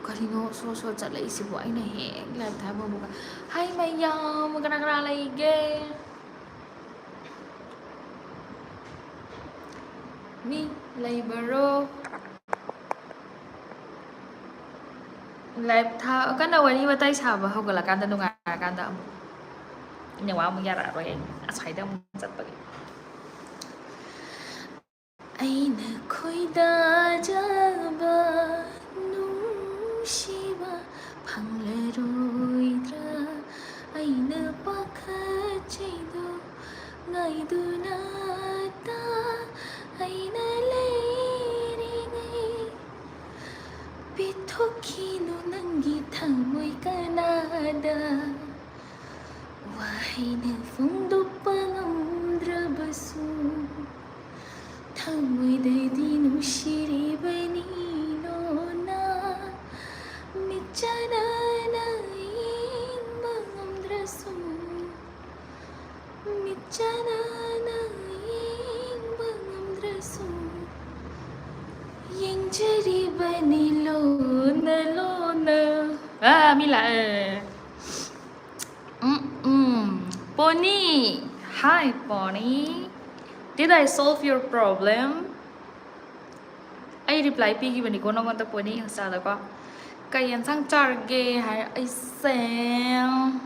Karino so chat lai sibu aina heng live tha ba buka hai mayam kana laige mi laibaro live tha kana wani batai saba hogala kanda nunga kanda ne wa mu yara roi asai da mu chat ba aina khoida jaba nusiba phanglaroidra aina pakhachaido ngaiduna ta aina leiringai pithokino nangi thamoi kanada wahaina fongdopa ngamdrabasu thamoidadi nushiribani nona michana naimba ngamdrasu michana naimba ngamdrasu yenjaribani lona mila Pony, hi Pony. Did I solve your problem? I reply pigi bani ko nong ta Pony sa da ko. Kayan sang charge hai ai sang.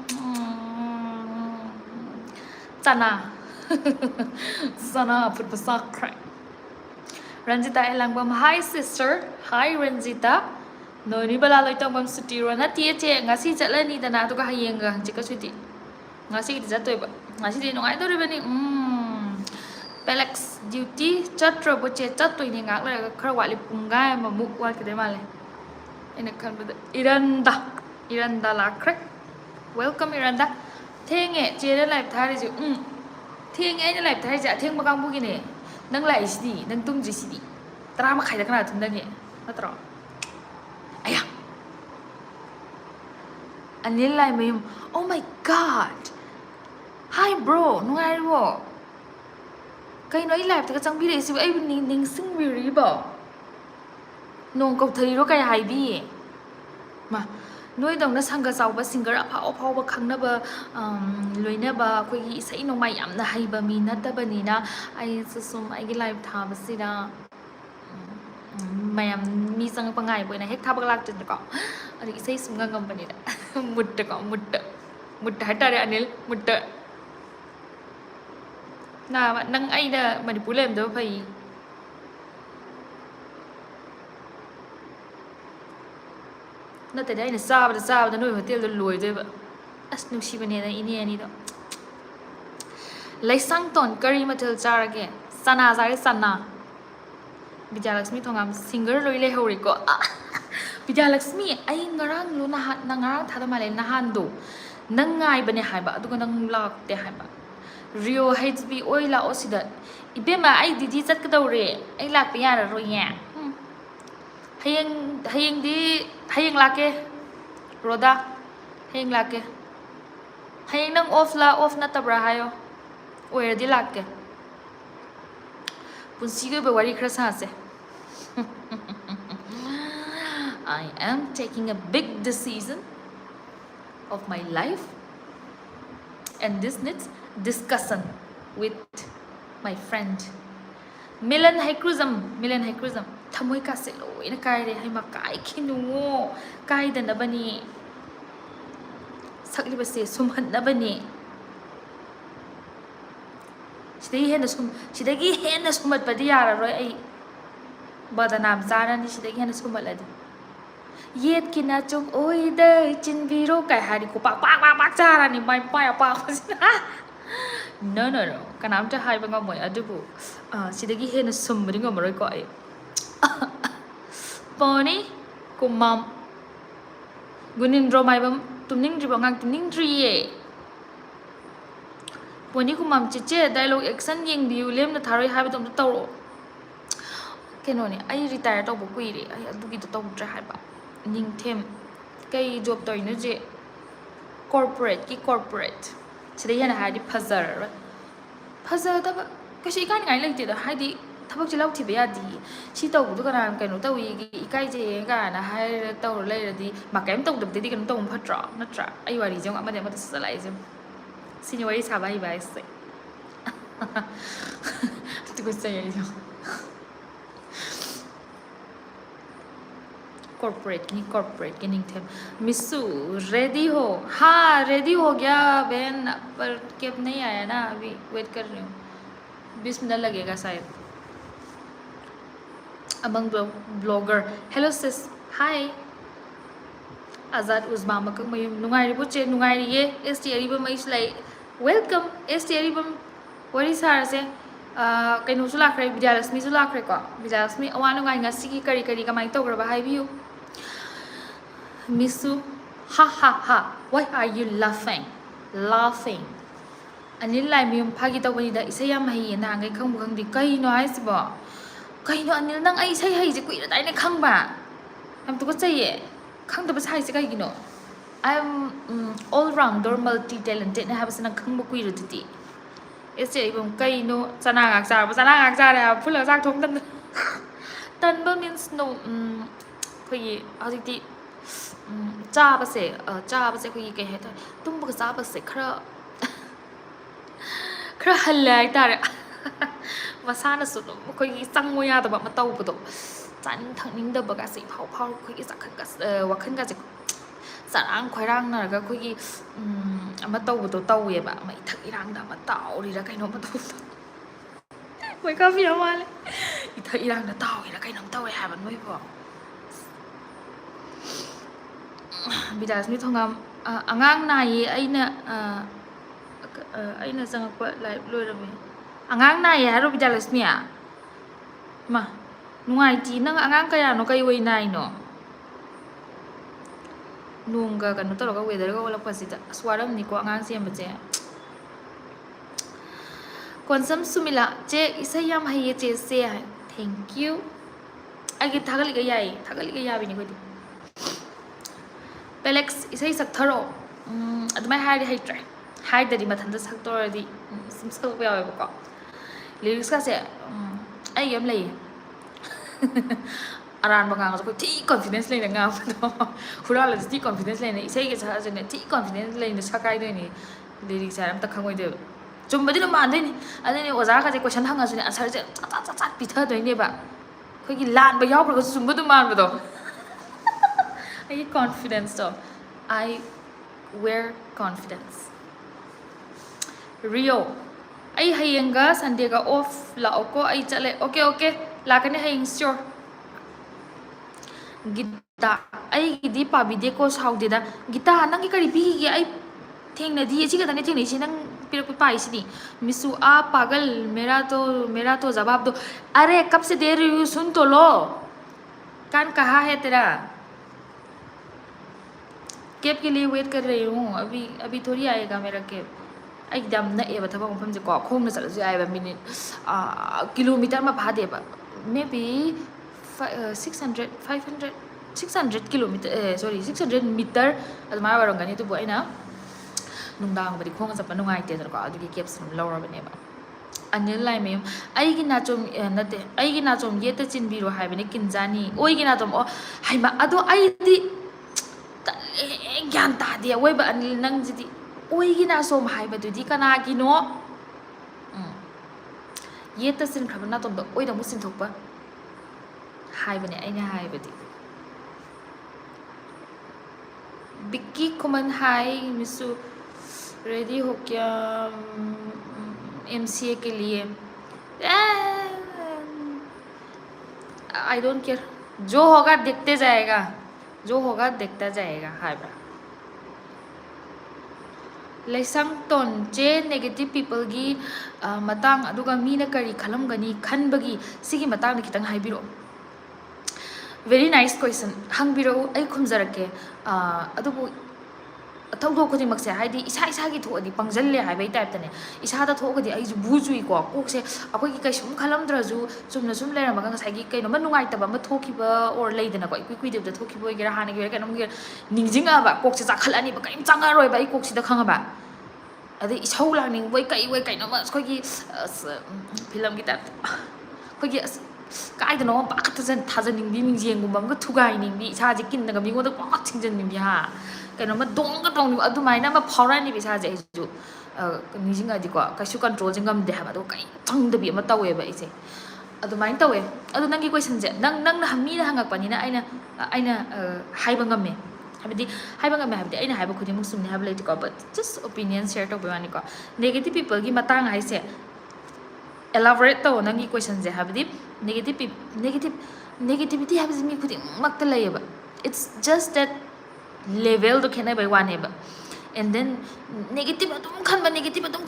Sana. Sana put pasak crack. Ranjita elang bam hi sister. Hi Ranjita. No ni bala loi tong bam suti ro na tie che ngasi chatlani dana to ka hayeng ga chika suti. Ngasi ki jatoi ba. Ngasi di nongai to rebani. Pelex duty chatra boche chatoi ni ngak la khara wali pungai ma muk wa ke de male. Ina kan ba Iranda la crack. Welcome Iranda. Theng e che de live thari ju. Theng e ni live thari ja theng ba kang bu gi ne. Nang lai sidi nang tum ji sidi. Tra ma khai da kana thum da nge. Natro. Aya. Anil lai mayum. Oh my god. Hi bro, nungai bo. Kai nói live thì cái trang video siêu ấy ning sinh vì bỏ nông cầu thấy nó cái hay bi mà nói đồng nó sang cái giàu và singer phao và khăng nó bờ lối nó bờ coi gì sẽ nó mày ẩm là hay bờ mi nó ta bờ ní na ai sum ai cái live tham bờ xí na mày mi sang cái ngày bữa này hết tháp bạc lạc trên đó ở đây sẽ sum ngang bờ ní đó một hai ta đấy anh một na nang ai da manipulem do pai na te dai na sa da noi hotel do loi de ba as nu shi bane da ini ani do lai sang ton curry matel char ge sana sana Bijaya Lakshmi thongam singer loi le hori ko Bijaya Lakshmi ai ngarang lu na ngarang thada male na han do nang ngai bane hai ba du nang lak te hai ba Rio HB oil la osida ibema ai didi chat ka dawre ai lak piya ra roi ya hayeng lake roda hayeng lake hayeng nang off na tabra hayo oyer di lake punsi go be wari khra sa se I am taking a big decision of my life and this needs discussion with my friend Milan Haikruzam thamoi ka se loi na kai re hai ma kai khinu kai da na bani sakli ba se sumhan na bani sidagi hen na sumat pa di yara roi ai badanam zara ni sidagi hen na sumat la di yet kina chok oi da chin biro kai hari ko pak chara ni mai pa No. Kanam ta hai banga moi adubu. Sidagi he na sumri ngomroi ko ai. Pony kumam. Gunin dro mai bam tumning dri bangang tumning dri ye. Pony kumam chiche dialogue action yeng bi ulem na tharoi hai ba tom to ro. Keno ni ai retire to bu kui ri ai adu gi to dra hai ba. Ning them kai job toy na je corporate Sidai yana hai di phazar da ba kashi kan ngai lai te da hai di ꯊꯕꯛ ꯆꯤꯜꯍꯥꯎ ꯊꯤꯕ ꯌꯥꯗꯦ ꯁꯤ ꯇꯧꯕꯗꯣ ꯀꯅꯥꯅ ꯀꯩꯅꯣ ꯇꯧꯏ ꯏꯀꯥꯏꯖꯩꯌꯦ ꯀꯥꯏꯅ ꯍꯥꯏꯔ ꯇꯧꯔ ꯂꯩꯔꯗꯤ ꯃꯥ ꯀꯔꯤꯝ ꯇꯧꯗꯕꯗꯗꯤ ꯀꯩꯅꯣ ꯇꯧꯕ ꯐꯠꯇ꯭ꯔꯣ ꯅꯠꯇ꯭ꯔꯥ ꯑꯩ ꯋꯥꯔꯤꯁꯦ ꯑꯃꯗꯤ ꯑꯃꯗ ꯆꯠꯂꯛꯏꯁꯦ sini wari sabai ba ese tuku saya yo corporate की नहीं थे मिस्सू रेडी हो हाँ रेडी हो गया बहन पर कैब नहीं आया ना अभी वेट कर रही हूँ 20 मिनट लगेगा शायद अबंग blogger hello sis hi Azad Uzma मकक मयूम नुंगाई बुचे नुंगाई ये एस टी अरीबा मईस लाई वेलकम एस टी अरीबा वरी सारसे कइनोसु लाखरे विद्यालक्ष्मी सु लाखरे को विद्यालक्ष्मी अवा नुंगाई ngasi की करी करी कमाई तौग्रबा हाइबियु मिसु ha ha ha why are you laughing Anil लाइमियम Phagi तौबनी दा इसे याम हई ना ngai खंग खंगदि कइनो हाइसिबो कइनो अनिल नंग आई इसे हई जे कुइरा दाइने खंगबा हम तो चाहिए खंगदबा साइसे कइगिनो I am all rounder multi talented ने हाबसना खंगबो कुइरा दुति एसे इबम कइनो चना गाक चारे फुल जाक थोंग तन means no खई हजिति चाबसे खई के हेता तुम्बग चाबसे खरा हल्ले हाइतारे मसाना सु खई चंगो यादबा म तौबदो चानिंग थंगनिंगदबा गासे फाव खई जाखन गा वखन गासे चारांग खोइरांग नरगा खई अमा तौबदो तौवेबा मै थक इरांगदा मा ताउरिरा कइनो म तौबदो कोइ काफी हमाले इथक इरांगदा ताउरिरा कइनो तौवे हाबन मोइबो विदासमी थोंगाम अंगांग नाये अइना चंगप लाइव लोइरमे अंगांग नाये हारो विद्यालक्ष्मी मा नुंगाइती नंग अंगांग कयानो कई वइ नाइनो नोंगा कनो तौरगा वेदरगा ओलपसिदा स्वारमनिको अंगांग सेमबचे कोनसम सुमिला चे इसे याम हइये चे से थैंक यू आगे थागलिगा याबिनी कोइदी पेलेक्स इसे सक्थरो अदुमाय हाइदि हाइट्रे हाइददि मथंदा सक्तोरदि सम सकबा यावेबको लिरिक्स का से आई यम लई अरान बगांग को ठी कॉन्फिडेंस लेने गाबदो हुराल ठी कॉन्फिडेंस लेने इसे के साजने ठी कॉन्फिडेंस लेने सकाई दोनी लिरिक्स आम त खंगोय दे चुम्बदि न मानदोनी अदने ओजा का जे क्वेश्चन हंगासुने आंसर जे चा पिथा दोइनेबा खैगी लानबा यावब्रगो चुम्बदु मानबदो आई कॉन्फिडेंस तो आई where confidence Rio I हयंगा संडेगा of लाओको आई चले ओके लाकने हयंग श्योर गीता आई गिदी पाबिदे को साउदेदा गीता नंगी करी पीगी आई थेंगनदी एची गदने थेंगने छि नंग पिरक पाइसिनी मिसु आ पागल मेरा तो जवाब दो अरे कब से दे रही हूँ सुन तो लो कान कहा है तेरा कैब के लिए वेट कर रही हूँ अभी थोड़ी आएगा मेरा कैब आई दम नएबा थबक मफम जे को खोंग न चलसु आएबा मिनिट किलोमीटर मा फादेबा मे बी 600 किलोमीटर सॉरी 600 मीटर अदमा वरंगनी तो बोइना नुंदांग बदि खोंग चप नुंगाइते दरको अदुगी कैब्स लौरबनेबा अनिल लाइमे आइगी नाचोम नते आइगी नाचोम येते चिनबिरो हाइबने किनजानी ओइगी नाचोम ओ हाइमा अदो आइदी ज्ञान तादे ओइबा अनिल नंगजिदी ओइगी नाचोम हाइबदुदी कनागिनो येते सिनख्रब नाचोम दो ओइदा मु सिनथोकपा हाइबने आइने हाइबदी बिक्की कुमन हाई मिसु रेडी हो क्या एमसीए के लिए आई डोंट केयर जो होगा देखते जाएगा देखता जाएगा हाइब्रा लेसंग टोन चे नेगेटिव पीपल की मतंग अदुगा मीना करी खलमगनी खनबगी सिगी मतंग ने खितंग हाइबिरो वेरी नाइस क्वेश्चन हंगबिरो आई खुमजरके अदुबु थौदो खुदिमक्से हाइदि इसा की थोअदि पंगजल्ले हाइबै टाइपतने इसादा थोअगदि आइजु बुजुइको कोकसे अखोइगी कैसुम खलमद्रजु चुमना सुम लेरमगा ngसाइगी कैनोमा नुंगाइतबा म थोखिबा और लेइदना को कुइकुइदेबदा थोखिबो गेरा हानगे कैनोमगे निंजिंगाबा कोकसे चाखलानि बा कैम चांगारोइबा आई कोकसिदा खंगाबा अदि इसौ लांनिंग बोय कैनोमा अखोइगी फिल्म की टाइप ꯑꯩꯈꯣꯏꯒꯤ ꯀꯥꯏꯗꯅꯣ ꯄꯥꯛ ꯊꯥꯖꯅꯤꯡꯕꯤ ꯃꯤꯡꯖꯦꯟꯒꯨꯝꯕ ꯑꯃꯒ ꯊꯨꯒꯥꯏꯅꯤꯡꯕꯤ ꯏꯁꯥꯁꯦ ꯀꯤꯟꯅꯒ ꯃꯤꯉꯣꯟꯗ ꯄꯥꯛ ꯊꯤꯡꯖꯤꯟꯅꯤꯡꯕꯤ ꯀꯩꯅꯣꯝꯃ ꯗꯣꯡꯒ ꯇꯧꯅꯤꯡꯕ ꯑꯗꯨꯃꯥꯏꯅ ꯑꯃ ꯐꯥꯎꯔꯛꯑꯅꯤꯕ ꯏꯁꯥꯁꯦ ꯑꯩꯁꯨ ꯅꯤꯡꯁꯤꯡꯉꯛꯑꯗꯤꯀꯣ ꯀꯩꯁꯨ ꯀꯟꯇ꯭ꯔꯣꯜꯁꯦ ꯉꯝꯗꯦ ꯍꯥꯏꯕ ꯑꯗꯨꯒ ꯀꯩ ꯈꯪꯗꯕꯤ ꯑꯃ ꯇꯧꯋꯦꯕ ꯑꯩꯁꯦ ꯑꯗꯨꯃꯥꯏꯅ ꯇꯧꯋꯦ ꯑꯗꯣ ꯅꯪꯒꯤ ꯀꯣꯏꯁꯟꯁꯦ ꯅꯪꯅ ꯃꯤꯅ ꯍꯪꯉꯛꯄꯅꯤꯅ ꯑꯩꯅ ꯍꯥꯏꯕꯉꯝꯃꯦ ꯍꯥꯏꯕꯗꯤ ꯍꯥꯏꯕ ꯉꯝꯃꯦ ꯍꯥꯏꯕꯗꯤ ꯑꯩꯅ ꯍꯥꯏꯕ ꯈꯨꯗꯤꯡꯃꯛ ꯆꯨꯝꯅꯤ ꯍꯥꯏꯕ ꯂꯩꯇꯦꯀꯣ ꯕꯠ ꯖꯁ ꯑꯣꯄꯤꯅꯤꯌꯟ ꯁꯤꯌꯔ ꯇꯧꯕ ꯋꯥꯅꯤꯀꯣ ꯅꯦꯒꯦꯇꯤꯞ ꯄꯤꯄꯜꯒꯤ ꯃꯇꯥꯡ ꯍꯥꯏꯁꯦ ꯑꯦꯂꯥꯕꯣꯔꯦꯠ ꯇꯧ ꯅꯪꯒꯤ ꯀꯣꯏꯁꯟꯁꯦ ꯍꯥꯏꯕꯗꯤ ꯅꯦꯒꯦꯇꯤꯚꯤꯇꯤ ꯍꯥꯏꯕꯁꯤ ꯃꯤ ꯈꯨꯗꯤꯡꯃꯛꯇ ꯂꯩꯌꯦꯕ ꯏꯠꯁ ꯖꯁ ꯗꯦꯠ ꯂꯦꯚꯦꯜꯗꯣ ꯈꯦꯠꯅꯕꯩ ꯋꯥꯅꯦꯕ ꯑꯦꯟ ꯗꯦꯟ ꯅꯦꯒꯦꯇꯤꯞ ꯑꯗꯨꯝ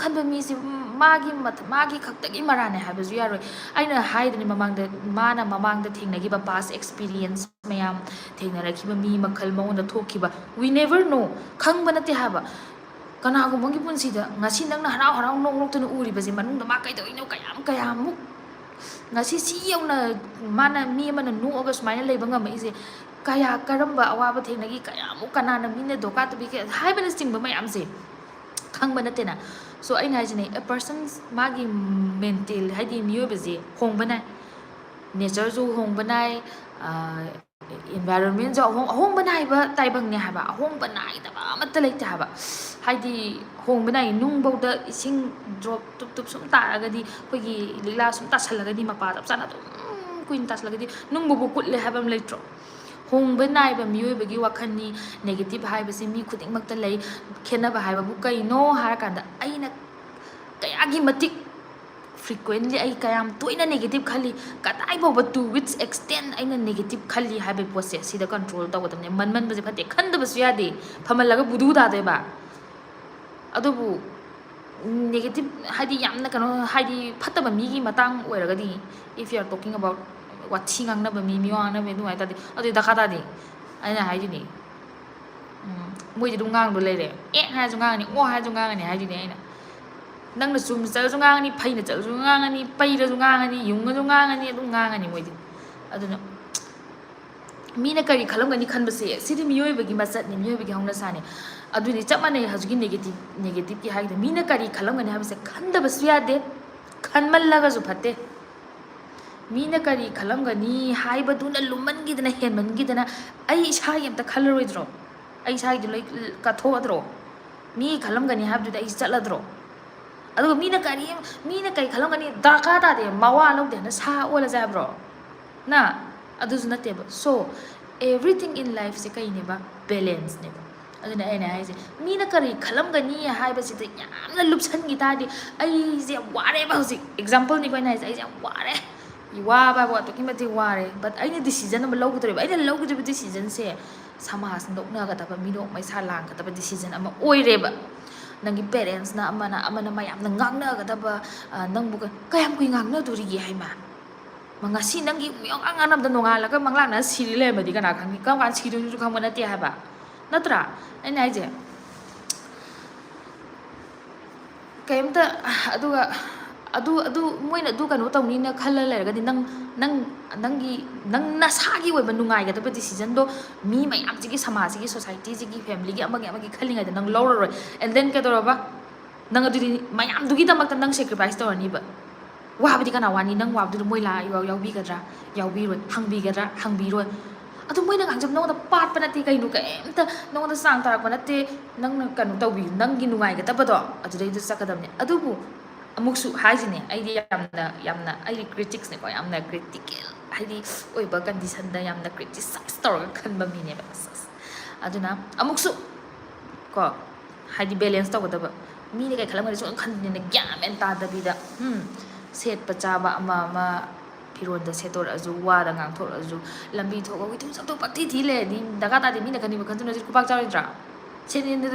ꯈꯟꯕ ꯃꯤꯁꯤ ꯃꯥꯒꯤ ꯈꯛꯇꯒꯤ ꯃꯔꯥꯅꯦ ꯍꯥꯏꯕꯁꯨ ꯌꯥꯔꯣꯏ ꯑꯩꯅ ꯍꯥꯏꯗꯨꯅꯤ ꯃꯃꯥꯡꯗ ꯊꯦꯡꯅꯈꯤꯕ ꯄꯥꯁ ꯑꯦꯛꯁꯄꯤꯔꯤꯌꯦꯟꯁ ꯃꯌꯥꯝ ꯊꯦꯡꯅꯔꯛꯈꯤꯕ ꯃꯤ ꯃꯈꯜ ꯃꯉꯣꯟꯗ ꯊꯣꯛꯈꯤꯕ ꯋꯤ ꯅꯦꯚꯔ ꯅꯣ ꯈꯪꯕ ꯅꯠꯇꯦ ꯍꯥꯏꯕ ꯀꯅꯥꯒꯨꯝꯕꯒꯤ ꯄꯨꯟꯁꯤꯗ ꯉꯁꯤ ꯅꯪꯅ ꯍꯔꯥꯎ ꯅꯣꯛꯇꯨꯅ ꯎꯔꯤꯕꯁꯦ ꯃꯅꯨꯡꯗ ꯃꯥ ꯀꯩꯗꯧꯔꯤꯅꯣ ꯀꯌꯥꯃꯨꯛ ꯉꯁꯤ ꯁꯤ ꯌꯧꯅ ꯃꯥꯅ ꯃꯤ ꯑꯃꯅ ꯅꯣꯛꯑꯒ ꯁꯨꯃꯥꯏꯅ ꯂꯩꯕ ꯉꯝꯃꯛꯏꯁꯦ ꯀꯔꯝꯕ ꯑꯋꯥꯕ ꯊꯦꯡꯅꯈꯤ ꯀꯌꯥꯃꯨꯛ ꯀꯅꯥꯅ ꯃꯤꯅ ꯗꯣꯀꯥ ꯇꯨꯕꯤ ꯍꯥꯏꯕꯅꯆꯤꯡꯕ ꯃꯌꯥꯝꯁꯦ ꯈꯪꯕ ꯅꯠꯇꯦꯅ ꯁꯣ ꯑꯩꯅ ꯍꯥꯏꯁꯤꯅꯦ ꯑꯦ ꯄꯔꯁꯟ ꯃꯥꯒꯤ ꯃꯦꯟꯇꯦꯜ ꯍꯥꯏꯗꯤ ꯃꯤꯑꯣꯏꯕꯁꯦ ꯍꯣꯡꯕ ꯅꯥꯏ ꯅꯦꯆꯔꯁꯨ ꯍꯣꯡꯕ ꯅꯥꯏ ꯏꯟꯚꯥꯏꯔꯣꯟꯃꯦꯟꯁꯨ ꯑꯍꯣꯡꯕ ナꯏꯕ ꯇꯥꯏꯕꯪꯅꯦ ꯍꯥꯏꯕ ꯑꯍꯣꯡꯕ ꯅꯥꯏꯗꯕ ꯑꯃꯠꯇ ꯂꯩꯇꯦ ꯍꯥꯏꯕ ꯍꯥꯏꯗꯤ ꯍꯣꯡꯕ ꯅꯥꯏ ꯅꯨꯡꯐꯧꯗ ꯏꯁꯤꯡ ꯗ꯭ꯔꯣꯞ ꯇꯨꯞ ꯁꯨꯝ ꯇꯥꯔꯒꯗꯤ ꯑꯩꯈꯣꯏꯒꯤ ꯂꯤꯛꯂꯥ ꯁꯨꯝ ꯇꯥꯁꯜꯂꯒꯗꯤ ꯃꯄꯥ ꯆꯞ ꯆꯥꯅ ꯑꯗꯨꯝ ꯀꯨꯏꯅ ꯇꯥꯁꯜꯂꯒꯗꯤ ꯅꯨꯡꯕꯨ ꯀꯨꯠꯂꯦ ꯍꯥꯏꯕ ꯑꯃ ꯂꯩꯇ꯭ꯔꯣ ꯍꯣꯡꯕ ꯅꯥꯏꯕ ꯃꯤꯑꯣꯏꯕꯒꯤ ꯋꯥꯈꯜꯅꯤ ꯅꯦꯒꯦꯇꯤꯚ ꯍꯥꯏꯕꯁꯤ ꯃꯤ ꯈꯨꯗꯤꯡꯃꯛꯇ ꯂꯩ ꯈꯦꯠꯅꯕ ꯍꯥꯏꯕꯕꯨ ꯀꯩꯅꯣ ꯍꯥꯏꯔꯀꯥꯟꯗ ꯑꯩꯅ ꯀꯌꯥꯒꯤ ꯃꯇꯤꯛ frequently ay kayam toina negative khali katai boba to which extent aina negative khali habi pose sida control tawdamne man baje phate khanda basu yade phamallaga budu da de ba adubu negative hadi yamna kano hadi phataba mi gi matang oiragadi if you are talking about wathi ngangna ba mi miwa na me du ai tadi adu dakada di aina haidi ni moi ji du ngang do lere ha ju ngang ni o ha ju ngang ni haidi ni aina ꯅꯪꯅ ꯆꯨꯝꯅ ꯆꯠꯂꯁꯨ ꯉꯥꯡꯉꯅꯤ ꯐꯩꯅ ꯆꯠꯂꯁꯨ ꯉꯥꯡꯉꯅꯤ ꯄꯩꯔꯁꯨ ꯉꯥꯡꯉꯅꯤ ꯌꯨꯡꯉꯁꯨ ꯉꯥꯡꯉꯅꯤ ꯑꯗꯨꯝ ꯉꯥꯡꯉꯅꯤ ꯃꯣꯏꯗꯤ ꯑꯗꯨꯅ ꯃꯤꯅ ꯀꯔꯤ ꯈꯜꯂꯝꯒꯅꯤ ꯈꯟꯕꯁꯦ ꯁꯤꯗꯤ ꯃꯤꯑꯣꯏꯕꯒꯤ ꯃꯆꯠꯅꯤ ꯃꯤꯑꯣꯏꯕꯒꯤ ꯍꯧꯅꯁꯥꯅꯤ ꯑꯗꯨꯗꯤ ꯆꯞ ꯃꯥꯟꯅꯩ ꯍꯧꯖꯤꯛꯀꯤ ꯅꯦꯒꯦꯇꯤꯚꯀꯤ ꯍꯥꯏꯗꯣ ꯃꯤꯅ ꯀꯔꯤ ꯈꯜꯂꯝꯒꯅꯤ ꯍꯥꯏꯕꯁꯦ ꯈꯟꯗꯕꯁꯨ ꯌꯥꯗꯦ ꯈꯟꯃꯜꯂꯒꯁꯨ ꯐꯠꯇꯦ ꯃꯤꯅ ꯀꯔꯤ ꯈꯜꯂꯝꯒꯅꯤ ꯍꯥꯏꯕꯗꯨꯅ ꯂꯨꯝꯃꯟꯈꯤꯗꯅ ꯍꯦꯟꯃꯟꯈꯤꯗꯅ ꯑꯩ ꯏꯁꯥꯒꯤ ꯑꯝꯇ ꯈꯜꯂꯔꯣꯏꯗ꯭ꯔꯣ ꯑꯩ ꯏꯁꯥꯒꯤꯗꯨ ꯂꯣꯏ ꯀꯠꯊꯣꯛꯑꯗ꯭ꯔꯣ ꯃꯤ ꯈꯜꯂꯝꯒꯅꯤ ꯍꯥꯏꯕꯗꯨꯗ ꯑꯩ ꯆꯠꯂꯗ꯭ꯔꯣ ꯑꯗꯨꯒ ꯃꯤꯅ ꯀꯔꯤ ꯈꯜꯂꯝꯒꯅꯤ ꯗꯔꯀꯥꯔ ꯇꯥꯗꯦ ꯃꯋꯥ ꯂꯧꯗꯦꯅ ꯁꯥ ꯑꯣꯜꯂꯁꯦ ꯍꯥꯏꯕ꯭ꯔꯣ ꯅ ꯑꯗꯨꯁꯨ ꯅꯠꯇꯦꯕ ꯁꯣ everything in life se kaineba balance neba aduna aina haise mina kari khalamgani haibasida yamna lupsangi tadi aise ware ba hosik example ni koina haise aise ware wa ba wa to kimati ware but aina decision ama logudre aina logudre decision se samaj ndokna ga taba midok mai sa lang ga taba decision ama oireba nangi parents na amana mayamna ngangna ga taba nangbu kayam kui ngangna durigi haima mangasi nangi yang anganam da nongalaga manglana siri lebadi kana khangi kam kan siri ju kham na te haba natra aina haise kayamta aduga adu moina du kanu tawni na khalla leragadi nangi nasagi oiba nungai ga taba decision do mi mayam jigi samaj gi society jigi family gi amagi khallinga da nang lororoi and then kedoroba nang adu mayam dugi tamak nang sacrifice torani ba wabdi kana wani nang wabdu moila yawi gadra yawi roi hangbi gadra hangbi roi adu moina ngang jam nongda pat panati kainu ka emta nongda sang tarak panate nang kanu tawbi nangi nungai ga taba do adu dei du sakadamne adubu amuksu haijine aidi yamna aidi critics ne ko yamna critical aidi oiba condition da yamna criticize tor khanba mine ba aduna amuksu ko haidi balance tawdaba mine kai khalam ga so khanne gyamen ta dabida set pachaba ama piron da setor azu wa da ngang thor azu lambi thoga wi thum sakto patti thile ni daga ta de mine khani ba khantu na ku pak charidra chenin de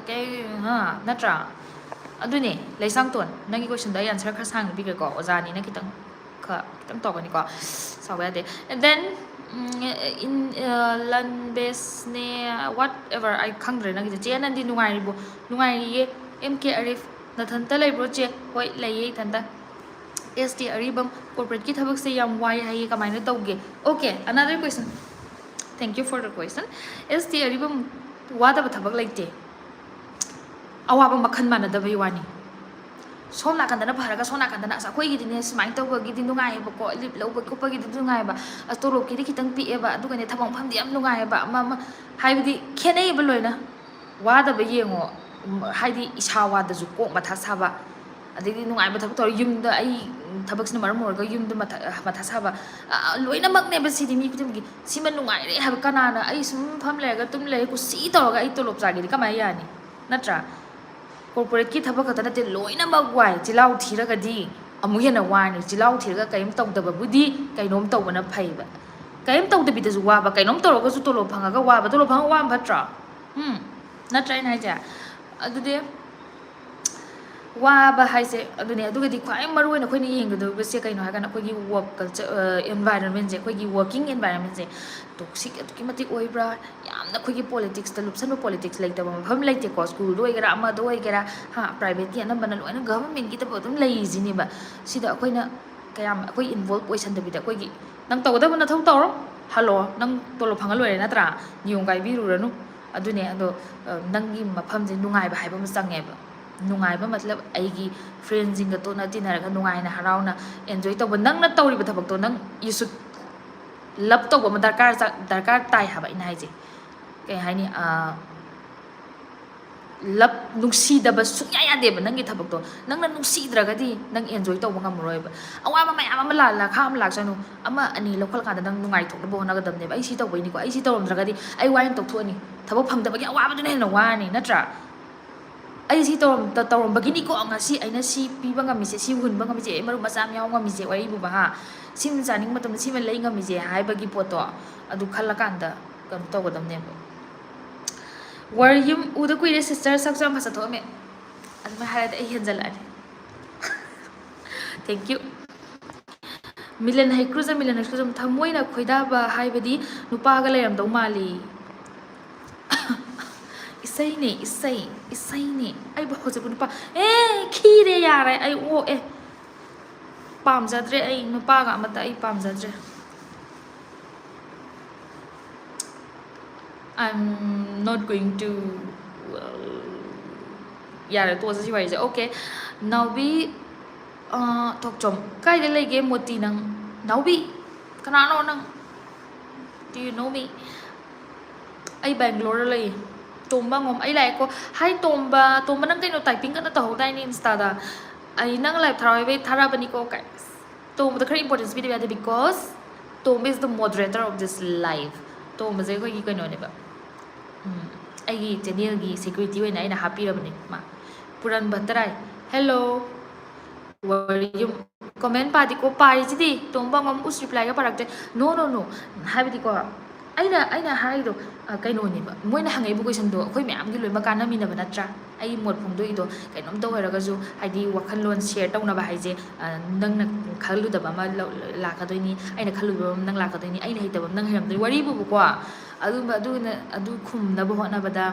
ke ha natra adune laisang ton nangi question da answer kha sang bi ko ojani na kitang togani ko sawa de and then in land base ne whatever I khangre nangi je Anandi nungai ye MK Arif na thanta lai bro che hoi lai thanta ST Aribam corporate ki thabak se yam why hai kamaina tawge okay another question thank you for the question ST Aribam wada ba thabak laite awaba makhan mana da bai wani ꯁꯣꯝ ꯅꯥꯀꯟꯗꯅ ꯐꯔꯒ ꯁꯣꯝ ꯅꯥꯀꯟꯗꯅ ꯑꯁ ꯑꯩꯈꯣꯏꯒꯤꯗꯤꯅꯦ ꯁꯨꯃꯥꯏꯅ ꯇꯧꯕꯒꯤꯗꯤ ꯅꯨꯡꯉꯥꯏꯌꯦꯕꯀꯣ ꯂꯤꯞ ꯂꯧꯕ ꯈꯣꯠꯄꯒꯤꯗꯤ ꯅꯨꯡꯉꯥꯏꯌꯦꯕ ꯑꯁ ꯇꯣꯂꯣꯞꯀꯤꯗꯤ ꯈꯤꯇꯪ ꯄꯤꯛꯑꯦꯕ ꯑꯗꯨꯒꯅꯦ ꯊꯕꯛ ꯃꯐꯝꯗꯤ ꯌꯥꯝ ꯅꯨꯡꯉꯥꯏꯌꯦꯕ ꯑꯃ ꯍꯥꯏꯕꯗꯤ ꯈꯦꯠꯅꯩꯌꯦꯕ ꯂꯣꯏꯅ ꯋꯥꯗꯕ ꯌꯦꯡꯉꯣ ꯍꯥꯏꯗꯤ ꯏꯁꯥ ꯋꯥꯗꯁꯨ ꯀꯣꯛ ꯃꯊꯥ ꯁꯥꯕ ꯑꯗꯩꯗꯤ ꯅꯨꯡꯉꯥꯏꯕ ꯊꯕꯛ ꯇꯧꯔ ꯌꯨꯝꯗ ꯑꯩ ꯊꯕꯛꯁꯤꯅ ꯃꯔꯝ ꯑꯣꯏꯔꯒ ꯌꯨꯝꯗ ꯃꯊꯥ ꯁꯥꯕ ꯂꯣꯏꯅꯃꯛꯅꯦꯕ ꯁꯤꯗꯤ ꯃꯤ ꯈꯨꯗꯤꯡꯃꯛꯀꯤ ꯁꯤꯃ ꯅꯨꯡꯉꯥꯏꯔꯦ ꯍꯥꯏꯕ ꯀꯅꯥꯅ ꯑꯩ ꯁꯨꯝ ꯐꯝ ꯂꯩꯔꯒ ꯇꯨꯝ ꯂꯩꯔꯒ ꯀꯨꯁꯤ ꯇꯧꯔꯒ ꯑꯩ ꯇꯣꯂꯣꯞ ꯆꯥꯒꯦꯗꯤ ꯀꯃꯥꯏꯅ ꯌꯥꯅꯤ ꯅꯠꯇ꯭ꯔꯥ ꯀꯣꯔꯄꯣꯔꯦꯠꯀꯤ ꯊꯕꯛ ꯈꯛꯇ ꯅꯠꯇꯦ ꯂꯣꯏꯅꯃꯛ ꯋꯥꯏ ꯆꯤꯜꯍꯥꯎ ꯊꯤꯔꯒꯗꯤ ꯑꯃꯨꯛ ꯍꯦꯟꯅ ꯋꯥꯅꯤ ꯆꯤꯜꯍꯥꯎ ꯊꯤꯔꯒ ꯀꯔꯤꯝ ꯇꯧꯗꯕꯕꯨꯗꯤ ꯀꯩꯅꯣꯝ ꯇꯧꯕꯅ ꯐꯩꯕ ꯀꯔꯤꯝ ꯇꯧꯗꯕꯤꯗꯁꯨ ꯋꯥꯕ ꯀꯩꯅꯣꯝ ꯇꯧꯔꯒꯁꯨ ꯇꯣꯂꯣꯞ ꯐꯪꯉꯒ ꯋꯥꯕ ꯇꯣꯂꯣꯞ ꯐꯪꯉꯒ ꯋꯥꯕ ꯐꯠꯇ꯭ꯔꯣ ꯅꯠꯇ꯭ꯔꯥ ꯑꯩꯅ ꯍꯥꯏꯁꯦ ꯑꯗꯨꯗꯤ ꯋꯥꯕ ꯍꯥꯏꯁꯦ ꯑꯗꯨꯅꯦ ꯑꯗꯨꯒꯗꯤ ꯈ꯭ꯋꯥꯏ ꯃꯔꯨ ꯑꯣꯏꯅ ꯑꯩꯈꯣꯏꯅ ꯌꯦꯡꯒꯗꯕꯁꯦ ꯀꯩꯅꯣ ꯍꯥꯏꯔꯀꯥꯟꯗ ꯑꯩꯈꯣꯏꯒꯤ ꯋꯥꯔꯛ ꯀꯜꯆꯔ ꯑꯦꯟꯚꯥꯏꯔꯣꯟꯃꯦꯟꯁꯦ ꯑꯩꯈꯣꯏꯒꯤ ꯋꯥꯔꯀꯤꯡ ꯑꯦꯟꯚꯥꯏꯔꯣꯟꯃꯦꯟꯁꯦ ꯇꯣꯛꯁꯤꯛ ꯑꯗꯨꯛꯀꯤ ꯃꯇꯤꯛ ꯑꯣꯏꯕ꯭ꯔꯥ ꯌꯥꯝꯅ ꯑꯩꯈꯣꯏꯒꯤ ꯄꯣꯂꯤꯇꯤꯛꯁꯇ ꯂꯨꯞꯁꯟꯕ ꯄꯣꯂꯤꯇꯤꯛꯁ ꯂꯩꯇꯕ ꯃꯐꯝ ꯂꯩꯇꯦꯀꯣ ꯁ꯭ꯀꯨꯜꯗ ꯑꯣꯏꯒꯦꯔꯥ ꯑꯃꯗ ꯑꯣꯏꯒꯦꯔꯥ ꯄ꯭ꯔꯥꯏꯚꯦꯠꯀꯤ ꯑꯅꯝꯕꯅ ꯂꯣꯏꯅ ꯒꯚꯔꯟꯃꯦꯟꯒꯤꯗꯕꯨ ꯑꯗꯨꯝ ꯂꯩꯔꯤꯁꯤꯅꯦꯕ ꯁꯤꯗ ꯑꯩꯈꯣꯏꯅ ꯀꯌꯥꯝ ꯑꯩꯈꯣꯏ ꯏꯟꯚꯣꯜꯕ ꯑꯣꯏꯁꯟꯗꯕꯤꯗ ꯑꯩꯈꯣꯏꯒꯤ ꯅꯪ ꯇꯧꯒꯗꯕ ꯅꯊꯧ ꯇꯧꯔꯣ ꯍꯜꯂꯣ ꯅꯪ ꯇꯣꯂꯣꯞ ꯐꯪꯉ ꯂꯣꯏꯔꯦ ꯅꯠꯇ꯭ꯔꯥ ꯅꯤꯌꯣꯝ ꯀꯥꯏꯕꯤꯔꯨꯔꯅꯨ ꯑꯗꯨꯅꯦ ꯑꯗꯣ ꯅꯪꯒꯤ ꯃꯐꯝꯁꯦ ꯅꯨꯡꯉꯥꯏꯕ ꯍꯥꯏꯕ ꯑꯃ ꯆꯪꯉꯦꯕ ꯅꯨꯡꯉꯥꯏꯕ ꯃꯇꯂꯕ ꯑꯩꯒꯤ ꯐ꯭ꯔꯦꯟꯁꯤꯡꯒ ꯇꯣꯠꯅ ꯇꯤꯟꯅꯔꯒ ꯅꯨꯡꯉꯥꯏꯅ ꯍꯔꯥꯎꯅ ꯑꯦꯟꯖꯣꯏ ꯇꯧꯕ ꯅꯪꯅ ꯇꯧꯔꯤꯕ ꯊꯕꯛꯇꯣ ꯅꯪ ꯌꯨ ꯁꯨꯠ ꯂꯞ ꯇꯧꯕ ꯑꯃ ꯗꯔꯀꯥꯔ ꯇꯥꯏ ꯍꯥꯏꯕ ꯑꯩꯅ ꯍꯥꯏꯁꯦ ꯀꯩ ꯍꯥꯏꯅꯤ ꯂꯞ ꯅꯨꯡꯁꯤꯗꯕ ꯁꯨꯡꯌꯥ ꯌꯥꯗꯦꯕ ꯅꯪꯒꯤ ꯊꯕꯛꯇꯣ ꯅꯪꯅ ꯅꯨꯡꯁꯤꯗ꯭ꯔꯒꯗꯤ ꯅꯪ ꯑꯦꯟꯖꯣꯏ ꯇꯧꯕ ꯉꯝꯃꯔꯣꯏꯕ ꯑꯋꯥꯕ ꯃꯌꯥꯝ ꯑꯃ ꯂꯥꯈꯥ ꯑꯃ ꯂꯥꯛꯁꯅꯨ ꯑꯃ ꯑꯅꯤ ꯂꯧꯈꯠꯂꯀꯥꯟꯗ ꯅꯪ ꯅꯨꯡꯉꯥꯏꯊꯣꯛꯅꯕ ꯍꯣꯠꯅꯒꯗꯕꯅꯦꯕ ꯑꯩ ꯁꯤ ꯇꯧꯕꯩꯅꯤꯀꯣ ꯑꯩ ꯁꯤ ꯇꯧꯔꯝꯗ꯭ꯔꯒꯗꯤ ꯑꯩ ꯋꯥꯏꯅ ꯇꯧꯊꯣꯛꯑꯅꯤ ꯊꯕꯛ ꯐꯪꯗꯕꯒꯤ ꯑꯋꯥꯕꯗꯨꯅ ꯍꯦꯟꯅ ꯋꯥꯔꯅꯤ ꯅꯠꯇ꯭ꯔꯥ ꯑꯩ ꯁꯤ ꯇꯧꯔꯝꯕꯒꯤꯅꯤꯀꯣ ꯉꯁꯤ ꯑꯩꯅ ꯁꯤ ꯄꯤꯕ ꯉꯝꯃꯤꯁꯦ ꯁꯤ ꯍꯨꯟꯕ ꯉꯝꯃꯤꯁꯦ ꯑꯩ ꯃꯔꯨꯞ ꯃꯆꯥ ꯌꯥꯎ ꯉꯝꯃꯤꯁꯦ ꯋꯥꯔꯤꯕꯨꯕ ꯁꯤꯃ ꯆꯥꯅꯤꯡꯕ ꯃꯇꯝꯗ ꯁꯤꯃ ꯂꯩ ꯉꯝꯃꯤꯁꯦ ꯍꯥꯏꯕꯒꯤ ꯄꯣꯠꯇꯣ ꯑꯗꯨ ꯈꯜꯂꯀꯥꯟꯗ ꯀꯩꯅꯣ ꯇꯧꯒꯗꯕꯅꯦꯕ ꯌꯨꯝ ꯎꯗ ꯀꯨꯏꯔꯦ ꯁꯤꯁꯇꯔ ꯁꯛꯁꯨ ꯌꯥꯝ ꯐꯖꯊꯣꯛꯑꯝꯃꯦ ꯑꯗꯨꯃꯥꯏꯅ ꯍꯥꯏꯔꯗꯤ ꯑꯩ ꯍꯦꯟꯖꯜꯂꯛꯑꯅꯤ ꯊꯦꯡꯛ ꯌꯨ ꯃꯤꯂꯟ ꯍꯩꯀ꯭ꯔꯨꯖꯝ ꯊꯃꯣꯏꯅ ꯈꯣꯏꯗꯥꯕ ꯍꯥꯏꯕꯗꯤ ꯅꯨꯄꯥꯒ ꯂꯩꯔꯝꯗꯧ ꯃꯥꯜꯂꯤ ꯏꯁꯩꯅꯦ ꯏꯁꯩꯅꯦ ꯑꯩꯕꯨ ꯍꯧꯖꯤꯛꯄꯨ ꯅꯨꯄꯥ ꯈꯤꯔꯦ ꯌꯥꯔꯦ ꯑꯩ ꯑꯣꯛꯑꯦ ꯄꯥꯝꯖꯗ꯭ꯔꯦ ꯑꯩ ꯅꯨꯄꯥꯒ ꯑꯃꯇ ꯑꯩ ꯄꯥꯝꯖꯗ꯭ꯔꯦ I'm not going to ꯌꯥꯔꯦ ꯇꯣꯛꯑꯁꯤ ꯁꯤ ꯋꯥꯔꯤꯁꯦ ꯑꯣꯀꯦ ꯅꯥꯎꯕꯤ ꯊꯣꯛꯆꯣꯝ ꯀꯥꯏꯗ ꯂꯩꯒꯦ ꯃꯣꯇꯤ ꯅꯪ ꯅꯥꯎꯕꯤ ꯀꯅꯥꯅꯣ ꯅꯪ Do you know me ꯑꯩ ꯕꯦꯡꯒ꯭ꯂꯣꯔꯗ ꯂꯩꯌꯦ ꯇꯣꯝꯕ ꯉꯣꯝ ꯑꯩ ꯂꯥꯛꯑꯦꯀꯣ ꯍꯥꯏ ꯇꯣꯝꯕ ꯅꯪ ꯀꯩꯅꯣ ꯇꯥꯏꯄꯤꯡ ꯀꯟꯅ ꯇꯧꯍꯧꯗꯥꯏꯅꯦ ꯏꯟꯁꯇꯥꯗ ꯑꯩ ꯅꯪ ꯂꯥꯏꯚ ꯊꯥꯔꯛꯑꯣꯏꯕꯩ ꯊꯥꯔꯛꯑꯕꯅꯤꯀꯣ ꯇꯣꯝꯕꯗ ꯈꯔ ꯏꯝꯄꯣꯔꯇꯦꯟꯁ ꯄꯤꯗꯕ ꯌꯥꯗꯦ ꯕꯤꯀꯣꯁ ꯇꯣꯝꯕ is the moderator of this life ꯇꯣꯝꯕꯁꯦ ꯑꯩꯈꯣꯏꯒꯤ ꯀꯩꯅꯣꯅꯦꯕ ꯑꯩꯒꯤ ꯆꯦꯅꯦꯜꯒꯤ ꯁꯦꯀ꯭ꯌꯨꯔꯤꯇꯤ ꯑꯣꯏꯅ ꯑꯩꯅ ꯍꯥꯞꯄꯤꯔꯕꯅꯤ ꯃꯥ ꯄꯨꯔꯟ ꯚꯠꯇꯔꯥꯏ ꯍꯦꯜꯂꯣ ꯋꯥꯔꯤꯌꯨꯝ ꯀꯣꯃꯦꯟ ꯄꯥꯗꯤꯀꯣ ꯄꯥꯔꯤꯁꯤꯗꯤ ꯇꯣꯝꯕ ꯑꯃ ꯎꯁ ꯔꯤꯄ꯭ꯂꯥꯏꯒ ꯄꯥꯔꯛꯇꯦ ꯅꯣ ꯍꯥꯏꯕꯗꯤꯀꯣ ꯑꯩꯅ ꯍꯥꯏꯔꯤꯗꯣ ꯀꯩꯅꯣꯅꯦꯕ ꯃꯣꯏꯅ ꯍꯪꯉꯛꯏꯕ ꯀꯣꯏꯁꯟꯗꯣ ꯑꯩꯈꯣꯏ ꯃꯌꯥꯝꯒꯤ ꯂꯣꯏꯅꯃꯛ ꯀꯥꯟꯅꯃꯤꯟꯅꯕ ꯅꯠꯇ꯭ꯔꯥ ꯑꯩ ꯃꯣꯠ ꯐꯣꯡꯗꯣꯛꯏꯗோ ꯀꯩꯅꯣꯝꯇ ꯑꯣꯏꯔꯒꯁꯨ ꯍꯥꯏꯗꯤ ꯋꯥꯈꯜꯂꯣꯟ ꯁꯦꯌꯔ ꯇꯧꯅꯕ ꯍꯥꯏꯁꯦ ꯅꯪꯅ ꯈꯜꯂꯨꯗꯕ ꯑꯃ ꯂꯥꯛꯀꯗꯣꯏꯅꯤ ꯑꯩꯅ ꯈꯜꯂꯨꯗꯕ ꯑꯃ ꯅꯪ ꯂꯥꯛꯀꯗꯣꯏꯅꯤ ꯑꯩꯅ ꯍꯩꯇꯕ ꯑꯃ ꯅꯪ ꯍꯩꯔꯝꯗꯣꯏꯅꯤ ꯋꯥꯔꯤꯕꯨꯕꯀꯣ ꯑꯗꯨ ꯈꯨꯝꯅꯕ ꯍꯣꯠꯅꯕꯗ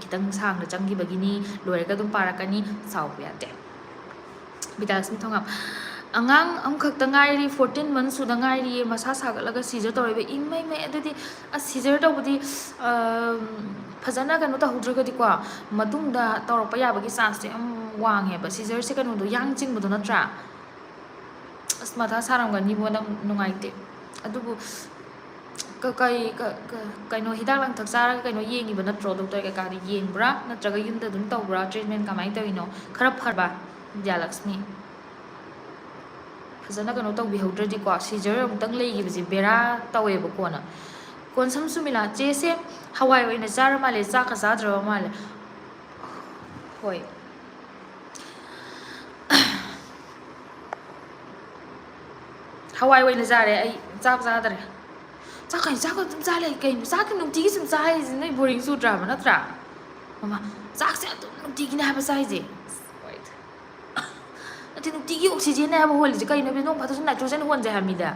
ꯈꯤꯇꯪ ꯁꯥꯡꯅ ꯆꯪꯈꯤꯕꯒꯤꯅꯤ ꯂꯣꯏꯔꯒ ꯑꯗꯨꯝ ꯄꯥꯔꯛꯀꯅꯤ ꯁꯥꯎꯕ ꯌꯥꯗꯦ ꯕꯤꯗꯥꯁꯃꯤ ꯊꯣꯡꯉꯥꯝ ꯑꯉꯥꯡ ꯑꯃꯈꯛꯇ ꯉꯥꯏꯔꯤ 14 months ꯁꯨꯗ ꯉꯥꯏꯔꯤꯌꯦ ꯃꯁꯥ ꯁꯥꯒꯠꯂꯒ ꯁꯤꯖꯔ ꯇꯧꯔꯤꯕ ꯏꯃꯩ ꯑꯗꯨꯗꯤ ꯁꯤꯖꯔ ꯇꯧꯕꯗꯤ ꯐꯖꯅ ꯀꯩꯅꯣ ꯇꯧꯍꯧꯗ꯭ꯔꯒꯗꯤꯀꯣ ꯃꯇꯨꯡꯗ ꯇꯧꯔꯛꯄ ꯌꯥꯕꯒꯤ ꯆꯥꯟꯁꯇꯤ ꯌꯥꯝ ꯋꯥꯡꯉꯦꯕ ꯁꯤꯖꯔꯁꯦ ꯀꯩꯅꯣꯗꯣ ꯌꯥꯡ ꯆꯤꯡꯕꯗꯣ ꯅꯠꯇ꯭ꯔꯥ ꯑꯁ ꯃꯊꯥ ꯁꯥꯔꯝꯒꯅꯤꯕꯣ ꯅꯪ ꯅꯨꯡꯉꯥꯏꯇꯦ ꯑꯗꯨꯕꯨ ꯀꯩꯅꯣ ꯍꯤꯗꯥꯛ ꯂꯥꯡꯊꯛ ꯆꯥꯔꯒ ꯀꯩꯅꯣ ꯌꯦꯡꯉꯤꯕ ꯅꯠꯇ꯭ꯔꯣ ꯗꯣꯛꯇꯔ ꯀꯩꯀꯥꯗꯤ ꯌꯦꯡꯕ꯭ꯔꯥ ꯅꯠꯇ꯭ꯔꯒ ꯌꯨꯝꯗ ꯑꯗꯨꯝ ꯇꯧꯕ꯭ꯔꯥ ꯇ꯭ꯔꯤꯠꯃꯦꯟ ꯀꯃꯥꯏꯅ ꯇꯧꯔꯤꯅꯣ ꯈꯔ ꯐꯔꯕ ꯕꯤꯗ꯭ꯌꯥꯂꯛꯁꯃꯤ ꯐꯖꯅ ꯀꯩꯅꯣ ꯇꯧꯕꯤꯍꯧꯗ꯭ꯔꯗꯤꯀꯣ ꯁꯤꯖꯔ ꯑꯃꯨꯛꯇꯪ ꯂꯩꯈꯤꯕꯁꯦ ꯕꯦꯔꯥ ꯇꯧꯋꯦꯕꯀꯣꯅ ꯀꯣꯟꯁꯝ ꯁꯨꯃꯤꯂꯥ ꯆꯦꯁꯦ ꯍꯋꯥꯏ ꯑꯣꯏꯅ ꯆꯥꯔ ꯃꯥꯜꯂꯦ ꯆꯥꯛꯀ ꯆꯥꯗ꯭ꯔꯕ ꯃꯥꯜꯂꯦ ꯍꯣꯏ ꯍꯋꯥꯏ ꯑꯣꯏꯅ ꯆꯥꯔꯦ ꯑꯩ ꯆꯥꯛ ꯆꯥꯗ꯭ꯔꯦ ꯆꯥꯛꯀ ꯑꯗꯨꯝ ꯆꯥ ꯂꯩ ꯀꯩꯅꯣ ꯆꯥꯛꯀꯤ ꯅꯨꯡꯇꯤꯒꯤ ꯁꯨꯝ ꯆꯥꯏꯁꯤ ꯅꯣꯏ ꯕꯣꯔꯤꯡ ꯆꯨꯗ꯭ꯔꯕ ꯅꯠꯇ꯭ꯔꯥ ꯃꯃꯥ ꯆꯥꯛꯁꯦ ꯑꯗꯨꯝ ꯅꯨꯡꯇꯤꯒꯤꯅꯦ ꯍꯥꯏꯕ ꯆꯥꯏꯁꯦ ꯑꯗꯨ ꯅꯨꯡꯇꯤꯒꯤ ꯑꯣꯛꯁꯤꯖꯦꯟꯅꯦ ꯍꯥꯏꯕ ꯍꯣꯜꯂꯤꯁꯦ ꯀꯩꯅꯣ ꯅꯣꯡ ꯐꯥꯗꯣꯛꯁꯨ ꯅꯥꯏꯇ꯭ꯔꯣꯖꯦꯟ ꯍꯣꯟꯖꯩ ꯍꯥꯏꯕꯅꯤꯗ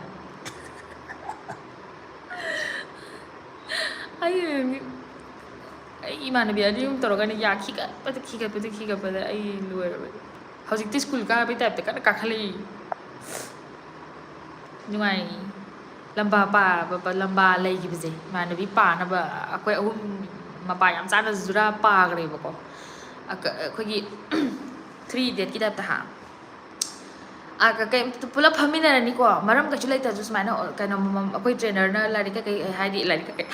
ꯑꯩ ꯏꯃꯥꯟꯅꯕꯤ ꯑꯅꯤ ꯑꯍꯨꯝ ꯇꯧꯔꯒꯅꯦ ꯌꯥ ꯈꯤꯒꯠꯄꯗ ꯑꯩ ꯂꯣꯏꯔꯕꯅꯤ ꯍꯧꯖꯤꯛꯇꯤ ꯁ꯭ꯀꯨꯜ ꯀꯥꯕꯩ ꯇꯥꯏꯞꯇ ꯀꯟꯅ ꯀꯥꯈꯠꯂꯛꯏ ꯅꯨꯡꯉꯥꯏ ꯂꯝꯕꯥ ꯂꯩꯈꯤꯕꯁꯦ ꯏꯃꯥꯟꯅꯕꯤ ꯄꯥꯅꯕ ꯑꯩꯈꯣꯏ ꯑꯍꯨꯝ ꯃꯄꯥ ꯌꯥꯝ ꯆꯥꯅ ꯖꯨꯔꯥ ꯄꯥꯈ꯭ꯔꯦꯕꯀꯣ ꯑꯩꯈꯣꯏꯒꯤ 3 Idiots ꯇꯥꯏꯞꯇ kay pula phaminarani ko maram ka chulai ta ju smaina kaino akoi trainer na lari ka kai haidi lari ka kai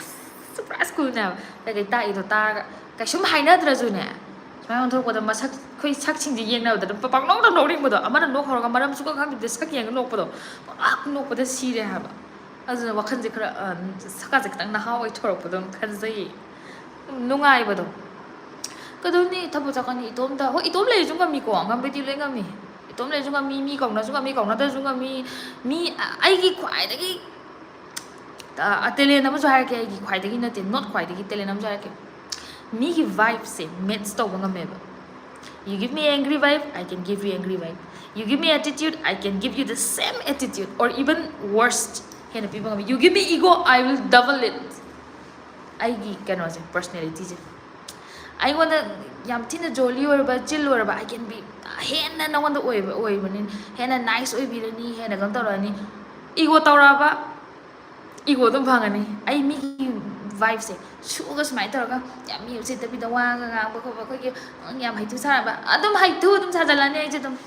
surprise ku na kai ta I do ta ka sum haina dra ju ne smaina on thok ko da masak khoi sak ching ji yeng na da pak nok nok ring bo do amana nok hor ga maram su ka khang dis ka yeng nok bo do ak nok bo da si re ha ba azu wakhan ji khara saka ji tang na ha oi thorok bo do khan zai nungai bo do kadoni thabu chakani itom da ho itom le jung ga mi ko ngam be ti le ngam mi itom le jung ga mi kong na jung ga mi kong na da jung ga mi ai gi khwai da gi atele na ma jo har ke ai gi khwai da gi na te not khwai da gi tele na ma jo har ke mi gi vibe se match to ngam me ba you give me angry vibe I can give you angry vibe you give me attitude I can give you the same attitude or even worst hena people you give me ego I will double it ai gi kano se personality je I want to yam tina jolly or ba chill or ba I can be hena na want to oi manin hena nice oi bi ni hena gam to ni ego tawra ba ego dum phangani ai mi vibe se su ga smai to ga yam mi se ta bi da wa ga ba ko ki yam hai tu sa ba adum hai tu dum sa jala ni ai je dum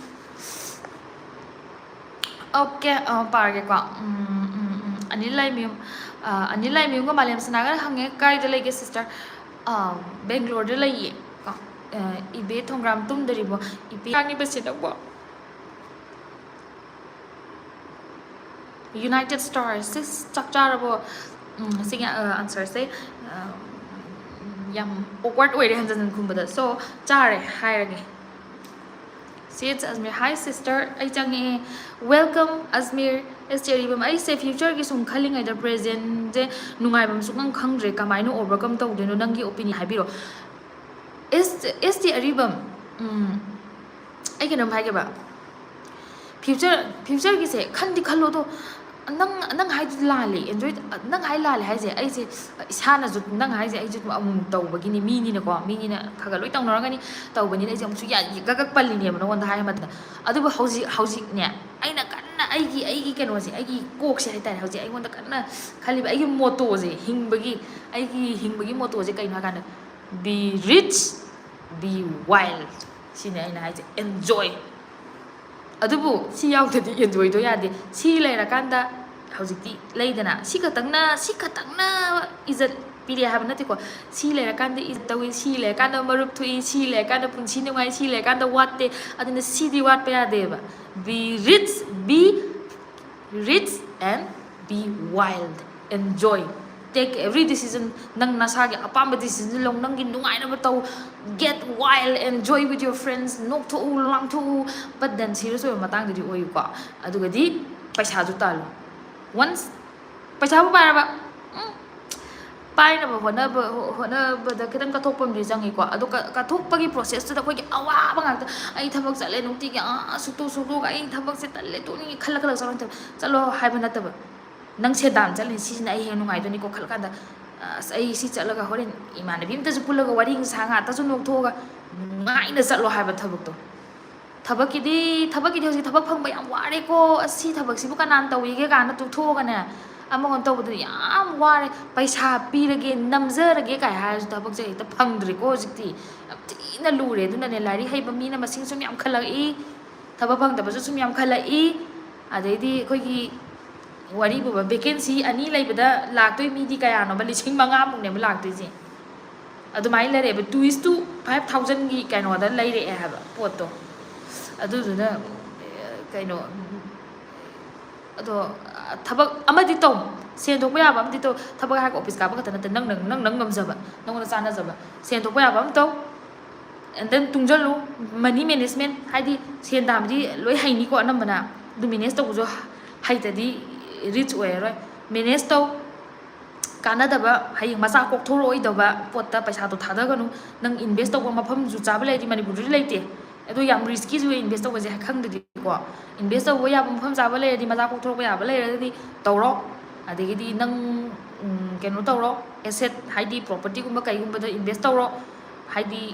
okay par ge ko ani lai mi ga malem sana ga hange kai de lege sister Bangalore de lai ko ibe thongram tum dari bo ibe ani ba se da bo United Stars sis chakchar bo sing answer say yam awkward way han jan khum ba so chare hairage Says Asmir, hi sister, I changi welcome Asmir. Esteri bam I say future ki sum khaling ai the present je nungai bam sukang khangre kamai no overcome tau de no nangi opinion habiro. Esti aribam ai kenam hai ke ba future ki se khandi khalo to nang hai lali enjoy nang hai lali hai je ai se isana ju nang hai je ai ju amum tau bagini mi ni na ko mi ni na khaga loi tang noranga ni tau bani ai jam su ya gagak palli ne no wanda hai mat adu ba hauji ne ai na kanna ai gi keno se ai gi kok se hai tai hauji ai wanda kanna khali ai gi moto je hingbagi moto je kai na kan be rich be wild sine ai na hai je enjoy adubu si yaudadi enjoy do yade si leira kanda hojikti leidana si katangna izat piri have nati ko si leira kanda is tawi si leira kanda marup thui si leira kanda punchi ngai si leira kanda watte adina si di wat pa deba be rich and be wild enjoy take every decision nang nasage apamba decision long nang gi nungai na tau get wild enjoy with your friends nok to lang to but then serious oi matang di oi ko aduga di paisa ju talu once paisa ba ba pai na ba hona ba da kidan ka thok pam ri jangi ko adu ka thok pagi process ta ko gi awa ba ngak ai thabak chale nukti gi su tu ga ai thabak se talle to ni khalak chalo hai ba na ta ba nang se dam chali si na ai he nungai do ni ko khal kan da ai si chala ga horen imana bim ta ju pula ga wari sa nga ta ju nok tho ga ngai na chalo hai ba thabak to thabak ki di hosi thabak phang ba yam ware ko asi thabak si bu kanan tawi ge ga na tu tho ga na amon taw bu yam ware paisa pi rage namja rage kai ha ju thabak je ta phang dri ko jikti ti na lu re du na ne lari hai ba mi na masing sum yam khala I thabak phang da ba ju sum yam khala I adai di khoi gi wari bu vacancy ani lai bada laktoi mi di kaya no bali sing manga mung ne ma laktoi je adu mai la re 2:5000 gi kai no da lai re ha ba pot to adu du na kai no ado thabak amadi to sen thok ba ba amadi to thabak ha office ka ba ka ta nang ngam ja ba nang na sana ja ba sen thok ba ba am to and then tungjalu money management haidi sen dam di loi hai ni ko anam bana du manage to jo hai ta di rich way rồi manage to kana da ba hai masa kok thoro oi da ba pot ta paisa to thada ga nu nang invest to ma pham ju cha ba lai di mani bu ri lai te edo yam risky ju invest to ga je khang de ko invest to ya ma pham cha ba lai di masa kok thoro ba ya ba lai di to ro adigi di nang keno to ro asset hai di property gum ba kai gum ba da invest to ro hai di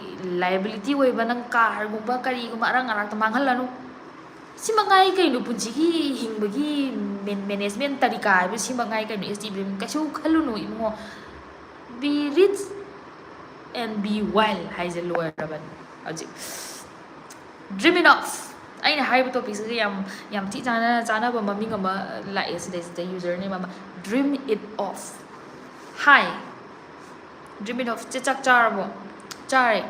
liability oi ba nang car gum ba kari gum arang arak ta manghal lanu simangai kai no punji gi hingbagi management tarika bi simangai kai no STB kasu khalu no imo be rich and be wild hai je lower raban aji dream enough ꯑꯩꯅ ꯍꯥꯏꯔꯤꯕ ꯇꯣꯄꯤꯛꯁꯤꯒ ꯌꯥꯝ ꯊꯤ ꯆꯥꯅꯕ ꯃꯃꯤꯡ ꯑꯃ ꯂꯥꯛꯑꯦ ꯁꯤꯗꯩꯁꯤꯗ user name ꯑꯃ ꯗ꯭ꯔꯤꯝ ꯏꯠ ꯑꯣꯐ. ꯍꯥꯏ ꯗ꯭ꯔꯤꯝ ꯏꯠ ꯑꯣꯐ ꯆꯥꯛ ꯆꯥꯔꯕꯣ? ꯆꯥꯔꯦ.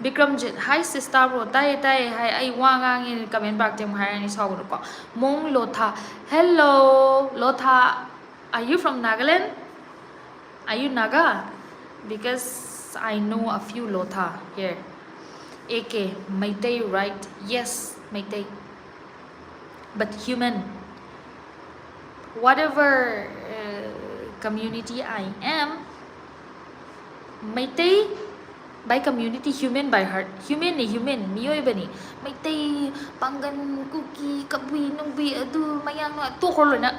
ꯕꯤꯀ꯭ꯔꯝꯖꯤꯠ ꯍꯥꯏ ꯁꯤꯁ ꯇꯥꯕ꯭ꯔꯣ? ꯇꯥꯏꯌꯦ ꯇꯥꯏꯌꯦ ꯍꯥꯏ. ꯑꯩ ꯋꯥ ꯉꯥꯡꯉꯦ ꯀꯃꯦꯟ ꯕꯥꯔꯛꯇꯤ ꯑꯃꯨꯛ ꯍꯥꯏꯔꯅꯤ ꯁꯥꯎꯒꯅꯨꯀꯣ. ꯃꯣꯡ Lotha hello Lotha, are you from Nagaland? Are you Naga? Because I know a few Lotha here. AK Maitai, right? Yes, Maitai. But human. Whatever community I am, Maitai by community, human by heart. Human ni human, miyoy ba ni? Maitai, Pangan, Kuki, Kabui, Nungbi, Adu, Mayang, to holo na.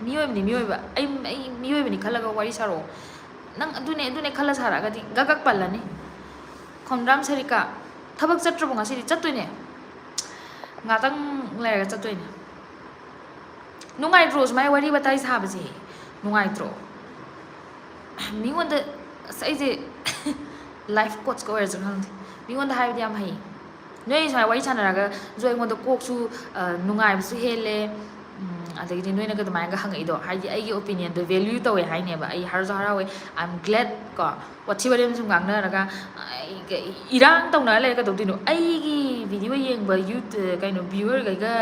Miyoy ba ni, miyoy ba? Ay miyoy ba ni khalaga wari saro. Nang adune khala saragadi gagak pala ni. Khomram Sarika, tabak chatrabo ngasi di chattoyne. Ngatang layraga chattoyne. Nungaitro sumai wari batai sabase. Nungaitro. Mingonda saise life coach ko oirjun hangdi. Mingonda haibdi yam hai. Noi sumai wari sanaraga jo ingonda koksu nungaibsu hele. ꯑꯗꯒꯤꯗꯤ ꯅꯣꯏꯅꯒ ꯑꯗꯨꯃꯥꯏꯅꯒ ꯍꯪꯉꯛꯏꯗꯣ ꯍꯥꯏꯗꯤ ꯑꯩꯒꯤ ꯑꯣꯄꯤꯅꯤꯌꯟꯗꯣ value ꯇꯧꯋꯦ ꯍꯥꯏꯅꯦꯕ ꯑꯩ ꯍꯔꯥꯎꯁꯨ ꯍꯔꯥꯎꯋꯦ ꯑꯥꯏ M glade ꯀꯣ ꯋꯥꯊꯤ ꯋꯥꯔꯦꯝ ꯁꯨꯝ ꯉꯥꯡꯅꯔꯒ ꯏꯔꯥꯡ ꯇꯧꯅꯔ ꯂꯩꯔꯒ ꯀꯩꯗꯧꯗꯣꯏꯅꯣ ꯑꯩꯒꯤ ꯚꯤꯗꯤꯑꯣ ꯌꯦꯡꯕ ꯀꯩꯅꯣ ꯚ꯭ꯌꯨꯋꯔꯒꯩꯒ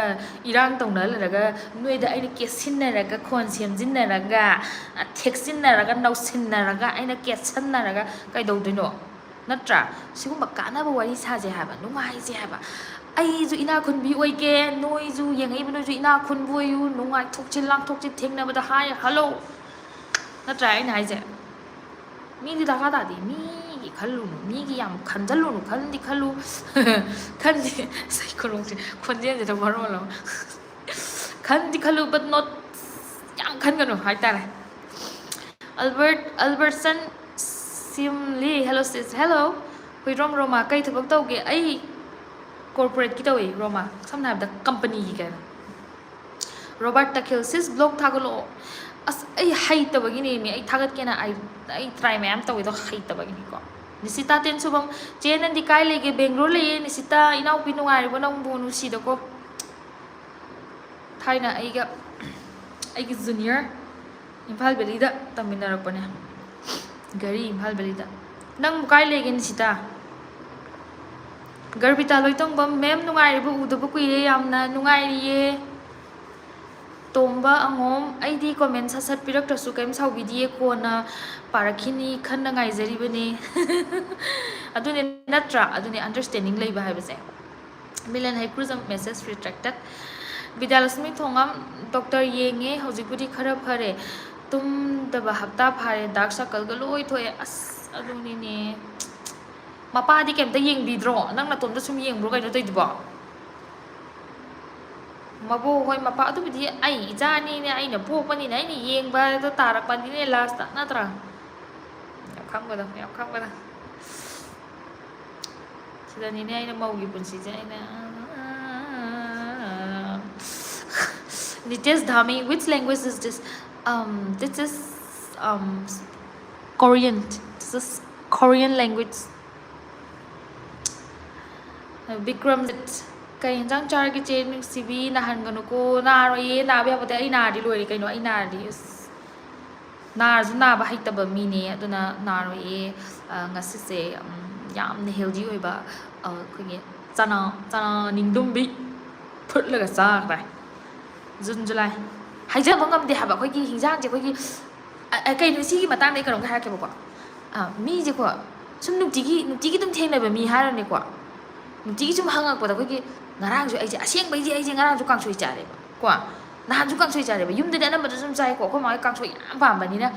ꯏꯔꯥꯡ ꯇꯧꯅꯔ ꯂꯩꯔꯒ ꯅꯣꯏꯗ ꯑꯩꯅ ꯀꯦꯠꯁꯤꯟꯅꯔꯒ ꯈꯣꯟ ꯁꯦꯝꯖꯤꯟꯅꯔꯒ ꯊꯦꯛꯆꯤꯟꯅꯔꯒ ꯅꯧꯁꯤꯟꯅꯔꯒ ꯑꯩꯅ ꯀꯦꯠꯁꯟꯅꯔꯒ ꯀꯩꯗꯧꯗꯣꯏꯅꯣ ꯅꯠꯇ꯭ꯔꯥ ꯁꯤꯒꯨꯝꯕ ꯀꯥꯟꯅꯕ ꯋꯥꯔꯤ ꯁꯥꯁꯦ ꯍꯥꯏꯕ ꯅꯨꯡꯉꯥꯏꯁꯦ ꯍꯥꯏꯕ ꯑꯩꯁꯨ ꯏꯅꯥꯈꯨꯟꯕꯤ ꯑꯣꯏꯒꯦ ꯅꯣꯏꯁꯨ ꯌꯦꯡꯉꯛꯏꯕ ꯅꯣꯏꯁꯨ ꯏꯅꯥꯈꯨꯟꯕ ꯑꯣꯏꯌꯨ ꯅꯨꯡꯉꯥꯏꯊꯣꯛꯁꯤ ꯂꯥꯡꯊꯣꯛꯁꯤ ꯊꯦꯡꯅꯕꯗ ꯍꯥꯏ ꯍꯜꯂꯣ ꯅꯠꯇ꯭ꯔꯥ ꯑꯩꯅ ꯍꯥꯏꯁꯦ ꯃꯤꯗꯤ ꯗꯔꯀꯥꯔ ꯇꯥꯗꯦ ꯃꯤꯒꯤ ꯈꯜꯂꯨꯅꯨ ꯃꯤꯒꯤ ꯌꯥꯝ ꯈꯟꯖꯜꯂꯨꯅꯨ ꯈꯟꯗꯤ ꯈꯜꯂꯨ ꯈꯟꯗꯤ ꯈꯨꯅꯣꯡꯁꯦ ꯈꯣꯟꯖꯦꯜꯁꯤꯗ ꯃꯔꯣꯜ ꯑꯃ khăn thì khăn but not yang khăn cái hai Albertson Simli hello sis hello hui rom Roma kai thabak tau ge ai corporate ki tawi Roma samna habda company ki ka Robert Takil sis blog thagalo as ai hai tabagi ni mi ai thagat ke na ai try me am tawi do hai tabagi ni ko Nisita ten subang chen and di kai lege Bangalore le Nisita inau pinu ngai bo nong bu nu si da ko thaina ai ga junior Imphal Valley da taminarakpane gari Imphal Valley da nang kai lege Nisita Garbita loitong bam mem nungai bu udabu kuire yamna nungai riye Tomba angom ID comment sasat pirak tasu kaim sau video ko na parakhini khanna ngai jari bane adune natra adune understanding lei ba haibase Milan Hecruzam message retracted Vidalasmi thongam Dr. Yenge hojipudi khara phare tum daba hapta phare dark circle ga loi thoe as aduni ne mapa di kemta yeng bidro nang na tom da sum yeng bro kai no toi dibo Mabu hoi mapa atu bidi ai jani ne ai na pokpa ni nai ni yeng ba to tarak pa ni ne last ta na tra ya khang ba da sida ni ne ai na mau gi pun si jai na Nitesh Dhami which language is this this is Korean this is Korean language Vikram kai jang char ki chen cv na han ganu ko na ro ye na ba ba ai na di loi kai no ai na di na ju na ba hai ta ba mi ne aduna na ro ye ngasi se yam ne healthy oi ba khoi nge chana ningdum bi phut la ga sa ba June July hai ja bangam de ha ba khoi ki hingjang je khoi ki kai ni si ki matang dei ka rong ha ke ba ko mi je ko sum nu ti gi tum theng na ba mi ha ra ne ko nu ti gi sum hangak ba da khoi ki ngarang ju ai je aseng bai je ai je ngarang ju kang soi cha re ba ko nahan ju kang soi cha re ba yum de na ba sum chai ko khoi ma kang soi yam pam ba ni na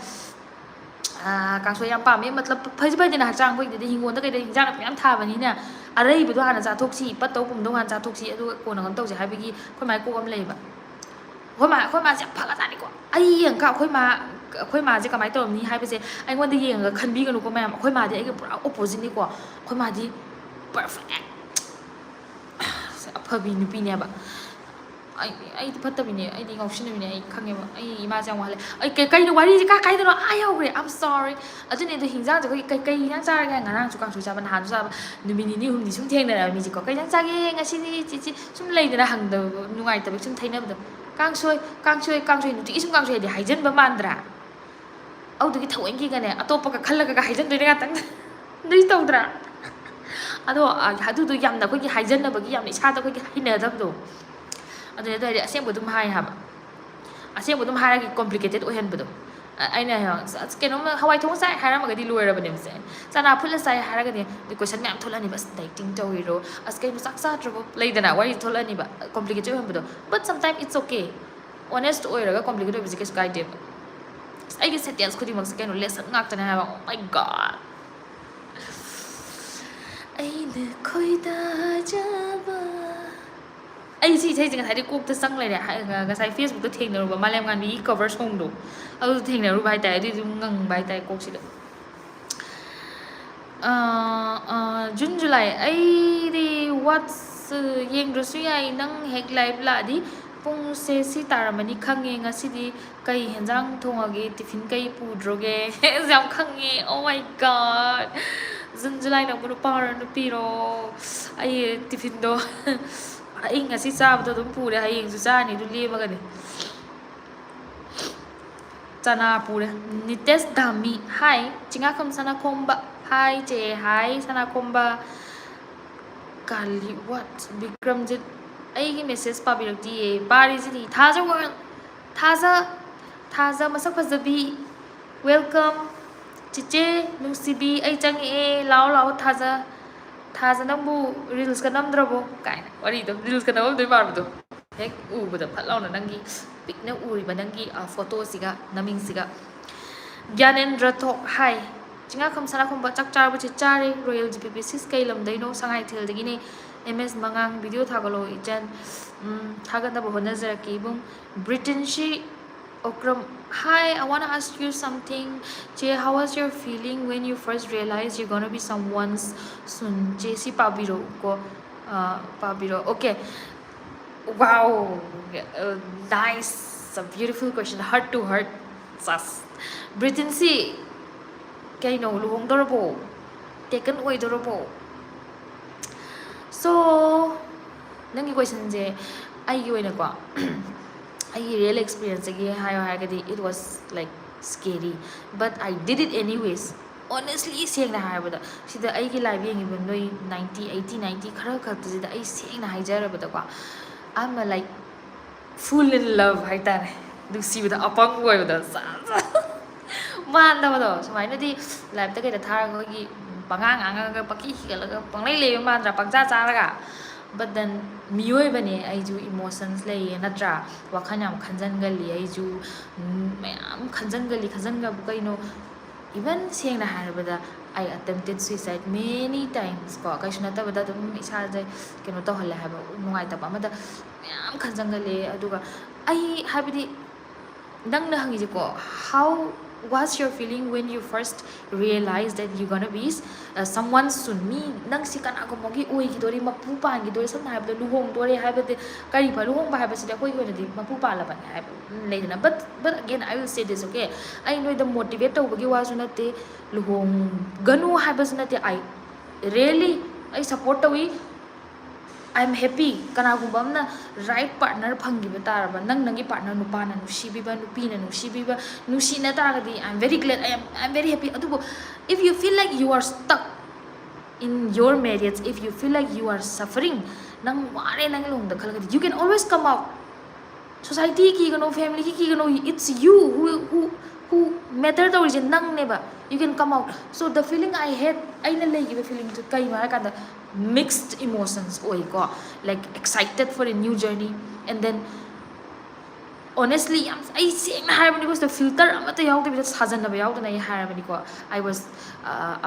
kang soi yam pam me matlab phai bai de na chang khoi de hingon da kai de hingjang yam tha ba ni na arai bu do hana cha thok si pat tau pum do han cha thok si adu ko na ngam tau je hai bi gi khoi mai ko gam lei ba khoi ma se pha ga ta ni ko ai yang ka khoi ma je ka mai tom ni hai bi se ai ngon de yeng ga khan bi ga nu ko ma khoi ma de ai ga pura opposite ni ko khoi ma di perfect Phabi nupi ne ba ꯑꯩ ꯐꯠꯇꯕꯤꯅꯦ ꯑꯩꯗꯤ ꯉꯥꯎꯁꯤꯟꯅꯕꯤꯅꯦ ꯑꯩ ꯈꯪꯉꯦꯕ ꯑꯩ ꯏꯃꯥꯁꯦ ꯌꯥꯝ ꯋꯥꯍꯜꯂꯦ ꯑꯩ ꯀꯩꯅꯣ ꯋꯥꯔꯤꯁꯦ ꯀꯥꯏꯗꯅꯣ ꯌꯧꯈ꯭ꯔꯦ I'm sorry ꯑꯗꯨꯅꯦ ꯑꯗꯣ ꯍꯤꯟꯖꯥꯡꯁꯦ ꯑꯩꯈꯣꯏ ꯀꯩ ꯍꯤꯟꯖꯥꯡ ꯆꯥꯔꯒꯦ ꯉꯔꯥꯡꯁꯨ ꯀꯥꯡꯁꯣꯏ ꯆꯥꯕ ꯅꯍꯥꯟꯁꯨ ꯆꯥꯕ ꯅꯨꯃꯤꯠ ꯅꯤꯅꯤ ꯍꯨꯝꯅꯤ ꯁꯨꯝ ꯊꯦꯡꯅꯔꯕ ꯃꯤꯁꯦꯀꯣ ꯀꯩ ꯍꯤꯟꯖꯥꯡ ꯆꯥꯒꯦ ꯉꯁꯤꯗꯤ ꯆꯤꯆꯤ ꯁꯨꯝ ꯂꯩꯗꯅ ꯍꯪꯗꯕ ꯅꯨꯡꯉꯥꯏꯇꯕ ꯁꯨꯝ ꯊꯩꯅꯕꯗꯣ ꯀꯥꯡꯁꯣꯏ ꯅꯨꯡꯇꯤꯒꯤ ꯁꯨꯝ ꯀꯥꯡꯁꯣꯏ ꯍꯥꯏꯗꯤ ꯍꯥꯏꯖꯟꯕ ꯃꯥꯟꯗ꯭ꯔꯥ ꯑꯗꯨꯗꯒꯤ ꯊꯑꯣꯏꯀꯤꯒꯅꯦ ꯑꯇꯣꯞꯄꯒ ꯈꯜꯂꯒ ꯍꯥꯏꯖꯟꯗꯣꯏꯅꯦ ꯉꯥꯛꯇꯪ ꯅꯣꯏ ꯇꯧꯗ꯭ꯔꯥ ꯑꯗꯣ ꯑꯗꯨꯗꯣ ꯌꯥꯝꯅ ꯑꯩꯈꯣꯏꯒꯤ ꯍꯥꯏꯖꯟꯅꯕꯒꯤ ꯌꯥꯝꯅ ꯏꯁꯥꯗ ꯑꯩꯈꯣꯏꯒꯤ ꯍꯩꯅꯗꯕꯗோ ꯑꯗꯨꯅ ꯑꯗꯨꯋꯥꯏꯗꯤ ꯑꯁꯦꯡꯕ ꯑꯗꯨꯝ ꯍꯥꯏ ꯍꯥꯏꯕ ꯑꯁꯦꯡꯕ ꯑꯗꯨꯝ ꯍꯥꯏꯔꯒ ꯀꯣꯝꯄ꯭ꯂꯤꯀꯦꯇꯦꯠ ꯑꯣꯏꯍꯟꯕꯗꯣ ꯑꯩꯅ ꯀꯩꯅꯣꯝ ꯍꯋꯥꯏ ꯊꯣꯡ ꯆꯥꯏ ꯍꯥꯏꯔꯝꯃꯒꯗꯤ ꯂꯣꯏꯔꯕꯅꯦꯕ ꯁꯦ ꯆꯅꯥ ꯐꯨꯠꯂ ꯆꯥꯏ ꯍꯥꯏꯔꯒꯗꯤ ꯀꯣꯏꯁꯟ ꯃꯌꯥꯝ ꯊꯣꯛꯂꯛꯑꯅꯤꯕ ꯑꯁ ꯗꯥꯏꯇꯤꯡ ꯇꯧꯔꯤꯔꯣ ꯑꯁ ꯀꯩꯅꯣ ꯆꯥꯛ ꯆꯥꯗ꯭ꯔꯕꯣ ꯂꯩꯗꯅ ꯋꯥꯔꯤ ꯊꯣꯛꯂꯛꯑꯅꯤꯕ ꯀꯣꯝꯄ꯭ꯂꯤꯀꯦꯇꯦꯠ ꯑꯣꯏꯍꯟꯕꯗꯣ ꯕꯠ ꯁꯝꯇꯥꯏꯝ ꯏꯠꯁ ꯑꯣꯀꯦ ꯑꯣꯅꯦꯁ ꯑꯣꯏꯔꯒ ꯀꯣꯝꯄ꯭ꯂꯤꯀꯦꯇꯦꯠ ꯑꯣꯏꯕꯁꯦ ꯀꯩꯁꯨ ꯀꯥꯏꯗꯦꯕ ꯑꯩꯒꯤ ꯁꯦꯟꯇꯦꯟꯁ ꯈꯨꯗꯤꯡꯃꯛꯁꯦ ꯀꯩꯅꯣ ꯂꯦꯁꯟ ꯉꯥꯛꯇꯅꯦ ꯍꯥꯏꯕ ꯑꯣ ꯃꯥꯏ ꯒॉड ꯑꯩꯅ ꯈꯣꯏꯗꯥꯖꯕ ꯑꯩ ꯁꯤ ꯏꯁꯩꯁꯦ ꯉꯁꯥꯏꯗꯤ ꯀꯣꯛꯇ ꯆꯪ ꯂꯩꯔꯦ ꯉꯁꯥꯏ ꯐꯦꯁꯕꯨꯛꯇ ꯊꯦꯡꯅꯔꯨꯕ ꯃꯥꯂꯦꯝ ꯉꯥꯟꯕꯤꯒꯤ ꯀꯣꯚꯔ ꯁꯣꯡꯗꯣ ꯑꯗꯨ ꯊꯦꯡꯅꯔꯨꯕ ꯍꯥꯏꯇꯥꯔꯦ ꯑꯗꯨꯏꯁꯨ ꯉꯪꯕ ꯍꯥꯏꯇꯥꯔꯦ ꯀꯣꯛꯁꯤꯗ ꯖꯨꯟ ꯖꯨꯂꯥꯏ ꯑꯩꯗꯤ ꯋꯥꯠꯁ ꯌꯦꯡꯗ꯭ꯔꯁꯨ ꯌꯥꯏ ꯅꯪ ꯍꯦꯛ ꯂꯥꯏꯚ ꯂꯥꯛꯑꯗꯤ ꯄꯨꯡꯁꯦ ꯁꯤ ꯇꯥꯔꯝꯃꯅꯤ ꯈꯪꯉꯦ ꯉꯁꯤꯗꯤ ꯀꯩ ꯍꯦꯟꯖꯥꯡ ꯊꯣꯡꯉꯒꯦ ꯇꯤꯐꯤꯟ ꯀꯩ ꯄꯨꯗ꯭ꯔꯣꯒꯦ ꯌꯥꯝ ꯈꯪꯉꯦ ꯑꯣ ꯃꯥꯏ ꯒॉड ꯖꯨꯟ ꯖꯨꯂꯥꯏ ꯅꯪꯕꯨ ꯅꯨꯄꯥꯔꯣ ꯅꯨꯄꯤꯔꯣ ꯑꯩ ꯇꯤꯐꯤꯟꯗꯣ ꯑꯩ ꯉꯁꯤ ꯆꯥꯕꯗꯣ ꯑꯗꯨꯝ ꯄꯨꯔꯦ ꯍꯌꯦꯡꯁꯨ ꯆꯥꯔꯅꯤ ꯑꯗꯨ ꯂꯦꯝꯃꯒꯅꯤ ꯆꯅꯥ ꯄꯨꯔꯦ ꯅꯤꯇꯦꯁ ꯙꯥꯃꯤ ꯍꯥꯏ ꯆꯤꯡꯉꯥꯈꯝ ꯁꯅꯥꯈꯣꯝꯕ ꯍꯥꯏ ꯆꯦ ꯍꯥꯏ ꯁꯅꯥꯈꯣꯝꯕ ꯀꯥꯂꯤ ꯋꯥꯠ ꯕꯤꯀ꯭ꯔꯝꯖꯤꯠ ꯑꯩꯒꯤ ꯃꯦꯁꯦꯖ ꯄꯥꯕꯤꯔꯛꯇꯤꯌꯦ ꯄꯥꯔꯤꯁꯤꯗꯤ ꯊꯥꯖ ꯊꯥꯖ ꯃꯁꯛ ꯐꯖꯕꯤ ꯋꯦꯜꯀꯝ ꯆꯤꯆꯦ ꯅꯨꯡꯁꯤꯕꯤ ꯑꯩ ꯆꯪꯉꯛꯑꯦ ꯂꯥꯛꯑꯣ ꯂꯥꯛꯑꯣ ꯊꯥꯖ ꯅꯪꯕꯨ ꯔꯤꯜꯁꯀ ꯅꯝꯗ꯭ꯔꯕꯣ ꯀꯥꯏꯅ ꯋꯥꯔꯤꯗꯣ ꯔꯤꯜꯁꯀ ꯅꯝꯃꯝꯗꯣꯏ ꯃꯥꯟꯕꯗꯣ ꯍꯦꯛ ꯎꯕꯗ ꯐꯠ ꯂꯥꯎꯅ ꯅꯪꯒꯤ ꯄꯤꯛꯅ ꯎꯔꯤꯕ ꯅꯪꯒꯤ ꯐꯣꯇꯣꯁꯤꯒ ꯅꯃꯤꯡꯁꯤꯒ ꯒ꯭ꯌꯥꯅꯦꯟꯗ꯭ꯔ ꯊꯣꯛ ꯍꯥꯏ ꯆꯤꯡꯉꯥꯈꯝ ꯁꯅꯥꯈꯣꯝꯕ ꯆꯥꯛ ꯆꯥꯔꯕꯁꯤ ꯆꯥꯔꯦ ꯔꯣꯌꯦꯜ ꯖꯤꯄꯤꯄꯤ6 ꯀꯩ ꯂꯝꯗꯩꯅꯣ ꯁꯉꯥꯏꯊꯦꯜꯗꯒꯤꯅꯦ MS ꯃꯉꯥꯡ ꯚꯤꯗꯤꯑꯣ ꯊꯥꯒꯠꯂꯛꯑꯣ ꯏꯆꯟ ꯊꯥꯒꯠꯅꯕ ꯍꯣꯠꯅꯖꯔꯛꯀꯦ ꯏꯕꯨꯡ ꯕ꯭ꯔꯤꯇꯤꯟꯁꯤ Okram, hi, I want to ask you something. Che, how was your feeling when you first realized you're gonna be someone's soon? Che, si Pabiro ko, Pabiro. Okay. Wow, nice. It's a beautiful question. Heart to heart. Sas. Britain si, kay no luhong dorabo. Taken away dorabo. So, nangi question je, ay na ko. Real experience it was like scary but I did it anyways honestly sengna haibada sida aigi live yengiba noi 90 80 90 khara khatsida ai sengna haijarabada ko I'm like full in love haitare dusibada apang oibada mandabado sumaina di live ta kaida tharaga gi pangang anga paki higalaga panglai lebe mandra pangcha charaga but then miyoibane aiju emotions lei natra wakhan yam khanjangali aiju mayam khanjangali khajanga bukaino even sengna harabada I attempted suicide many times ko kaishna tabada dum isa jai keno to halle haba nungai ta amada mayam khanjangali aduga ai habidi nangna hangi ko how was your feeling when you first realized that you're gonna be someone soon me nang si kana ko mogi oi gi dori mapu pan gi dori samna habda luhong dori habde kari ba luhong ba habda sida koi ko di mapu pa la ba hab leidana but again I will say this okay I know the motivate to bagi wasu na te luhong ganu habda na te I really I support to we I'm happy kana gumba amna right partner phangiba taraba nangi partner nupa na nusibiba nupi na nusibiba nusina taragadi I'm very glad I'm very happy adubo if you feel like you are stuck in your marriage if you feel like you are suffering nang ware nang long da khalagadi you can always come out society ki gano family ki gano it's you who matter the origin nang neba you can come out so the feeling I had aina legi feeling to kai mara kada mixed emotions oi ko like excited for a new journey and then honestly I sing harmony because the filter amata yawde bi sajan ba yawde na harmony ko I was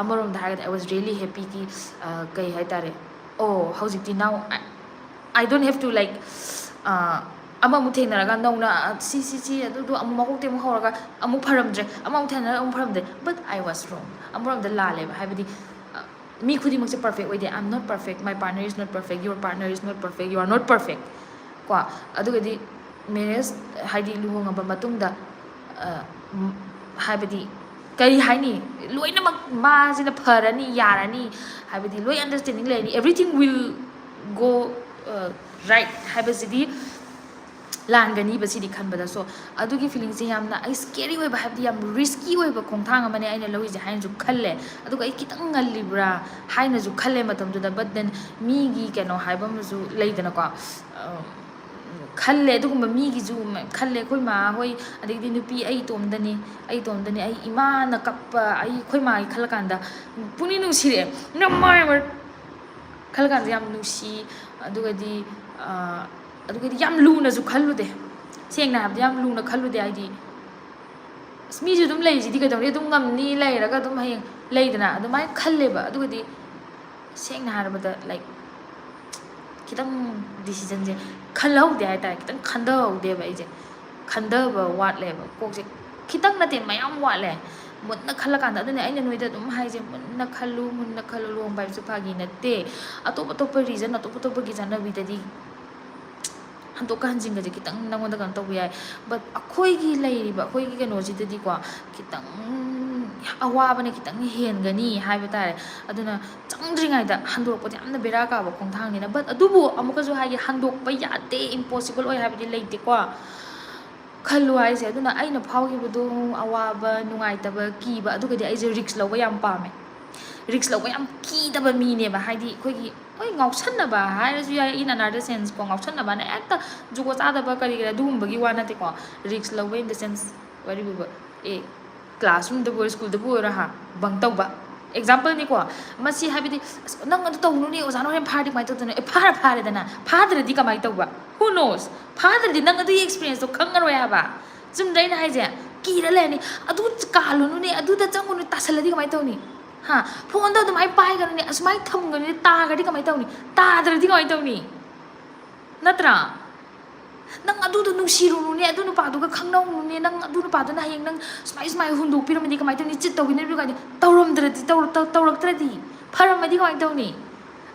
amarom da I was really happy ki kai hai tare oh how's now I don't have to like ama mu thenaraga nongna si adu amu makok te mu horaga amu pharamdre ama mu thenara amu pharamde but I was wrong amarom da la le habidi me khudi mak se perfect way I'm not perfect my partner is not perfect your partner is not perfect you are not perfect ꯀꯣ ꯑꯗꯨꯒꯗꯤ marriage ꯍꯥꯏꯗꯤ ꯂꯨꯍꯣꯡꯉꯕ ꯃꯇꯨꯡꯗ ꯍꯥꯏꯕꯗꯤ ꯀꯔꯤ ꯍꯥꯏꯅꯤ ꯂꯣꯏꯅꯃꯛ ꯃꯥꯁꯤꯅ ꯐꯔꯅꯤ ꯌꯥꯔꯅꯤ ꯍꯥꯏꯕꯗꯤ ꯂꯣꯏ ꯑꯟꯗꯔꯁꯇꯦꯟꯗꯤꯡ ꯂꯩꯔꯅꯤ everything will go right ꯍꯥꯏꯕꯁꯤꯗꯤ ꯂꯥꯟꯒꯅꯤꯕ ꯁꯤꯗꯤ ꯈꯟꯕꯗ ꯁꯣ ꯑꯗꯨꯒꯤ ꯐꯤꯂꯤꯡꯁꯦ ꯌꯥꯝꯅ ꯑꯩ ꯁ꯭ꯀꯦꯔꯤ ꯑꯣꯏꯕ ꯍꯥꯏꯕꯗꯤ ꯌꯥꯝ ꯔꯤꯁꯀꯤ ꯑꯣꯏꯕ ꯈꯣꯡꯊꯥꯡ ꯑꯃꯅꯦ ꯑꯩꯅ ꯂꯧꯔꯤꯁꯦ ꯍꯥꯏꯅꯁꯨ ꯈꯜꯂꯦ ꯑꯗꯨꯒ ꯑꯩ ꯈꯤꯇꯪ ꯉꯜꯂꯤꯕ꯭ꯔꯥ ꯍꯥꯏꯅꯁꯨ ꯈꯜꯂꯦ ꯃꯇꯝꯗꯨꯗ ꯕꯠ ꯗꯦꯟ ꯃꯤꯒꯤ ꯀꯩꯅꯣ ꯍꯥꯏꯕ ꯑꯃꯁꯨ ꯂꯩꯗꯅꯀꯣ ꯈꯜꯂꯦ ꯑꯗꯨꯒꯨꯝꯕ ꯃꯤꯒꯤꯁꯨ ꯈꯜꯂꯦ ꯑꯩꯈꯣꯏ ꯃꯥ ꯍꯣꯏ ꯑꯗꯒꯤꯗꯤ ꯅꯨꯄꯤ ꯑꯩ ꯏꯇꯣꯝꯗꯅꯤ ꯑꯩ ꯏꯃꯥꯅ ꯀꯞꯄ ꯑꯩꯈꯣꯏ ꯃꯥꯒꯤ ꯈꯜꯂ ꯀꯥꯟꯗ ꯄꯨꯛꯅꯤꯡ ꯅꯨꯡꯁꯤꯔꯛꯑꯦ ꯅꯝꯃꯥꯏ ꯈꯜꯂ ꯀꯥꯟꯗ ꯌꯥꯝ ꯅꯨꯡꯁꯤ ꯑꯗꯨꯒꯗꯤ ꯌꯥꯝ ꯂꯨꯅꯁꯨ ꯈꯜꯂꯨꯗꯦ ꯁꯦꯡꯅ ꯍꯥꯏꯕꯗ ꯌꯥꯝ ꯂꯨꯅ ꯈꯜꯂꯨꯗꯦ ꯍꯥꯏꯗꯤ ꯑꯁ ꯃꯤꯁꯨ ꯑꯗꯨꯝ ꯂꯩꯔꯤꯁꯤꯗꯤ ꯀꯩꯗꯧꯅꯤ ꯑꯗꯨꯝ ꯉꯝꯅꯤ ꯂꯩꯔꯒ ꯑꯗꯨꯝ ꯍꯌꯦꯡ ꯂꯩꯗꯅ ꯑꯗꯨꯃꯥꯏꯅ ꯈꯜꯂꯦꯕ ꯑꯗꯨꯒꯗꯤ ꯁꯦꯡꯅ ꯍꯥꯏꯔꯕꯗ ꯂꯥꯏꯛ खितंग डिसीजन से खलहौदे हाइतारे खितंग खंदहौदेबा अइजे खंदबा वाटलेबा कोकसे खितंग नते मयाम वाटले मुन्ना खल्ला कांदा अदुने अइना नोइदा दुम हाइजे मुन्ना खल्लु लोंग बाइसु फागी नते अतोप अतोप रीजन अतोप की जानबीददी हंतोक हंजिंगजे खितंग नंगोंदा गन तौबा याय बट अखोइगी लैरिबा अखोइगी कनोजिददी को खितंग अवाबने खितंग हेनगनी हाइबा तारे अदुना चंद्रिङाइदा हंदोरपदि यामना बेरा काबा खोंथांगनिना बट अदुबु अमुकजु हाइगे हंदोकपा यादे इम्पॉसिबल ओय हाइबदि लैतेको खल्लु हाइसे अदुना अइना फाउगिबदु अवाबा नुंगाइतबा कीबा अदुगदि अइजे रिस्क लौबा याम पामे रिस्क लौबा याम कीदबा मीनेबा हाइदि अखोइगी ओय ngausanaba hairaju ya in another sense ko ngausanaba na ekta jugo chadaba kari gira dumbagi wa nate ko risk lawba in the sense wari bu e classroom da bo school da bo ra ha bang tawba example ni ko masi habidi nang adu tawnu ni ozano hem party mai tawdana e phare dana phadre di kamai tawba who knows phadre di nang adu experience to khangaroi haba zum dai na haije kira leni adu kalunu ni adu da changunu tasaladi kamai tawni हाँ phone तो तुम्हारी पाए करने Asmai थम करने तागड़ी कमाई ताऊनी तादरदी कमाई ताऊनी नत्रा नंग अदुदु नुसिरुनुने अदु नुपादुगा खंगनौनुने नंग अदु नुपादुना हयेंग नंग स्माई हुंदोक पिरमदि कमाई ताऊनी चित तौगिने बिगादि तौरमद्रदि तौरक्तरदि फरमदि कमाई ताऊनी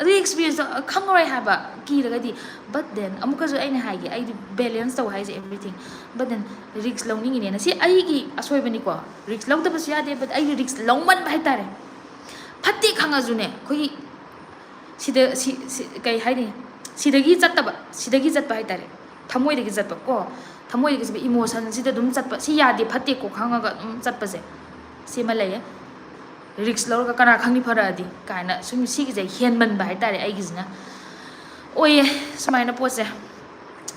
अदु एक्सपीरियंस खंगरोय हाबा कीरगदि बट देन अमुकजु अइना हाइगे अइदि बैलेंस तौ हाइजे एवरीथिंग बट देन रिस्क लौनिंगिने ना से अइगी असोयबनिको रिस्क लौदबसु यादे बट अइगी रिस्क लौमन भाइतारे फत्ते खंगाजुने कोई कई हाइनी सिदगी चत्तबा हाइतारे थमोइदगी चत्तबा को थमोइदगी चत्तबा इमोशन सिदा दुम चत्तबा सि यादे फत्ते को खंगागा दुम चत्तबसे सिमा लैये रिस्क लौरगा कना खंगनि फरादि कायना सुम सिगिजे हेनमनबा हाइतारे अइगिजना ओये सुमाइना पोसे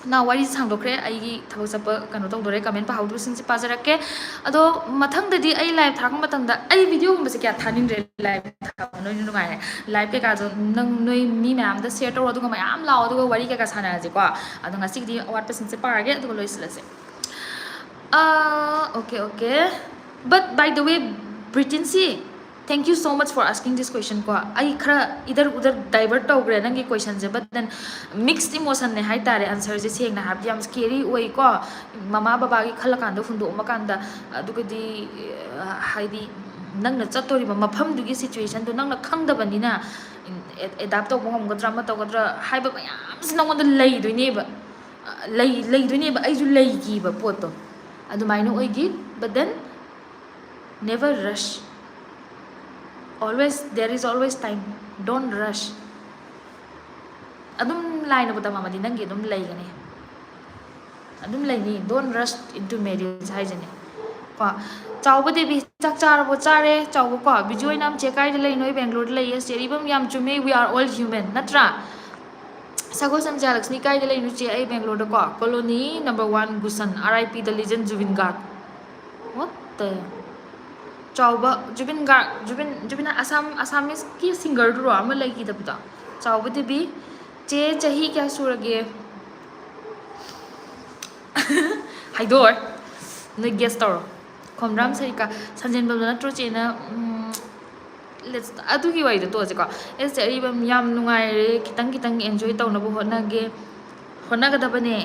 ना वारी सांगदोखरे अइगी थबक चप कनो तौदोरे कमेंट पाहौदु सिंसे पाजरके अदो मथंगददी अइ लाइव थाखं मतंगदा अइ वीडियो गुंबसे क्या थानिंद्रे लाइव थाखं नोइ नुगाय लाइव के काजो नंग नोइ मी मैम द शेयर तौर अदुगा मयाम लाओ अदुगा वारी के का सानाजे को अदो ngasiगदी अवाट सिंसे पारगे अदुगा लोइसलसे okay but by the way ब्रिटेनसी thank you so much for asking this question ko ai khara idhar udhar divert tawgre nangi question je but then mixed emotion ne hai tare answer je seng na habdi am scary oi ko mama baba gi khala kan da fundo makanda adugadi haidi nang na chatori ba mafam du gi situation du nang na khang da bani na adapt to ngom gadra ma tawgadra hai ba yam sinong da lei doine ba lei doine ba ai ju lei gi ba poto adu maino oi gi but then never rush always there is always time don't rush adum line bota mamadi nangi adum laigani don't rush into marriage haijane ko chawba debi chak charabo chare chawba ko bijoi nam chekai de lai noi bangalore lai yes seribam yam chume we are all human natra sago samja lakshmi kai de lai nu che ai bangalore da ko colony number 1 gusan rip the legend jubin garg what the चौबा जुबिन असमीज की singer रो अम लगी दबदा चौबा देबी चे चही क्या सुरगे हाइदोर न गेस तौर खोमराम सरिका संजन बल नत्रो चेना लेट्स अदुगी वाइद तो जेको एस एरिबम याम नुंगाइ रे कितंग एन्जॉय तौनबो होनागदबने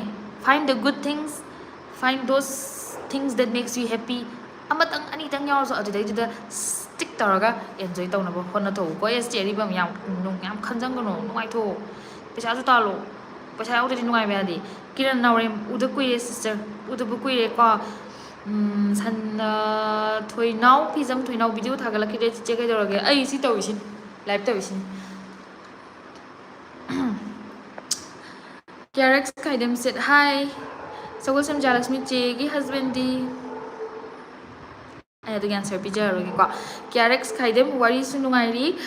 find the good things find those things that makes you happy amatang ani tang yaw so adai da stick taraga enjoy tawna bo honna to ko es cheri bam yam khanjang no ngai tho pesa ju ta lo पैसा याउदरी नुंगाई बेदी किरण नावरे उद कुइरे sister उदबु कुइरे को सन थोइनाव फिजम थोइनाव video थागलखिरे चिचे कइदोरगे आई सि तौइसिन live तौइसिन Carex Kaidem said hi. So what's some Jalakshmi Chegi husband di? I had to answer Pija. Carex Kaidem, what is Nungairi?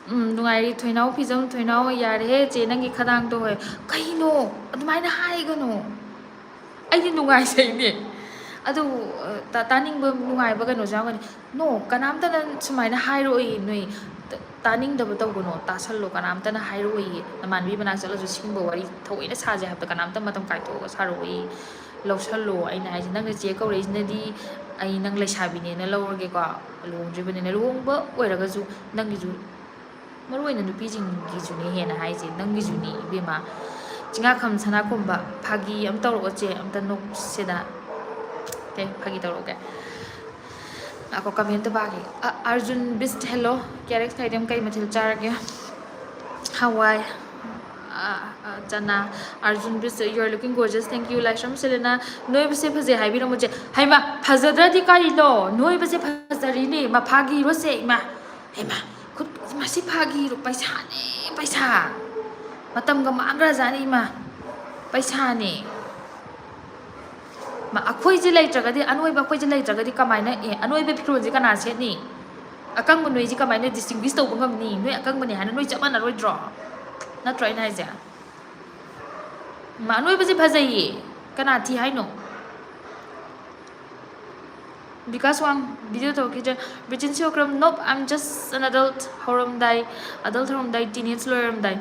Nungairi Twinao Pizam Twinao Yare, Jenangi Kadang to her. Kaino, mine high gono. I didn't know I say it. Ado taning Nungai Bagano Javan. No, Kanamtan to mine high roi. Taning the Batogono, Tasalo, Kanamtan, Highway, the man we Manasala to Simbo, to in a Saja have the Kanamtan Matam Kaito, Harway, Los Hello, and I know the Jacob is Nadi, I Nanglish having in a lower Gega, alone driven in a room, but where a gazoo, Nangizu. More in the pigeon Gizuni and I say Nangizuni, Bima. Jingakam Sanakumba, Pagi, I'm Toroche, I'm the no Seda. Okay, Pagi Toroke. Ako kami yung tabagi. Arjun Bist, hello. Carex Kaidem kay Matil Charge. Hawaii. Jana. Arjun Bist, you are looking gorgeous. Thank you. Laksham Selena. Noi base paze hai biro mujhe. Hai ma phazadra di kai lo. Noi base phazari ni ma phagi ro se ma. Hai ma. Khud ma si phagi ro paisa ne. Paisa. Matam ga maagra jani ma. Paisa ne. Ma akhoi ji lai tragadi anoi ba khoi ji lai tragadi kamaina e anoi be phirun ji kana se ni akang bunoi ji kamaina distinguish to bangam ni noi akang bani hana noi chama na roi draw na try na ja ma anoi ba ji phajai kana thi hai no because one video to ki Bridget Shokram nope I'm just an adult horam dai teenage loram dai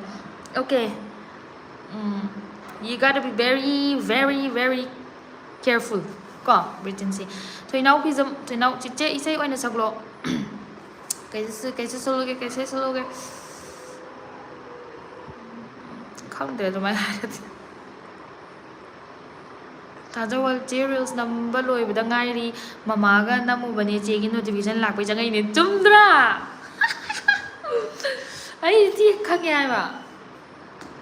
okay you got to be very careful. Ko, Britain say. To now pism to now chiche isay oy na saglo. Kaise sologe. Come there to my head. Tajawal cereals number loy with a ngairi, mamaga namu bani chegi notification lak pajang ini tumdra. Ay ti kagya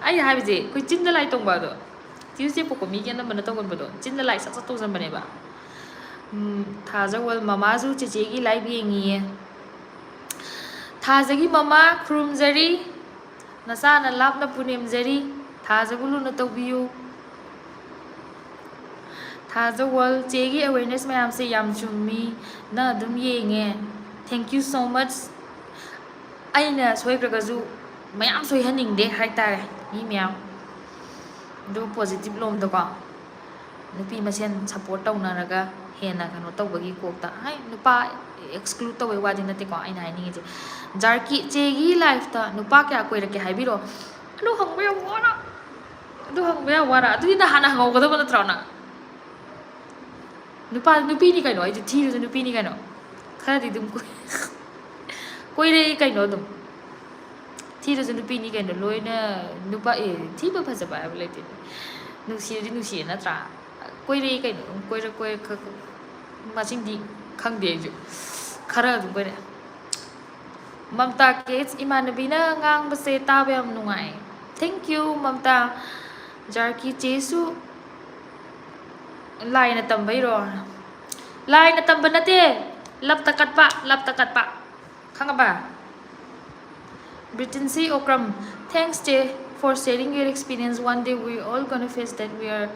ay have it. Kuy chin the light on bado. Tuesday po comedian naman na tawag ba doon? Chin the light sa tusan ba ba? Tajawal mamazu chichegi live yengi. Tajagi mama krumzari nasa na lap na punimzari. Tajagulu na tawbiyo. Tajawal chegi awareness mayam se yam chumi na dum yengi. Thank you so much. Ay na soy kragazu mayam soy haning de hai tare. Ni meow. Do positive lom to ko nupi masen support taw na raga hena kano taw bagi ko ta hai nupa exclude taw wa din nate ko ai nai ni je jarki chegi life ta nupa kya koi rake hai biro lu hang me wara adu na hana hang ko da bana trauna nupi ni kai no ai je thi ru nupi ni kai no khara di dum koi re kai no dum thi ru nupi ni kai no loi na nupa e thi ba phasa ba le ti nusi na tra koi re kai no koi ma sing di khang de ju khara du koi Mamta kids imanabi na ngang base tabe am nungai thank you Mamta jarki chesu lai na tambai ro lai na tamba na te lap takat pa khang ba Britain C. Okram, thanks Jay for sharing your experience. One day we're all gonna face that. We are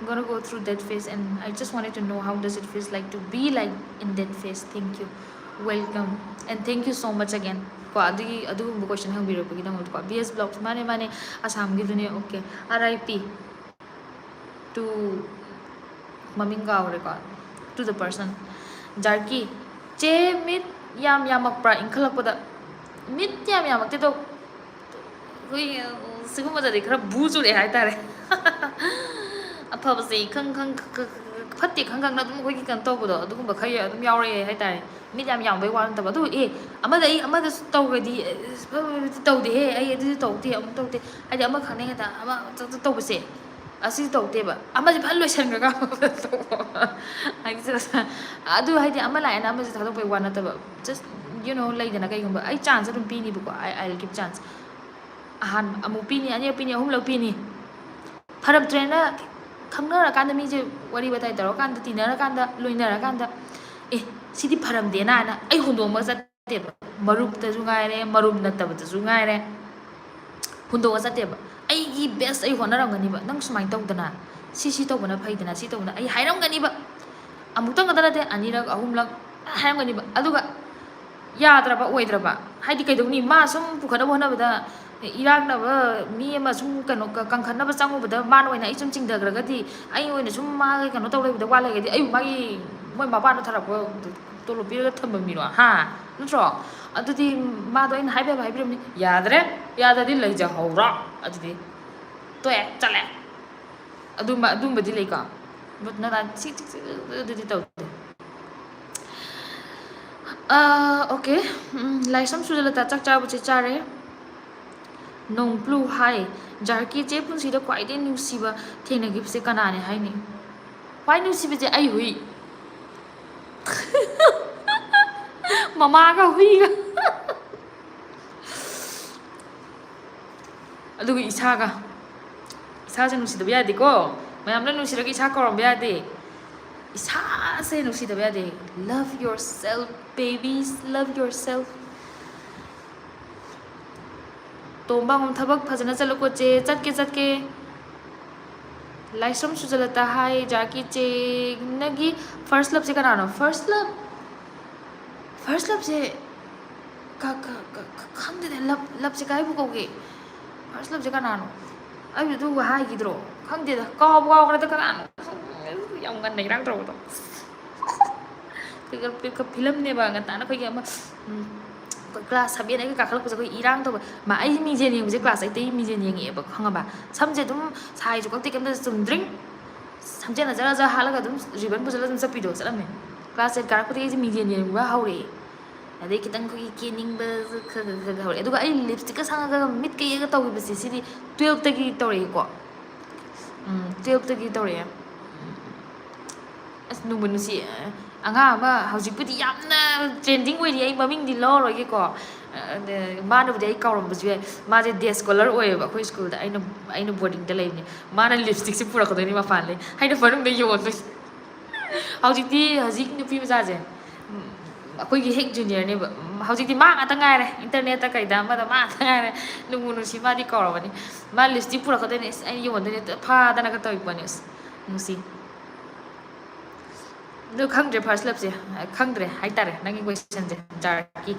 gonna go through that phase, and I just wanted to know how does it feel like to be like in that phase. Thank you, welcome, and thank you so much again. Ko adu question hang biro pagi nang ko BS Blogs mane asam gitu ne okay. RIP to Maminga record to the person. Jarki, che mit yam pra inkhalak pada. Mitya mi amak to koi siguma da khara buju le hai tare apa ba sei khang phatti khang na dum koi ki kan to bu do dum ba khai dum yaw re hai tare mitya mi yang bai wan ta ba du e amada to ga di to de he ai du to ti am to ti ai ama khang ne ta ama to ba se asi to te ba ama ji phan lo san ga ai sa adu hai di ama lai na ama ji tha to bai wan ta ba just you know like na kai gumba ai chance dum pi ni bu ko I'll give chance ahan amu pi ni anya pi ni hum lo pi ni ꯐꯔꯛꯇ꯭ꯔꯦꯅ ꯈꯪꯅꯔꯀꯥꯟꯗ ꯃꯤꯁꯦ ꯋꯥꯔꯤ ꯋꯥꯇꯥꯏ ꯇꯧꯔꯀꯥꯟꯗ ꯇꯤꯟꯅꯔꯀꯥꯟꯗ ꯂꯣꯏꯅꯔꯀꯥꯟꯗ ꯁꯤꯗꯤ ꯐꯔꯝꯗꯦꯅ ꯑꯩ ꯍꯨꯟꯗꯣꯛꯑꯒ ꯆꯠꯇꯦꯕ ꯃꯔꯨꯞꯇꯁꯨ ꯉꯥꯏꯔꯦ ꯃꯔꯨꯞ ꯅꯠꯇꯕꯗꯁꯨ ꯉꯥꯏꯔꯦ ꯍꯨꯟꯗꯣꯛꯑ ꯆꯠꯇꯦꯕ ꯑꯩꯒꯤ ꯕꯦꯁ ꯑꯩ ꯍꯣꯠꯅꯔꯝꯒꯅꯤꯕ ꯅꯪ ꯁꯨꯃꯥꯏꯅ ꯇꯧꯗꯅ ꯁꯤ ꯇꯧꯕꯅ ꯐꯩꯗꯅ ꯁꯤ ꯇꯧꯕꯅ ꯑꯩ ꯍꯥꯏꯔꯝꯒꯅꯤꯕ ꯑꯃꯨꯛꯇꯪꯈꯛꯇ ꯅꯠꯇꯦ ꯑꯅꯤꯔꯛ ꯑꯍꯨꯝꯂꯛ ꯍꯥꯏꯔꯝꯒꯅꯤꯕ ꯑꯗꯨꯒ ꯌꯥꯗ꯭ꯔꯕ ꯑꯣꯏꯗ꯭ꯔꯕ ꯍꯥꯏꯗꯤ ꯀꯩꯗꯧꯅꯤ ꯃꯥ ꯁꯨꯝ ꯄꯨꯈꯠꯅꯕ ꯍꯣꯠꯅꯕꯗ ꯏꯔꯥꯛꯅꯕ ꯃꯤ ꯑꯃ ꯁꯨꯝ ꯀꯩꯅꯣ ꯀꯪꯈꯠꯅꯕ ꯆꯪꯉꯨꯕꯗ ꯃꯥꯅ ꯑꯣꯏꯅ ꯑꯩ ꯁꯨꯝ ꯆꯤꯡꯊꯈ꯭ꯔꯒꯗꯤ ꯑꯩ ꯑꯣꯏꯅ ꯁꯨꯝ ꯃꯥꯒꯤ ꯀꯩꯅꯣ ꯇꯧ ꯂꯩꯕꯗ ꯋꯥ ꯂꯩꯔꯒꯗꯤ ꯑꯩ ꯃꯥꯒꯤ ꯃꯣꯏ ꯃꯄꯥꯅ ꯊꯔꯛꯄ ꯇꯣꯂꯣꯞ ꯄꯤꯔꯒ ꯊꯝꯕ ꯃꯤꯔꯣ ꯅꯠꯇ꯭ꯔꯣ ꯑꯗꯨꯗꯤ ꯃꯥꯗꯣ ꯑꯩꯅ ꯍꯥꯏꯕꯤꯔꯝꯅꯤ ꯌꯥꯗ꯭ꯔꯦ ꯌꯥꯗ꯭ꯔꯗꯤ ꯂꯩꯖꯍꯧꯔꯣ ꯑꯗꯨꯗꯤ ꯇꯣꯛꯑꯦ ꯆꯠꯂꯦ ꯑꯗꯨꯝꯕꯗꯤ ꯂꯩꯀꯣ ꯑꯗꯨꯗꯤ ꯇꯧꯗꯦ ꯑꯣꯀꯦ ꯂꯥꯏꯁ꯭ꯔꯝ ꯁꯨꯖꯂꯇꯥ ꯆꯥꯛ ꯆꯥꯕꯁꯦ ꯆꯥꯔꯦ ꯅꯣꯡꯄ꯭ꯂꯨ ꯍꯥꯏ ꯖꯥꯔꯀꯤ ꯆꯦ ꯄꯨꯟꯁꯤꯗ ꯈ꯭ꯋꯥꯏꯗꯒꯤ ꯅꯨꯡꯁꯤꯕ ꯊꯦꯡꯅꯈꯤꯕꯁꯦ ꯀꯅꯥꯅꯦ ꯍꯥꯏꯅꯤ ꯈ꯭ꯋꯥꯏ ꯅꯨꯡꯁꯤꯕꯁꯦ ꯑꯩ ꯍꯨꯏ ꯃꯃꯥꯒ ꯍꯨꯏꯒ ꯑꯗꯨꯒ ꯏꯁꯥꯁꯦ ꯅꯨꯡꯁꯤꯗꯕ ꯌꯥꯗꯦꯀꯣ ꯃꯌꯥꯝꯅ ꯅꯨꯡꯁꯤꯔꯒ ꯏꯁꯥ ꯀꯧꯔꯝꯕ ꯌꯥꯗꯦ ꯏꯁꯥꯁꯦ ꯅꯨꯡꯁꯤꯗꯕ ꯌꯥꯗꯦ love yourself babies love yourself ꯇꯣꯝꯕ ꯊꯕꯛ ꯐꯖꯅ ꯆꯠꯂꯨꯀꯣ ꯆꯦ ꯆꯠꯀꯦ ꯂꯥꯏꯁ꯭ꯔꯝ ꯁꯨꯖꯂꯇꯥ ꯍꯥꯏ ꯖꯥꯔꯀꯤ ꯆꯦ ꯅꯪꯒꯤ ꯐꯥꯔꯁ ꯂꯞꯁꯦ ꯀꯅꯥꯅꯣ ꯐꯥꯔꯁ ꯂꯞꯁꯦ ꯈꯪꯗꯦꯅꯦ ꯂꯞꯁꯦ ꯀꯥꯏꯕꯨ ꯀꯧꯒꯦ ꯐꯥꯔꯁ ꯂꯞꯁꯦ ꯀꯅꯥꯅꯣ ꯑꯩꯁꯨ ꯑꯗꯨꯒ ꯍꯥꯏꯈꯤꯗ꯭ꯔꯣ ꯈꯪꯗꯦꯗ ꯀꯥꯎꯈ꯭ꯔꯦꯗ ꯀꯅꯥꯅꯣ ꯌꯥꯝ ꯉꯟꯅ ꯏꯔꯥꯡ ꯇꯧꯕꯗꯣ ꯐꯤꯂꯝꯅꯦꯕ ꯉꯟꯇꯥꯅ ꯑꯩꯈꯣꯏꯒꯤ ꯑꯃ ꯀ꯭ꯂꯥꯁ 7 ꯑꯩꯒ ꯀꯥꯈꯠꯂꯛꯄꯁꯦ ꯑꯩꯈꯣꯏ ꯏꯔꯥꯡ ꯇꯧꯕ ꯑꯩ ꯃꯤꯡꯖꯦꯜ ꯌꯦꯡꯕꯁꯦ ꯀ꯭ꯂꯥꯁ 8ꯇꯒꯤ ꯃꯤꯡꯖꯦꯜ ꯌꯦꯡꯉꯛꯑꯦꯕ ꯈꯪꯉꯕ ꯁꯝꯁꯦ ꯑꯗꯨꯝ ꯁꯥꯏꯁꯨ ꯀꯛꯇꯦ ꯀꯩꯝꯇ ꯆꯨꯝꯗ꯭ꯔꯤꯡ ꯁꯝꯖꯦꯜꯅ ꯖꯔ ꯍꯥꯠꯂꯒ ꯑꯗꯨꯝ ꯔꯤꯕꯟ ꯄꯨꯁꯜꯂꯒ ꯑꯗꯨꯝ ꯆꯠꯄꯤꯗꯣ ꯆꯠꯂꯝꯃꯦ ꯀ꯭ꯂꯥꯁ 8 ꯀꯥꯔꯛꯄꯗꯒꯤ ꯑꯩꯁꯦ ꯃꯤꯡꯖꯦꯜ ꯌꯦꯡꯕ ꯍꯧꯔꯛꯑꯦ ꯑꯗꯩ ꯈꯤꯇꯪ ꯑꯩꯈꯣꯏꯒꯤ ꯀꯦꯅꯤꯡꯕꯁꯨ ꯈꯔ ꯍꯧꯔꯛꯑꯦ ꯑꯗꯨꯒ ꯑꯩ ꯂꯤꯞꯁꯇꯤꯛꯀ ꯁꯪꯉꯒ ꯃꯤꯠꯀ ꯌꯦꯛꯒ ꯇꯧꯈꯤꯕꯁꯦ ꯁꯤꯗꯤ 12ꯇꯒꯤ ꯇꯧꯔꯛꯑꯦꯀꯣ 12ꯇꯒꯤ ꯇꯧꯔꯛꯑꯦ ꯑꯁ ꯅꯨꯡꯕꯨ ꯅꯨꯡꯁꯤ ꯑꯉꯥꯡ ꯑꯃ ꯍꯧꯖꯤꯛꯄꯨꯗꯤ ꯌꯥꯝꯅ ꯇ꯭ꯔꯦꯟꯗꯤꯡ ꯑꯣꯏꯔꯤ ꯑꯩ ꯃꯃꯤꯡꯗꯤ ꯂꯧꯔꯔꯣꯏꯒꯦꯀꯣ ꯃꯥꯅꯕꯨꯗꯤ ꯑꯩ ꯀꯥꯎꯔꯝꯕꯁꯨ ꯌꯥꯏ ꯃꯥꯁꯦ ꯗꯦ ꯁ꯭ꯀꯣꯂꯔ ꯑꯣꯏꯌꯦꯕ ꯑꯩꯈꯣꯏ ꯁ꯭ꯀꯨꯜꯗ ꯑꯩꯅ ꯕꯣꯔꯗꯤꯡꯗ ꯂꯩꯕꯅꯦ ꯃꯥꯅ ꯂꯤꯞꯁꯇꯤꯛꯁꯦ ꯄꯨꯔꯛꯀꯗꯣꯏꯅꯤ ꯃꯄꯥꯟꯗꯩ ꯑꯩꯅ ꯃꯅꯨꯡꯗ ꯌꯣꯟꯗꯣꯏꯅꯤ ꯍꯧꯖꯤꯛ ꯅꯨꯄꯤ ꯃꯆꯥꯁꯦ ꯑꯩꯈꯣꯏꯒꯤ ꯍꯦꯛ ꯖꯨꯅꯤꯌꯔꯅꯦꯕ ꯍꯧꯖꯤꯛꯇꯤ ꯃꯥ ꯉꯥꯛꯇ ꯉꯥꯏꯔꯦ ꯏꯟꯇꯔꯅꯦꯠꯇ ꯀꯩꯗ ꯑꯃꯗ ꯃꯥ ꯉꯥꯛꯇ ꯉꯥꯏꯔꯦ ꯅꯨꯡꯕꯨ ꯅꯨꯡꯁꯤ ꯃꯥꯗꯤ ꯀꯧꯔꯕꯅꯤ ꯃꯥ ꯂꯤꯞꯁꯇꯤꯛ ꯄꯨꯔꯛꯀꯗꯣꯏꯅꯦ ꯑꯁ ꯑꯩꯅ ꯌꯣꯟꯗꯣꯏꯅꯦ ꯐꯥꯗꯅꯒ ꯇꯧꯏ ꯄꯣꯠꯅꯤ ꯑꯁ ꯅꯨꯡꯁꯤ ꯑꯗꯨ ꯈꯪꯗ꯭ꯔꯦ ꯐꯥꯔꯁ ꯂꯞꯁꯦ ꯈꯪꯗ꯭ꯔꯦ ꯍꯥꯏꯇꯥꯔꯦ ꯅꯪꯒꯤ ꯀꯣꯏꯁꯟꯁꯦ ꯖꯥꯔꯀꯤ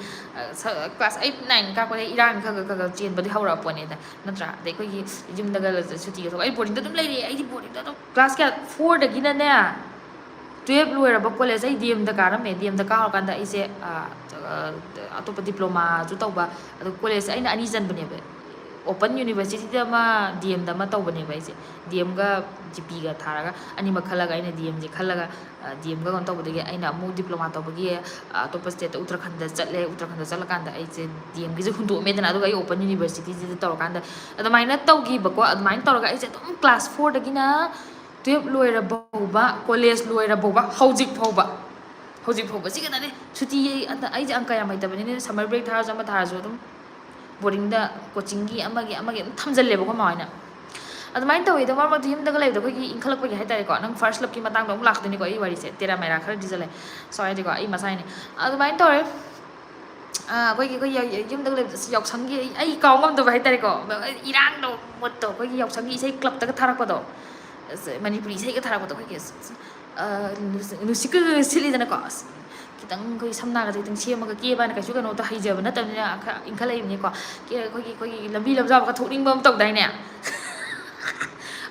ꯀ꯭ꯂꯥꯁ 8 9 ꯀꯥꯔꯛꯄꯗ ꯏꯔꯥꯡ ꯈꯒ ꯆꯦꯟꯕꯗꯤ ꯍꯧꯔꯛꯑ ꯄꯣꯠꯅꯦꯗ ꯅꯠꯇ꯭ꯔꯥ ꯑꯗꯩ ꯑꯩꯈꯣꯏꯒꯤ ꯌꯨꯝꯗꯒ ꯁꯨꯇꯤꯒ ꯊꯣꯛꯑ ꯑꯩ ꯕꯣꯔꯗꯤꯡꯗ ꯑꯗꯨꯝ ꯂꯩꯔꯛꯑꯦ ꯑꯩꯗꯤ ꯕꯣꯔꯗꯤꯡꯗ ꯑꯗꯨꯝ ꯀ꯭ꯂꯥꯁ ꯀꯌꯥ 4ꯗꯒꯤꯅꯅꯦ 12 ꯂꯣꯏꯔꯕ ꯀꯣꯂꯦꯖ ꯑꯩ ꯗꯤ ꯑꯦꯝꯗ ꯀꯥꯔꯝꯃꯦ ꯗꯤ ꯑꯦꯝꯗ ꯀꯥꯔꯀꯥꯟꯗ ꯑꯩꯁꯦ ꯑꯇꯣꯞꯄ ꯗꯤꯄ꯭ꯂꯣꯃꯥꯁꯨ ꯇꯧꯕ ꯑꯗꯨ ꯀꯣꯂꯦꯖ ꯑꯩꯅ 2 ꯆꯟꯕꯅꯦꯕ ꯑꯣꯄꯟ ꯌꯨꯅꯤꯚꯔꯁꯤꯇꯤꯗ ꯑꯃ ꯗꯤ ꯑꯦꯝꯗ ꯑꯃ ꯇꯧꯕꯅꯦꯕ ꯑꯩꯁꯦ ꯗꯤ ꯑꯦꯝꯒ ꯖꯤꯄꯤꯒ ꯊꯥꯔꯒ ꯑꯅꯤꯃꯛ ꯈꯜꯂꯒ ꯑꯩꯅ ꯗꯤ ꯑꯦꯝꯁꯦ ꯈꯜꯂꯒ ꯗꯤ ꯑꯦꯝꯒ ꯀꯩꯅꯣ ꯇꯧꯕꯗꯒꯤ ꯑꯩꯅ ꯑꯃꯨꯛ ꯗꯤꯄ꯭ꯂꯣꯃꯥ ꯇꯧꯕꯒꯤ ꯑꯇꯣꯞꯄ ꯁ꯭ꯇꯦꯠꯇ ꯎꯇꯔꯈꯟꯗ ꯆꯠꯂꯀꯥꯟꯗ ꯑꯩꯁꯦ ꯗꯤ ꯑꯦꯝꯒꯤꯁꯦ ꯍꯨꯟꯗꯣꯛꯑꯝꯃꯦꯗꯅ ꯑꯗꯨꯒ ꯑꯩ ꯑꯣꯄꯟ ꯌꯨꯅꯤꯚꯔꯁꯤꯇꯤꯁꯤꯗ ꯇꯧꯔꯀꯥꯟꯗ ꯑꯗꯨꯃꯥꯏꯅ ꯇꯧꯈꯤꯕꯀꯣ ꯑꯗꯨꯃꯥꯏꯅ ꯇꯧꯔꯒ ꯑꯩꯁꯦ ꯑꯗꯨꯝ ꯀ꯭ꯂꯥꯁ 4ꯗꯒꯤꯅ 12 ꯂꯣꯏꯔꯕꯧꯕ ꯀꯣꯂꯦꯖ ꯂꯣꯏꯔꯕꯧꯕ ꯍꯧꯖꯤꯛ ꯐꯥꯎꯕ ꯁꯤꯒꯗꯅꯦ ꯁꯨꯇꯤ ꯑꯩꯁꯦ ꯑꯪꯀ ꯌꯥꯝ ꯍꯩꯇꯕꯅꯤꯅ ꯁꯝꯃꯔ ꯕ꯭ꯔꯦꯛ ꯊꯥꯔꯁꯨ ꯑꯃ ꯊꯥꯔꯁꯨ ꯑꯗꯨꯝ ꯕꯣꯔꯗꯤꯡꯗ ꯀꯣꯆꯤꯡꯒꯤ ꯑꯃꯒꯤ ꯑꯗꯨꯝ ꯊꯝꯖꯤꯜꯂꯦꯕꯀꯣ ꯃꯥꯃ ꯍꯣꯏꯅ ꯑꯗꯨꯃꯥꯏꯅ ꯇꯧꯋꯦ ꯑꯗꯣ ꯃꯔꯛ ꯃꯔꯛꯇ ꯌꯨꯝꯗꯒ ꯂꯩꯕꯗꯣ ꯑꯩꯈꯣꯏꯒꯤ ꯏꯟꯈꯠꯂꯛꯄꯒꯤ ꯍꯥꯏꯇꯥꯔꯦꯀꯣ ꯅꯪ ꯐꯥꯔꯁ ꯂꯞꯀꯤ ꯃꯇꯥꯡꯗ ꯑꯃꯨꯛ ꯂꯥꯛꯇꯣꯏꯅꯤꯀꯣ ꯑꯩ ꯋꯥꯔꯤꯁꯦ ꯇꯦꯔꯥ ꯃꯦꯔꯥ ꯈꯔ ꯗꯤꯖꯜꯂꯦ ꯁꯣꯏꯔꯗꯤꯀꯣ ꯑꯩ ꯃꯁꯥꯏꯅꯦ ꯑꯗꯨꯃꯥꯏꯅ ꯇꯧꯔꯦ ꯑꯩꯈꯣꯏ ꯌꯨꯝꯗꯒ ꯂꯩꯕꯗ ꯌꯥꯎꯁꯪꯒꯤ ꯑꯩ ꯀꯥꯎ ꯉꯝꯗꯕ ꯍꯥꯏꯇꯥꯔꯦꯀꯣ ꯏꯔꯥꯡꯗꯣ ꯃꯨꯠꯇꯣ ꯑꯩꯈꯣꯏꯒꯤ ꯌꯥꯎꯁꯪꯒꯤ ꯏꯁꯩ ꯀ꯭ꯂꯞꯇꯒ ꯊꯥꯔꯛꯄꯗꯣ ꯃꯅꯤꯄꯨꯔꯤ ꯏꯁꯩꯒ ꯊꯥꯔꯛꯄꯗꯣ ꯑꯩꯈꯣꯏꯒꯤ ꯅꯨꯡꯁꯤꯠꯀ ꯁꯤꯠꯂꯤꯗꯅꯀꯣ ꯑꯁ ꯈꯤꯇꯪ ꯑꯩꯈꯣꯏ ꯁꯝꯅꯥꯒꯁꯦ ꯈꯤꯇꯪ ꯁꯦꯝꯃꯒ ꯀꯦꯕꯅ ꯀꯩꯁꯨ ꯀꯩꯅꯣꯇ ꯍꯩꯖꯕ ꯅꯠꯇꯕꯅꯤꯅ ꯈꯔ ꯏꯟꯈꯠꯂꯛꯏꯕꯅꯤꯀꯣ ꯑꯩꯈꯣꯏꯒꯤ ꯂꯝꯕꯤ ꯂꯝꯖꯥꯎꯒ ꯊꯣꯛꯅꯤꯡꯕ ꯑꯃ ꯇꯧꯗꯥꯏꯅꯦ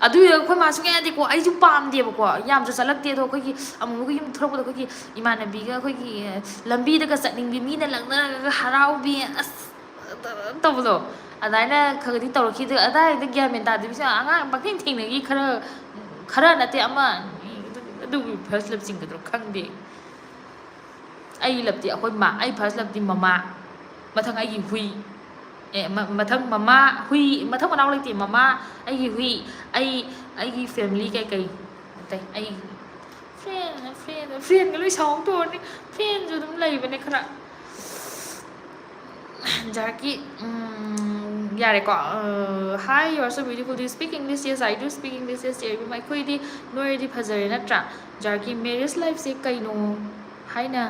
ꯑꯗꯨꯏꯗꯣ ꯑꯩꯈꯣꯏ ꯃꯥ ꯁꯨꯡꯌꯥ ꯌꯥꯗꯦꯀꯣ ꯑꯩꯁꯨ ꯄꯥꯝꯗꯦꯕꯀꯣ ꯌꯥꯝꯁꯨ ꯆꯠꯂꯛꯇꯦ ꯑꯗꯣ ꯑꯩꯈꯣꯏꯒꯤ ꯑꯃꯨꯛ ꯌꯨꯝ ꯊꯣꯛꯂꯛꯄꯗ ꯑꯩꯈꯣꯏꯒꯤ ꯏꯃꯥꯟꯅꯕꯤꯒ ꯑꯩꯈꯣꯏꯒꯤ ꯂꯝꯕꯤꯗꯒ ꯆꯠꯅꯤꯡꯕꯤ ꯃꯤꯅ ꯂꯛꯅꯔꯒ ꯍꯔꯥꯎꯕꯤ ꯑꯁ ꯇꯧꯕꯗꯣ ꯑꯗꯨꯃꯥꯏꯅ ꯈꯔꯒꯗꯤ ꯇꯧꯔꯛꯈꯤꯗꯦ ꯑꯗꯥꯏꯗ ꯒ꯭ꯌꯥꯟ ꯃꯦꯟ ꯇꯥꯗꯕꯤꯁꯦ ꯑꯉꯥꯡ ꯄꯪꯊꯦꯡ ꯊꯦꯡꯅꯈꯤ ꯈꯔ ꯅꯠꯇꯦ ꯑꯃ ꯑꯗꯨꯒꯤ ꯐꯥꯔꯁ ꯂꯞ ꯆꯤꯡꯒꯗ꯭ꯔꯣ ꯈꯪꯗꯦ ꯑꯩꯒꯤ ꯂꯞꯇꯤ ꯑꯩ ꯐꯥꯔꯁ ꯂꯞꯇꯤ ꯃꯃꯥ ꯃꯊꯪ ꯑꯩꯒꯤ ꯍꯨꯏ ꯃꯊꯪ ꯃꯃꯥ ꯍꯨꯏ ꯃꯊꯪ ꯃꯅꯥꯎ ꯂꯩꯇꯦ ꯃꯃꯥ ꯑꯩꯒꯤ ꯍꯨꯏ ꯑꯩꯒꯤ ꯐꯦꯃꯤꯂꯤ ꯀꯩꯀꯩ ꯑꯇꯩ ꯑꯩ ꯐ꯭ꯔꯦꯟꯒ ꯂꯣꯏ ꯁꯥꯎꯟ ꯇꯧꯔꯅꯤ ꯐ꯭ꯔꯦꯟꯁꯨ ꯑꯗꯨꯝ ꯂꯩꯕꯅꯦ ꯈꯔ ꯖꯥꯔꯀꯤ ꯌꯥꯔꯦꯀꯣ hi you are so beautiful do you speak English yes I do speak English yes ꯆꯦꯔꯕꯤ ꯑꯩꯈꯣꯏꯗꯤ ꯅꯣꯏꯔꯗꯤ ꯐꯖꯔꯦ ꯅꯠꯇ꯭ꯔꯥ ꯖꯥꯔꯀꯤ ꯃꯦꯔꯤꯖ ꯂꯥꯏꯐꯁꯦ ꯀꯩꯅꯣ ꯍꯥꯏꯅ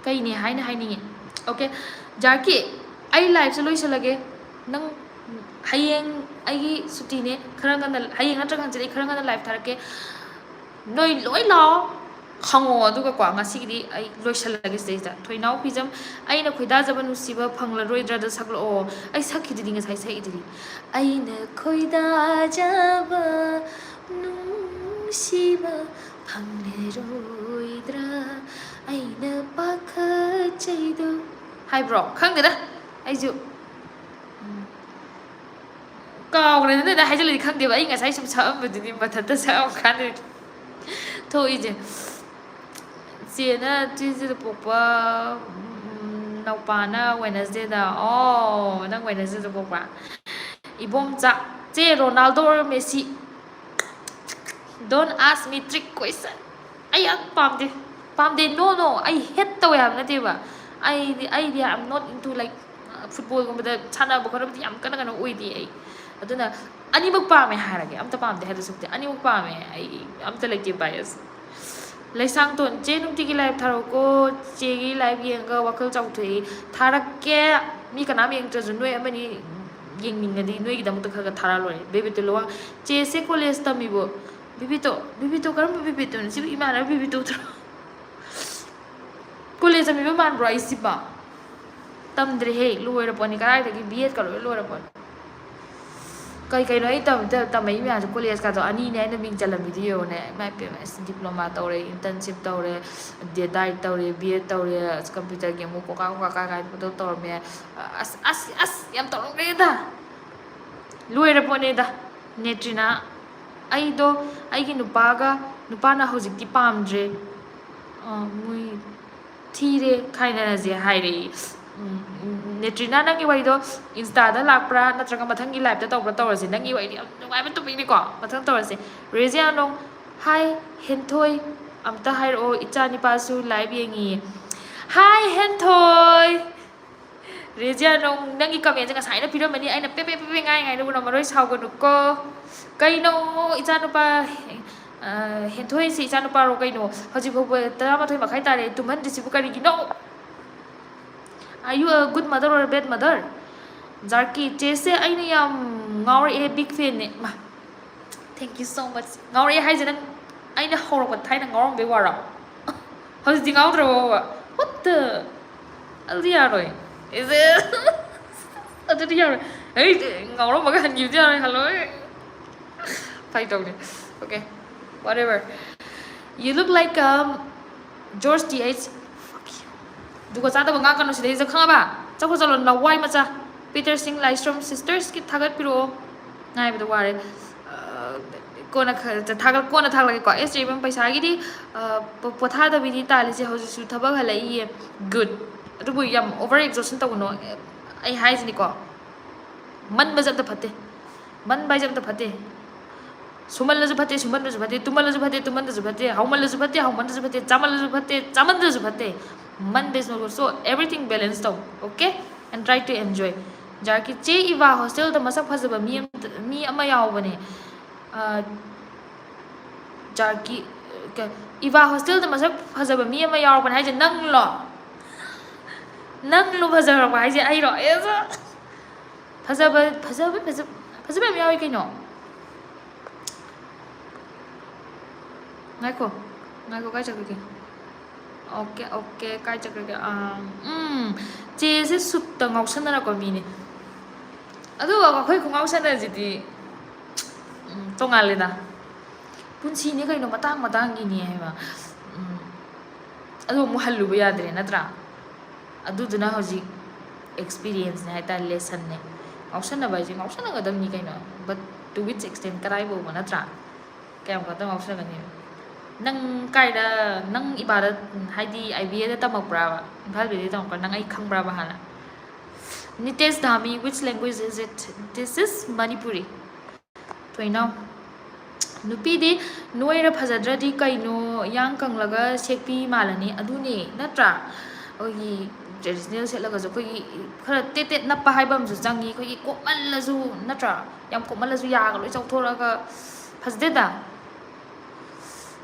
ꯀꯩꯅꯦ ꯍꯥꯏꯅ ꯍꯥꯏꯅꯤꯡꯉꯤ ꯑꯣꯀꯦ ꯖꯥꯔꯀꯤ ꯑꯩ ꯂꯥꯏꯐꯁꯦ ꯂꯣꯏꯁꯤꯜꯂꯒꯦ ꯅꯪ ꯍꯌꯦꯡ ꯑꯩꯒꯤ ꯁꯨꯇꯤꯅꯦ ꯈꯔ ꯉꯟꯅ ꯍꯌꯦꯡ ꯅꯠꯇ꯭ꯔꯒ ꯍꯪꯆꯤꯠ ꯑꯩ ꯈꯔ ꯉꯟꯅ ꯂꯥꯏꯐ ꯊꯥꯔꯛꯀꯦ ꯅꯣꯏ ꯂꯣꯏ ꯂꯥꯛꯑꯣ ꯍꯪꯉꯛꯑꯣ ꯑꯗꯨꯒꯀꯣ ꯉꯁꯤꯒꯤꯗꯤ ꯑꯩ ꯂꯣꯏꯁꯤꯜꯂꯒꯦ ꯁꯤꯗꯩꯁꯤꯗ ꯊꯣꯏꯅꯥꯎ ꯐꯤꯖꯝ ꯑꯩꯅ ꯈꯣꯏꯗꯥꯖꯕ ꯅꯨꯡꯁꯤꯕ ꯐꯪꯂꯔꯣꯏꯗ꯭ꯔꯗ ꯁꯛꯂꯛꯑꯣ ꯑꯩ ꯁꯛꯈꯤꯗꯨꯗꯤ ꯉꯁꯥꯏ ꯁꯛꯏꯗꯨꯗꯤ ꯑꯩꯅ ꯈꯣꯏꯗꯥꯖꯕ ꯅꯨꯡꯁꯤꯕ ꯐꯪꯂꯔꯣꯏꯗ꯭ꯔꯥ ꯑꯩꯅ ꯄꯥꯈꯠꯆꯩꯗꯣ ꯍꯥꯏꯕ꯭ꯔꯣ ꯈꯪꯗꯦꯗ ꯑꯩꯁꯨ ꯀꯥꯎꯈ꯭ꯔꯦꯗ ꯅꯣꯏꯅ ꯍꯥꯏꯖꯤꯜꯂꯗꯤ ꯈꯪꯗꯦꯕ ꯑꯩ ꯉꯁꯥꯏ ꯁꯨꯝ ꯁꯛꯑꯝꯕꯗꯨꯗꯤ ꯃꯊꯟꯇ ꯁꯛꯑꯝꯀꯥꯟꯗ ꯊꯣꯛꯏꯁꯦ ꯆꯦꯅ ꯇ꯭ꯌꯨꯁꯗꯦꯗ ꯄꯣꯛꯄ ꯅꯧꯄꯥꯅ ꯋꯦꯅꯁꯗꯦꯗ ꯑꯣ ꯅꯪ ꯋꯦꯅꯁꯗꯦꯗ ꯄꯣꯛꯄ꯭ꯔꯥ 이봄자 제 로날도 or 메시 don't ask me trick question ꯑꯩ ꯌꯥꯝ ꯄꯥꯝꯗꯦ no ꯑꯩ ꯍꯦꯠ ꯇꯧꯋꯦ ꯍꯥꯏꯕ ꯅꯠꯇꯦꯕ ꯑꯩꯗꯤ I'm not into like ꯐꯨꯠꯕꯣꯜꯒꯨꯝꯕꯗ ꯁꯥꯟꯅꯕ ꯈꯣꯠꯅꯕꯗꯤ ꯌꯥꯝ ꯀꯟꯅ ꯑꯣꯏꯗꯦ ꯑꯩ ꯑꯗꯨꯅ ꯑꯅꯤꯃꯛ ꯄꯥꯝꯃꯦ ꯍꯥꯏꯔꯒꯦ ꯑꯝꯇ ꯄꯥꯝꯗꯦ ꯍꯥꯏꯗꯨꯁꯨ ꯑꯅꯤꯃꯛ ꯄꯥꯝꯃꯦ ꯑꯩ ꯑꯝꯇ ꯂꯩꯇꯦ ꯕꯥꯏꯑꯁ ꯂꯩꯁꯥꯡꯇꯣꯟ ꯆꯦ ꯅꯨꯡꯇꯤꯒꯤ ꯂꯥꯏꯚ ꯊꯥꯔꯛꯎꯀꯣ ꯆꯦꯒꯤ ꯂꯥꯏꯚ ꯌꯦꯡꯉꯒ ꯋꯥꯈꯜ ꯆꯥꯎꯊꯣꯛꯏ ꯊꯥꯔꯛꯀꯦ ꯃꯤ ꯀꯅꯥꯝ ꯌꯦꯡꯗ꯭ꯔꯁꯨ ꯅꯣꯏ ꯑꯃꯅꯤ ꯌꯦꯡꯅꯤꯡꯉꯗꯤ ꯅꯣꯏꯒꯤꯗꯃꯛꯇ ꯈꯔ ꯊꯥꯔ ꯂꯣꯏꯔꯦ ꯕꯦꯕꯤꯇꯣ ꯂꯋꯥꯡ ꯆꯦꯁꯦ ꯀꯣꯂꯦꯖ ꯇꯝꯃꯤꯕꯣ ꯕꯦꯕꯤꯇꯣ ꯀꯔꯝꯕ ꯕꯦꯕꯤꯇꯣꯅꯣ ꯁꯤꯕꯨ ꯏꯃꯥꯟꯅꯕ ꯕꯦꯕꯤꯇꯣꯗ꯭ꯔꯣ ꯀꯣꯂꯦꯖ ꯇꯝꯃꯤꯕ ꯃꯥꯟꯕ꯭ꯔꯣ ꯑꯩꯁꯤꯕ ꯇꯝꯗ꯭ꯔꯦꯍꯦ ꯂꯣꯏꯔꯄꯣꯠꯅꯤ ꯀꯗꯥꯏꯗꯒꯤ ꯕꯤ.ꯑꯦꯗꯀ ꯂꯣꯏꯔꯄꯣꯠꯅꯤ ꯀꯩꯅꯣ ꯑꯩ ꯇꯝꯃꯛꯏ ꯃꯌꯥꯝꯁꯦ ꯀꯣꯂꯦꯖꯀꯥꯗꯣ ꯑꯅꯤꯅꯦ ꯑꯩꯅ ꯃꯤꯡ ꯆꯜꯂꯝꯃꯤꯗꯤ ꯌꯦꯡꯉꯨꯅꯦ ꯏꯃꯥꯏ ꯄꯦꯝꯃ ꯗꯤꯄ꯭ꯂꯣꯃꯥ ꯇꯧꯔꯦ ꯏꯟꯇꯔꯟꯁꯤꯞ ꯇꯧꯔꯦ ꯗꯥꯏꯠ ꯇꯧꯔꯦ B.Ed ꯇꯧꯔꯦ ꯀꯝꯄ꯭ꯌꯨꯇꯔꯒꯤ ꯑꯃꯨꯛ ꯀꯣꯀꯥ ꯀꯥꯏꯗꯣ ꯇꯧꯔꯝꯃꯦ ꯑꯁ ꯌꯥꯝ ꯇꯧꯔꯝꯈ꯭ꯔꯦꯗ ꯂꯣꯏꯔꯄꯣꯠꯅꯦꯗ ꯅꯦꯇ꯭ꯔꯤꯅꯥ ꯑꯩꯗꯣ ꯑꯩꯒꯤ ꯅꯨꯄꯥꯅ ꯍꯧꯖꯤꯛꯇꯤ ꯄꯥꯝꯗ꯭ꯔꯦ ꯃꯣꯏ ꯊꯤꯔꯦ ꯈꯥꯏꯅꯔꯁꯦ ꯍꯥꯏꯔꯛꯏ ꯅꯦꯇ꯭ꯔꯤꯅꯥ ꯅꯪꯒꯤ ꯋꯥꯔꯤꯗꯣ ꯏꯟꯁꯇꯥꯗ ꯂꯥꯛꯄ꯭ꯔꯥ ꯅꯠꯇ꯭ꯔꯒ ꯃꯊꯪꯒꯤ ꯂꯥꯏꯞꯇ ꯇꯧꯕ꯭ꯔꯥ ꯇꯧꯔꯁꯤ ꯅꯪꯒꯤ ꯋꯥꯔꯤꯗꯤ ꯌꯥꯝ ꯅꯨꯡꯉꯥꯏꯕ ꯇꯣꯄꯤꯛꯅꯤꯀꯣ ꯃꯊꯪ ꯇꯧꯔꯁꯤ ꯔꯦꯖꯤꯌꯥꯅꯣꯡ ꯍꯥꯏ ꯍꯦꯟꯊꯣꯏ ꯑꯝꯇ ꯍꯥꯏꯔꯛꯑꯣ ꯏꯆꯥ ꯅꯤꯄꯥꯁꯨ ꯂꯥꯏꯚ ꯌꯦꯡꯉꯤꯌꯦ ꯍꯥꯏ ꯍꯦꯟꯊꯣꯏ ꯔꯦꯖꯤꯌꯥꯅꯣꯡ ꯅꯪꯒꯤ ꯀꯃꯦꯟꯁꯦ ꯉꯁꯥꯏꯅ ꯄꯤꯔꯝꯃꯅꯤ ꯑꯩꯅ ꯄꯦꯄꯦ ꯉꯥꯏꯉꯥꯏꯗ ꯎꯔꯝꯃꯔꯣꯏ ꯁꯥꯎꯒꯅꯨꯀꯣ ꯀꯩꯅꯣ ꯏꯆꯥꯅꯨꯄꯥ ꯍꯦꯟꯊꯣꯏꯁꯤ ꯏꯆꯥꯅꯨꯄꯥꯔꯣ ꯀꯩꯅꯣ ꯍꯧꯖꯤꯛ ꯐꯥꯎꯕ 11 ꯃꯈꯥꯏ ꯇꯥꯔꯦ ꯇꯨꯝꯍꯟꯗ꯭ꯔꯤꯁꯤꯕꯨ ꯀꯔꯤꯒꯤꯅꯣ Are you a good mother or a bad mother? ꯖꯥꯔꯀꯤ ꯆꯦꯁꯦ ꯑꯩꯅ ꯌꯥꯝ ꯉꯥꯎꯔꯛꯑꯦ ꯕꯤగ్ ꯐꯦꯟꯅꯦ ꯊꯦꯡꯛ ꯌꯨ ꯁꯣ ꯃꯆ ꯉꯥꯎꯔꯛꯑꯦ ꯍꯥꯏꯁꯦ ꯅꯪ ꯑꯩꯅ ꯍꯧꯔꯛꯄ ꯊꯥꯏꯅ ꯉꯥꯎꯔꯝꯕꯩ ꯋꯥꯔꯣ ꯍꯧꯖꯤꯛꯇꯤ ꯉꯥꯎꯗ꯭ꯔꯕꯣꯕ ꯍꯨꯠꯇ ꯑꯗꯨꯗꯤ ꯌꯥꯔꯣꯏ ꯑꯗꯨꯗꯤ ꯌꯥꯔꯣꯏ ꯑꯩ ꯉꯥꯎꯔꯝꯃꯒ ꯍꯟꯈꯤꯕꯗꯤ ꯌꯥꯔꯣꯏ ꯍꯜꯂꯣꯏ ꯐꯥꯏ ꯇꯧꯅꯤ okay whatever you look like George T.H. ꯑꯗꯨꯒ ꯆꯥꯗꯕ ꯉꯥꯛꯀꯅꯨ ꯁꯤꯗꯩꯁꯤꯗ ꯈꯪꯉꯕ ꯆꯠꯈꯣ ꯆꯠꯂꯣ ꯂꯋꯥꯏ ꯃꯆꯥ ꯄꯤꯇꯔ ꯁꯤꯡ ꯂꯥꯏꯁ꯭ꯔꯝ ꯁꯤꯁꯇꯔꯁꯀꯤ ꯊꯥꯒꯠꯄꯤꯔꯛꯑꯣ ꯉꯥꯏꯕꯗ ꯋꯥꯔꯦ ꯀꯣꯟꯅ ꯊꯥꯒꯠꯂꯒꯦꯀꯣ ꯑꯦꯁ ꯏꯕꯝ ꯄꯩꯁꯥꯒꯤꯗꯤ ꯄꯣꯊꯥꯗꯕꯤꯗꯤ ꯇꯥꯜꯂꯤꯁꯦ ꯍꯧꯖꯤꯛꯁꯨ ꯊꯕꯛ ꯍꯜꯂꯛꯏꯌꯦ ꯒꯨꯗ ꯑꯗꯨꯕꯨ ꯌꯥꯝ ꯑꯣꯚꯔ ꯑꯦꯛꯖꯣꯁꯟ ꯇꯧꯒꯅꯣ ꯑꯩ ꯍꯥꯏꯁꯤꯅꯤꯀோ ꯃꯟꯕꯁꯦ ꯑꯝꯇ ꯐꯠꯇꯦ ꯃꯟꯕ ꯍꯥꯏꯁꯦ ꯑꯝꯇ ꯐꯠꯇꯦ ꯁꯨꯃꯜꯂꯁꯨ ꯐꯠꯇꯦ ꯁꯨꯃꯟꯗꯁꯨ ꯐꯠꯇꯦ ꯇꯨꯝꯃꯜꯂꯁꯨ ꯐꯠꯇꯦ ꯇꯨꯝꯃꯟꯗꯁꯨ ꯐꯠꯇꯦ ꯍꯧꯃꯜꯂꯁꯨ ꯐꯠꯇꯦ ꯍꯧꯃꯟꯗꯁꯨ ꯐꯠꯇꯦ ꯆꯥꯃꯜꯂꯁꯨ ꯐꯠꯇꯦ ꯆꯥꯃꯟꯗꯁꯨ ꯐꯠꯇꯦ Monday is not good. So everything balanced out, okay? And try to enjoy. Jarki che iwa hostel da masak phajaba mi ama yawbane. Jarki iwa hostel da masak phajaba mi ama yawbane haije nang lo phajaba haije ai ro esa phajaba mi yawi kaino ngai ko kai chakke 오케이 깔짝 그렇게 제세 숲다 ngausanarako mine aduga akhoi khungausanajidi tongalena punsini kaino matang-matangini haiba adu mu halluba yadre natra aduduna hojik experience ne haita lesson ne ngausanaba ji ngausanagadabi kaino but to which extent karai bo natra kayam ka ngausanagani nang kaida nang ibada haidi IBA da tamakbraba imphal bidi tamakbra nang ai khangbraba hala Nitesh Dhami which language is it this is Manipuri toinau nupi di noira phajadradi kaino yang kanglaga sekpi malani aduni natra ogi traditional ꯁꯦꯠꯂꯒꯁꯨ ꯑꯩꯈꯣꯏꯒꯤ ꯈꯔ ꯇꯦꯠ ꯇꯦꯠ ꯅꯞꯄ ꯍꯥꯏꯕ ꯑꯃꯁꯨ ꯆꯪꯉꯤ ꯑꯩꯈꯣꯏꯒꯤ ꯀꯣꯞꯃꯜꯂꯁꯨ ꯅꯠꯇ꯭ꯔꯥ ꯌꯥꯝ ꯀꯣꯞꯃꯜꯂꯁꯨ ꯌꯥꯒ ꯂꯣꯏ ꯆꯥꯎꯊꯣꯔꯛꯑꯒ ꯐꯖꯗꯦꯗ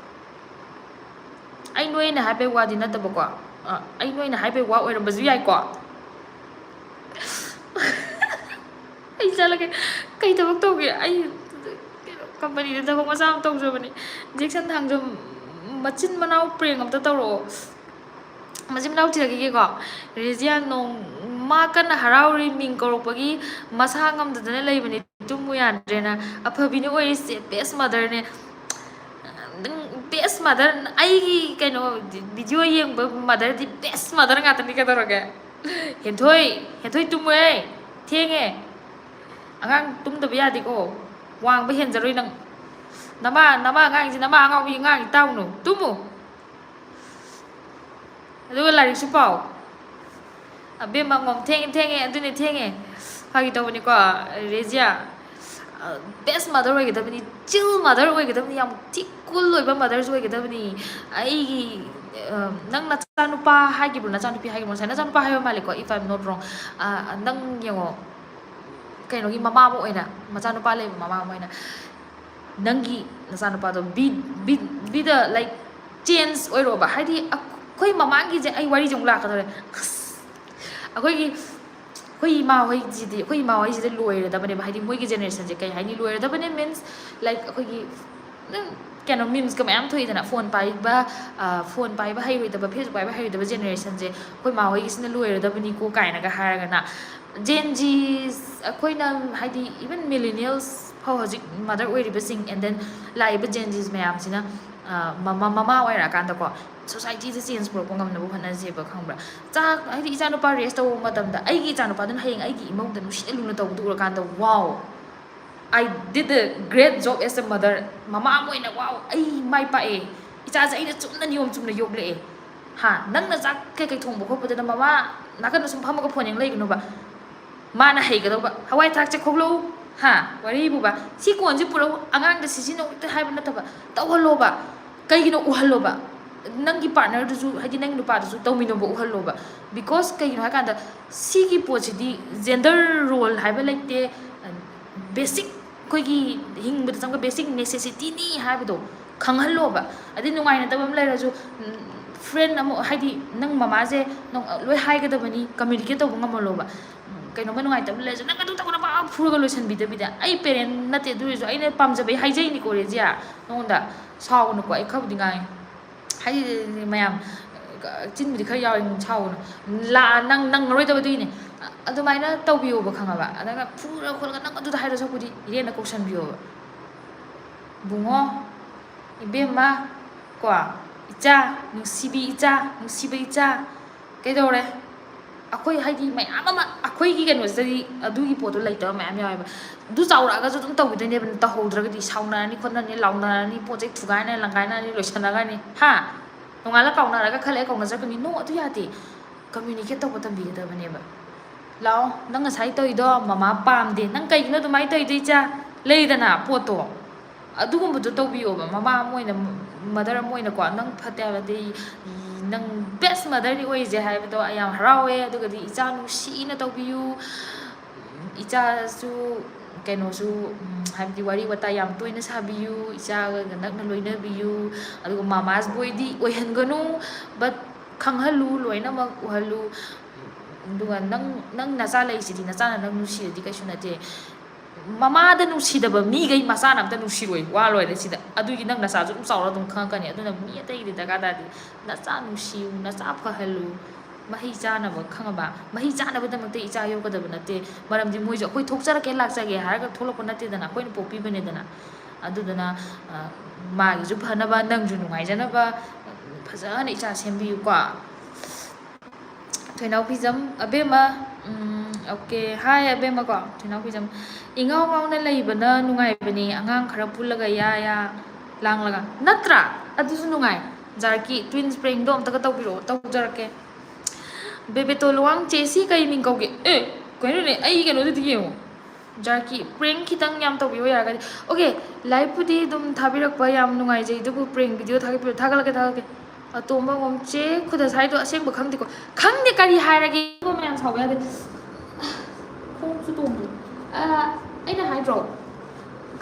ꯑꯩ ꯅꯣꯏꯅ ꯍꯥꯏꯕꯩ ꯋꯥꯗꯤ ꯅꯠꯇꯕꯀꯣ ꯑꯩ ꯅꯣꯏꯅ ꯍꯥꯏꯕꯩ ꯋꯥ ꯑꯣꯏꯔꯝꯕꯁꯨ ꯌꯥꯏꯀꯣ ꯑꯩ ꯆꯠꯂꯒꯦ ꯀꯩ ꯊꯕꯛ ꯇꯧꯒꯦ ꯑꯩ ꯀꯝꯄꯅꯤꯗ ꯊꯕꯛ ꯃꯆꯥ ꯑꯃ ꯇꯧꯖꯕꯅꯤ ꯖꯦꯛꯁꯟ ꯊꯥꯡꯖꯝ ꯃꯆꯤꯟ ꯃꯅꯥꯎ ꯄ꯭ꯔꯦꯡ ꯑꯝꯇ ꯇꯧꯔꯛꯑꯣ ꯃꯆꯤꯟ ꯃꯅꯥꯎ ꯊꯤꯔꯛꯈꯤꯒꯦꯀꯣ ꯔꯦꯖꯤꯌꯥ ꯅꯣꯡ ꯃꯥ ꯀꯟꯅ ꯍꯔꯥꯎꯔꯤ ꯃꯤꯡ ꯀꯧꯔꯛꯄꯒꯤ ꯃꯁꯥ ꯉꯝꯗꯗꯅ ꯂꯩꯕꯅꯤ ꯇꯨꯝꯃꯨ ꯌꯥꯗ꯭ꯔꯦꯅ ꯑꯐꯕꯤꯅꯤ ꯑꯣꯏꯔꯤꯁꯦ ꯕꯦꯁ ꯃꯥꯗꯔꯅꯦ ꯅꯪ ꯕꯦꯁ ꯃꯥꯗꯔ ꯑꯩꯒꯤ ꯀꯩꯅꯣ ꯚꯤꯗꯤꯑꯣ ꯌꯦꯡꯕ ꯃꯥꯗꯔꯗꯤ ꯕꯦꯁ ꯃꯥꯗꯔ ꯉꯥꯛꯇꯅꯤ ꯀꯩꯗꯧꯔꯒꯦ ꯍꯦꯟꯊꯣꯏ ꯇꯨꯝꯃꯨꯍꯦ ꯊꯦꯡꯉꯦ ꯑꯉꯥꯡ ꯇꯨꯝꯗꯕ ꯌꯥꯗꯦꯀꯣ ꯋꯥꯡꯕ ꯍꯦꯟꯖꯔꯣꯏ ꯅꯪ ꯅꯃꯥ ꯑꯉꯥꯡꯁꯤ ꯅꯃꯥ ꯑꯉꯥꯎꯕꯤ ꯑꯉꯥꯡ ꯇꯥꯎꯅꯨ ꯇꯨꯝꯃꯨ ꯑꯗꯨꯒ ꯂꯥꯏꯔꯤꯛꯁꯨ ꯄꯥꯎ ꯑꯕꯦꯝꯃ ꯉꯣꯝ ꯊꯦꯡꯉꯦ ꯑꯗꯨꯅꯦ ꯊꯦꯡꯉꯦ ꯐꯥꯒꯤ ꯇꯧꯕꯅꯤꯀꯣ ꯔꯦꯖꯤꯌꯥ ꯕꯦꯁ ꯃꯥꯗꯔ ꯑꯣꯏꯒꯗꯕꯅꯤ ꯆꯤꯜ ꯃꯥꯗꯔ ꯑꯣꯏꯒꯗꯕꯅꯤ ꯌꯥꯝ ꯊꯤ ꯀꯨꯜ ꯑꯣꯏꯕ ꯃꯥꯗꯔꯁꯨ ꯑꯣꯏꯒꯗꯕꯅꯤ ꯑꯩꯒꯤ ꯅꯪ ꯅꯆꯥꯅꯨꯄꯥ ꯍꯥꯏꯈꯤꯕ꯭ꯔꯣ ꯅꯆꯥꯅꯨꯄꯤ ꯍꯥꯏꯈꯤꯕ꯭ꯔꯣ ꯉꯁꯥꯏ ꯅꯆꯥꯅꯨꯄꯥ ꯍꯥꯏꯕ ꯃꯥꯜꯂꯦꯀꯣ if I'm not wrong ꯅꯪ ꯌꯦꯡꯉꯣ ꯀꯩꯅꯣꯒꯤ ꯃꯃꯥ ꯑꯃ ꯑꯣꯏꯅ ꯃꯆꯥꯅꯨꯄꯥ ꯂꯩꯕ ꯃꯃꯥ ꯑꯃ ꯑꯣꯏꯅ ꯅꯪꯒꯤ ꯅꯆꯥꯅꯨꯄꯥꯗꯣ ꯕꯤ ꯗ ꯂꯥꯏꯛ ꯆꯦꯟꯖ ꯑꯣꯏꯔꯣꯕ ꯍꯥꯏꯗꯤ ꯑꯩꯈꯣꯏ ꯃꯃꯥꯡꯒꯤꯁꯦ ꯑꯩ ꯋꯥꯔꯤꯁꯦ ꯑꯃꯨꯛ ꯂꯥꯛꯀꯗꯧꯔꯦ ꯑꯩꯈꯣꯏ ꯏꯃꯥ ꯍꯣꯏꯁꯤꯗ ꯂꯣꯏꯔꯗꯕꯅꯦꯕ ꯍꯥꯏꯗꯤ ꯃꯣꯏꯒꯤ ꯖꯦꯅꯦꯔꯦꯁꯟꯁꯦ ꯀꯩ ꯍꯥꯏꯅꯤ ꯂꯣꯏꯔꯗꯕꯅꯦ ꯃꯤꯟꯁ ꯂꯥꯏꯛ ꯑꯩꯈꯣꯏꯒꯤ ꯀꯩꯅꯣ ꯃꯤꯝꯁꯀ ꯃꯌꯥꯝ ꯊꯣꯛꯏꯗꯅ ꯐꯣꯟ ꯄꯥꯏꯕ ꯍꯩꯔꯣꯏꯗꯕ ꯐꯦꯁꯕꯨꯛ ꯄꯥꯏꯕ ꯍꯩꯔꯣꯏꯗꯕ ꯖꯦꯅꯦꯔꯦꯁꯟꯁꯦ ꯑꯩꯈꯣꯏ ꯃꯥ ꯍꯣꯏꯒꯤꯁꯤꯅ ꯂꯣꯏꯔꯗꯕꯅꯤꯀꯣ ꯀꯥꯏꯅꯒ ꯍꯥꯏꯔꯒꯅ ꯖꯦꯟꯖꯤꯁ ꯑꯩꯈꯣꯏꯅ ꯍꯥꯏꯗꯤ ꯏꯚꯟ ꯃꯤꯂꯤꯅꯤꯌꯜꯁ ꯐꯥꯎ ꯍꯧꯖꯤꯛ ꯃꯥꯗꯔ ꯑꯣꯏꯔꯤꯕꯁꯤꯡ ꯑꯦꯟ ꯗꯦꯟ ꯂꯥꯛꯏꯕ ꯖꯦꯟꯖꯤꯁ ꯃꯌꯥꯝꯁꯤꯅ ꯃꯃꯥ ꯑꯣꯏꯔꯛꯑꯀꯥꯟꯗꯀꯣ ꯁꯣꯁꯥꯏꯇꯤꯁꯦ ꯆꯦꯟꯖ ꯄꯨꯔꯛꯄ ꯉꯝꯅꯕ ꯍꯣꯠꯅꯁꯦꯕ ꯈꯪꯕ꯭ꯔꯥ ꯍꯥꯏꯗꯤ ꯏꯆꯥꯅꯨꯄꯥ ꯔꯦꯁ ꯇꯧꯕ ꯃꯇꯝꯗ ꯑꯩꯒꯤ ꯏꯆꯥꯅꯨꯄꯥꯗꯨꯅ ꯍꯌꯦꯡ ꯑꯩꯒꯤ ꯏꯃꯧꯗ ꯅꯨꯡꯁꯤꯅ ꯂꯨꯅ ꯇꯧꯕꯗꯨ ꯎꯔꯀꯥꯟꯗ ꯋꯥꯎ I did a great job as a mother ꯃꯃꯥ ꯑꯃ ꯑꯣꯏꯅ ꯋꯥꯎ ꯑꯩ ꯃꯥꯏ ꯄꯥꯛꯑꯦ ꯏꯆꯥꯁꯦ ꯑꯩꯅ ꯆꯨꯝꯅ ꯅꯤꯌꯣꯝ ꯆꯨꯝꯅ ꯌꯣꯛꯂꯛꯑꯦ ꯅꯪꯅ ꯆꯥꯛ ꯀꯩꯀꯩ ꯊꯣꯡꯕ ꯈꯣꯠꯄꯗꯅ ꯃꯃꯥ ꯅꯥꯀꯟꯗ ꯁꯨꯝ ꯐꯝꯃꯒ ꯐꯣꯟ ꯌꯦꯡ ꯂꯩꯒꯅꯣꯕ ꯃꯥꯅ ꯍꯩꯒꯗꯧꯕ ꯍꯋꯥꯏ ꯊꯔꯥꯛ ꯆꯦꯛꯍꯧꯂꯛꯎ ꯋꯥꯔꯤꯕꯨꯕ ꯁꯤ ꯀꯣꯟꯁꯦ ꯄꯨꯔꯛꯎ ꯑꯉꯥꯡꯗ ꯁꯤꯖꯤꯟꯅꯧ ꯍꯥꯏꯕ ꯅꯠꯇꯕ ꯇꯧꯍꯜꯂꯣꯕ ꯀꯩꯒꯤꯅꯣ ꯎꯍꯜꯂꯣꯕ ꯅꯪꯒꯤ ꯄꯥꯔꯠꯅꯔꯗꯨꯁꯨ ꯍꯥꯏꯗꯤ ꯅꯪꯒꯤ ꯅꯨꯄꯥꯗꯨꯁꯨ ꯇꯧꯃꯤꯟꯅꯕ ꯎꯍꯜꯂꯣꯕ ꯕꯤꯀꯣꯁ ꯀꯩꯒꯤꯅꯣ ꯍꯥꯏꯀꯥꯟꯗ ꯁꯤꯒꯤ ꯄꯣꯠꯁꯤꯗꯤ ꯖꯦꯟꯗꯔ ꯔꯣꯜ ꯍꯥꯏꯕ ꯂꯩꯇꯦ ꯕꯦꯁꯤꯛ ꯑꯩꯈꯣꯏꯒꯤ ꯍꯤꯡꯕꯗ ꯆꯪꯕ ꯕꯦꯁꯤꯛ ꯅꯦꯁꯦꯁꯤꯇꯤꯅꯤ ꯍꯥꯏꯕꯗꯣ ꯈꯪꯍꯜꯂꯣꯕ ꯑꯗꯩ ꯅꯨꯡꯉꯥꯏꯅꯗꯕ ꯑꯃ ꯂꯩꯔꯁꯨ ꯐ꯭ꯔꯦꯟ ꯑꯃ ꯍꯥꯏꯗꯤ ꯅꯪ ꯃꯃꯥꯁꯦ ꯂꯣꯏ ꯍꯥꯏꯒꯗꯕꯅꯤ ꯀꯝꯃ꯭ꯌꯨꯅꯤꯀꯦꯠ ꯇꯧꯕ ꯉꯝꯍꯜꯂꯣꯕ ꯀꯩꯅꯣꯝꯃ ꯅꯨꯡꯉꯥꯏꯇꯕ ꯂꯩꯔꯁꯨ ꯅꯪ ꯑꯗꯨ ꯇꯧꯒꯅꯣ ꯄꯥꯛ ꯐꯨꯔꯒ ꯂꯣꯏꯁꯤꯟꯕꯤꯗꯕꯤꯗ ꯑꯩ ꯄꯦꯔꯦꯟ ꯅꯠꯇꯦ ꯑꯗꯨ ꯑꯣꯏꯔꯁꯨ ꯑꯩꯅ ꯄꯥꯝꯖꯕꯩ ꯍꯥꯏꯖꯩꯅꯤꯀꯣ ꯔꯦꯖꯤꯌꯥ ꯅꯉꯣꯟꯗ ꯁꯥꯎꯒꯅꯨꯀꯣ ꯑꯩ ꯈꯔꯕꯨꯗꯤ ꯉꯥꯡꯉꯦ ꯍꯥꯏꯗꯤ ꯃꯌꯥꯝ ꯆꯤꯟꯕꯨꯗꯤ ꯈꯔ ꯌꯥꯎꯋꯦ ꯁꯥꯎꯒꯅꯨ ꯅꯪꯉꯔꯣꯏꯗꯕ ꯑꯗꯨꯒꯤꯅꯦ ꯑꯗꯨꯃꯥꯏꯅ ꯇꯧꯕꯤꯌꯣꯕ ꯈꯪꯉꯕ ꯑꯗꯨꯒ ꯐꯨꯔꯒ ꯈꯣꯠꯂꯒ ꯅꯪ ꯑꯗꯨꯗ ꯍꯥꯏꯔ ꯁꯛꯄꯨꯗꯤ ꯏꯔꯦꯟꯅ ꯀꯧꯁꯟꯕꯤꯌꯣꯕ ꯕꯨꯡꯉꯣ ꯏꯕꯦꯝꯃ ꯀꯣ ꯏꯆꯥ ꯅꯨꯡꯁꯤꯕꯤ ꯏꯆꯥ ꯅꯨꯡꯁꯤꯕ ꯏꯆꯥ ꯀꯩꯗꯧꯔꯦ ꯑꯩꯈꯣই ꯍꯥꯏꯗꯤ ꯃꯌꯥꯝ ꯑꯃ ꯑꯩꯈꯣꯏꯒꯤ ꯀꯩꯅꯣꯁꯤꯗꯗꯤ ꯑꯗꯨꯒꯤ ꯄꯣꯠꯇꯣ ꯂꯩꯇꯕ ꯃꯌꯥꯝ ꯌꯥꯎꯋꯦꯕ ꯑꯗꯨ ꯆꯥꯎꯔꯛꯑꯒꯁꯨ ꯑꯗꯨꯝ ꯇꯧꯈꯤꯗꯣꯏꯅꯦꯕ ꯇꯧꯍꯧꯗ꯭ꯔꯒꯗꯤ ꯁꯥꯎꯅꯔꯅꯤ ꯈꯣꯠꯅꯔꯅꯤ ꯂꯥꯎꯅꯔꯅꯤ ꯄꯣꯠ ꯆꯩ ꯊꯨꯒꯥꯏꯅꯔꯅꯤ ꯂꯪꯒꯥꯏꯅꯔꯅꯤ ꯂꯣꯏꯁꯟꯅꯒꯅꯤ ꯅꯣꯡꯉꯥꯜꯂ ꯀꯥꯎꯅꯔꯒ ꯈꯜꯂꯛꯑꯦ ꯀꯥꯎꯅꯖꯔꯛꯀꯅꯤ ꯅꯣ ꯑꯗꯨ ꯌꯥꯗꯦ ꯀꯝꯃ꯭ꯌꯨꯅꯤꯀꯦꯠ ꯇꯧꯕ ꯇꯝꯕꯤꯒꯗꯕꯅꯦꯕ ꯂꯥꯛꯑꯣ ꯅꯪ ꯉꯁꯥꯏ ꯇꯧꯔꯤꯗꯣ ꯃꯃꯥ ꯄꯥꯝꯗꯦ ꯅꯪ ꯀꯩꯒꯤꯅꯣ ꯑꯗꯨꯃꯥꯏꯅ ꯇꯧꯔꯤꯗꯣ ꯏꯆꯥ ꯂꯩꯗꯅ ꯄꯣꯠꯇꯣ ꯑꯗꯨꯒꯨꯝꯕꯗꯣ ꯇꯧꯕꯤꯌꯣꯕ ꯃꯃꯥ ꯑꯃ ꯑꯣꯏꯅ ꯃꯗꯔ ꯑꯃ ꯑꯣꯏꯅꯀꯣ ꯅꯪ ꯐꯠꯇꯦ ꯍꯥꯏꯕꯗꯤ ꯅꯪ ꯕꯦꯁ ꯃꯗꯔꯅꯤ ꯑꯣꯏꯔꯤꯁꯦ ꯍꯥꯏꯕꯗꯣ ꯑꯩ ꯌꯥꯝ ꯍꯔꯥꯎꯋꯦ ꯑꯗꯨꯒꯗꯤ ꯏꯆꯥ ꯅꯨꯡꯁꯤꯅ ꯇꯧꯕꯤꯌꯨ ꯏꯆꯥꯁꯨ ꯀꯩꯅꯣꯁꯨ ꯍꯥꯏꯕꯗꯤ ꯋꯥꯔꯤ ꯋꯥꯇꯥꯏ ꯌꯥꯝ ꯇꯣꯏꯅ ꯁꯥꯕꯤꯌꯨ ꯏꯆꯥꯒ ꯅꯛꯅ ꯂꯣꯏꯅꯕꯤꯌꯨ ꯑꯗꯨꯒ ꯃꯃꯥꯁ ꯕꯣꯏꯗꯤ ꯑꯣꯏꯍꯟꯒꯅꯨ ꯕꯠ ꯈꯪꯍꯜꯂꯨ ꯂꯣꯏꯅꯃꯛ ꯎꯍꯜꯂꯨ ꯑꯗꯨꯒ ꯅꯪ ꯅꯆꯥ ꯂꯩꯔꯤꯁꯤꯗꯤ ꯅꯆꯥꯅ ꯅꯪ ꯅꯨꯡꯁꯤꯔꯗꯤ ꯀꯩꯁꯨ ꯅꯠꯇꯦ ꯃꯃꯥꯗ ꯅꯨꯡꯁꯤꯗꯕ ꯃꯤꯈꯩ ꯃꯆꯥꯅ ꯑꯝꯇ ꯅꯨꯡꯁꯤꯔꯣꯏ ꯋꯥ ꯂꯣꯏꯔꯦ ꯁꯤꯗ ꯑꯗꯨꯒꯤ ꯅꯪ ꯅꯆꯥꯁꯨ ꯑꯗꯨꯝ ꯆꯥꯎꯔ ꯑꯗꯨꯝ ꯈꯪꯉꯛꯀꯅꯤ ꯑꯗꯨꯅ ꯃꯤ ꯑꯇꯩꯒꯤꯗꯤ ꯗꯔꯀꯥꯔ ꯇꯥꯗꯦ ꯅꯆꯥ ꯅꯨꯡꯁꯤꯌꯨ ꯅꯆꯥ ꯐꯍꯜꯂꯨ ꯃꯍꯩ ꯆꯥꯅꯕ ꯈꯪꯉꯕ ꯃꯍꯩ ꯆꯥꯅꯕꯗꯃꯛꯇ ꯏꯆꯥ ꯌꯣꯛꯀꯗꯕ ꯅꯠꯇꯦ ꯃꯔꯝꯗꯤ ꯃꯣꯏꯁꯨ ꯑꯩꯈꯣꯏ ꯊꯣꯛꯆꯔꯛꯀꯦ ꯂꯥꯛꯆꯒꯦ ꯍꯥꯏꯔꯒ ꯊꯣꯛꯂꯛꯄ ꯅꯠꯇꯦꯗꯅ ꯑꯩꯈꯣꯏꯅ ꯄꯣꯛꯄꯤꯕꯅꯦꯗꯅ ꯑꯗꯨꯗꯨꯅ ꯃꯥꯒꯤꯁꯨ ꯐꯅꯕ ꯅꯪꯁꯨ ꯅꯨꯡꯉꯥꯏꯖꯅꯕ ꯐꯖꯅ ꯏꯆꯥ ꯁꯦꯝꯕꯤꯌꯨꯀꯣ ꯊꯣꯏꯅꯥꯎ ꯑꯕꯦꯝꯃ ꯑꯣꯀꯦ ꯍꯥꯏ ꯑꯕꯦꯝꯃ ꯀꯣ ꯊꯣꯏꯅꯥꯎ ꯏꯉꯥꯎ ꯉꯥꯎꯅ ꯂꯩꯕꯅ ꯅꯨꯡꯉꯥꯏꯕꯅꯤ ꯑꯉꯥꯡ ꯈꯔ ꯄꯨꯜꯂꯒ ꯌꯥ ꯂꯥꯡꯂꯒ ꯅꯠꯇ꯭ꯔꯥ ꯑꯗꯨꯁꯨ ꯅꯨꯡꯉꯥꯏ ꯖꯥꯔꯀꯤ ꯇ꯭ꯋꯤꯟꯁ ꯄ꯭ꯔꯦꯡꯗꯣ ꯑꯝꯇꯒ ꯇꯧꯕꯤꯔꯛꯑꯣ ꯇꯧꯖꯔꯛꯀꯦ ꯕꯦꯕꯦꯇꯣ ꯂꯨꯋꯥꯡ ꯆꯦꯁꯤ ꯀꯩ ꯃꯤꯡ ꯀꯧꯒꯦ ꯀꯩꯅꯣꯅꯦ ꯑꯩ ꯀꯩꯅꯣꯗꯨꯗꯤ ꯌꯦꯡꯉꯣ ꯖꯥꯔꯀꯤ ꯄ꯭ꯔꯦꯡ ꯈꯤꯇꯪ ꯌꯥꯝ ꯇꯧꯕꯤꯌꯣ ꯌꯥꯔꯒꯗꯤ ꯑꯣꯀꯦ ꯂꯥꯏꯚꯄꯨꯗꯤ ꯑꯗꯨꯝ ꯊꯥꯕꯤꯔꯛꯄ ꯌꯥꯝ ꯅꯨꯡꯉꯥꯏꯖꯩ ꯑꯗꯨꯕꯨ ꯄ꯭ꯔꯦꯡ ꯚꯤꯗꯤꯑꯣ ꯊꯥꯒꯠꯂꯛꯀꯦ ꯑꯇꯣꯝꯕꯉꯣꯝ ꯆꯦ ꯈꯨꯗ ꯁꯥꯏꯗꯣ ꯑꯁꯦꯡꯕ ꯈꯪꯗꯦꯀꯣ ꯈꯪꯗꯦ ꯀꯔꯤ ꯍꯥꯏꯔꯒꯦ ꯃꯌꯥꯝ ꯁꯥꯎꯕ ꯌꯥꯗꯦ ꯈꯣꯡꯁꯨ ꯇꯣꯡꯗꯦ ꯑꯩꯅ ꯍꯥꯏꯗ꯭ꯔꯣ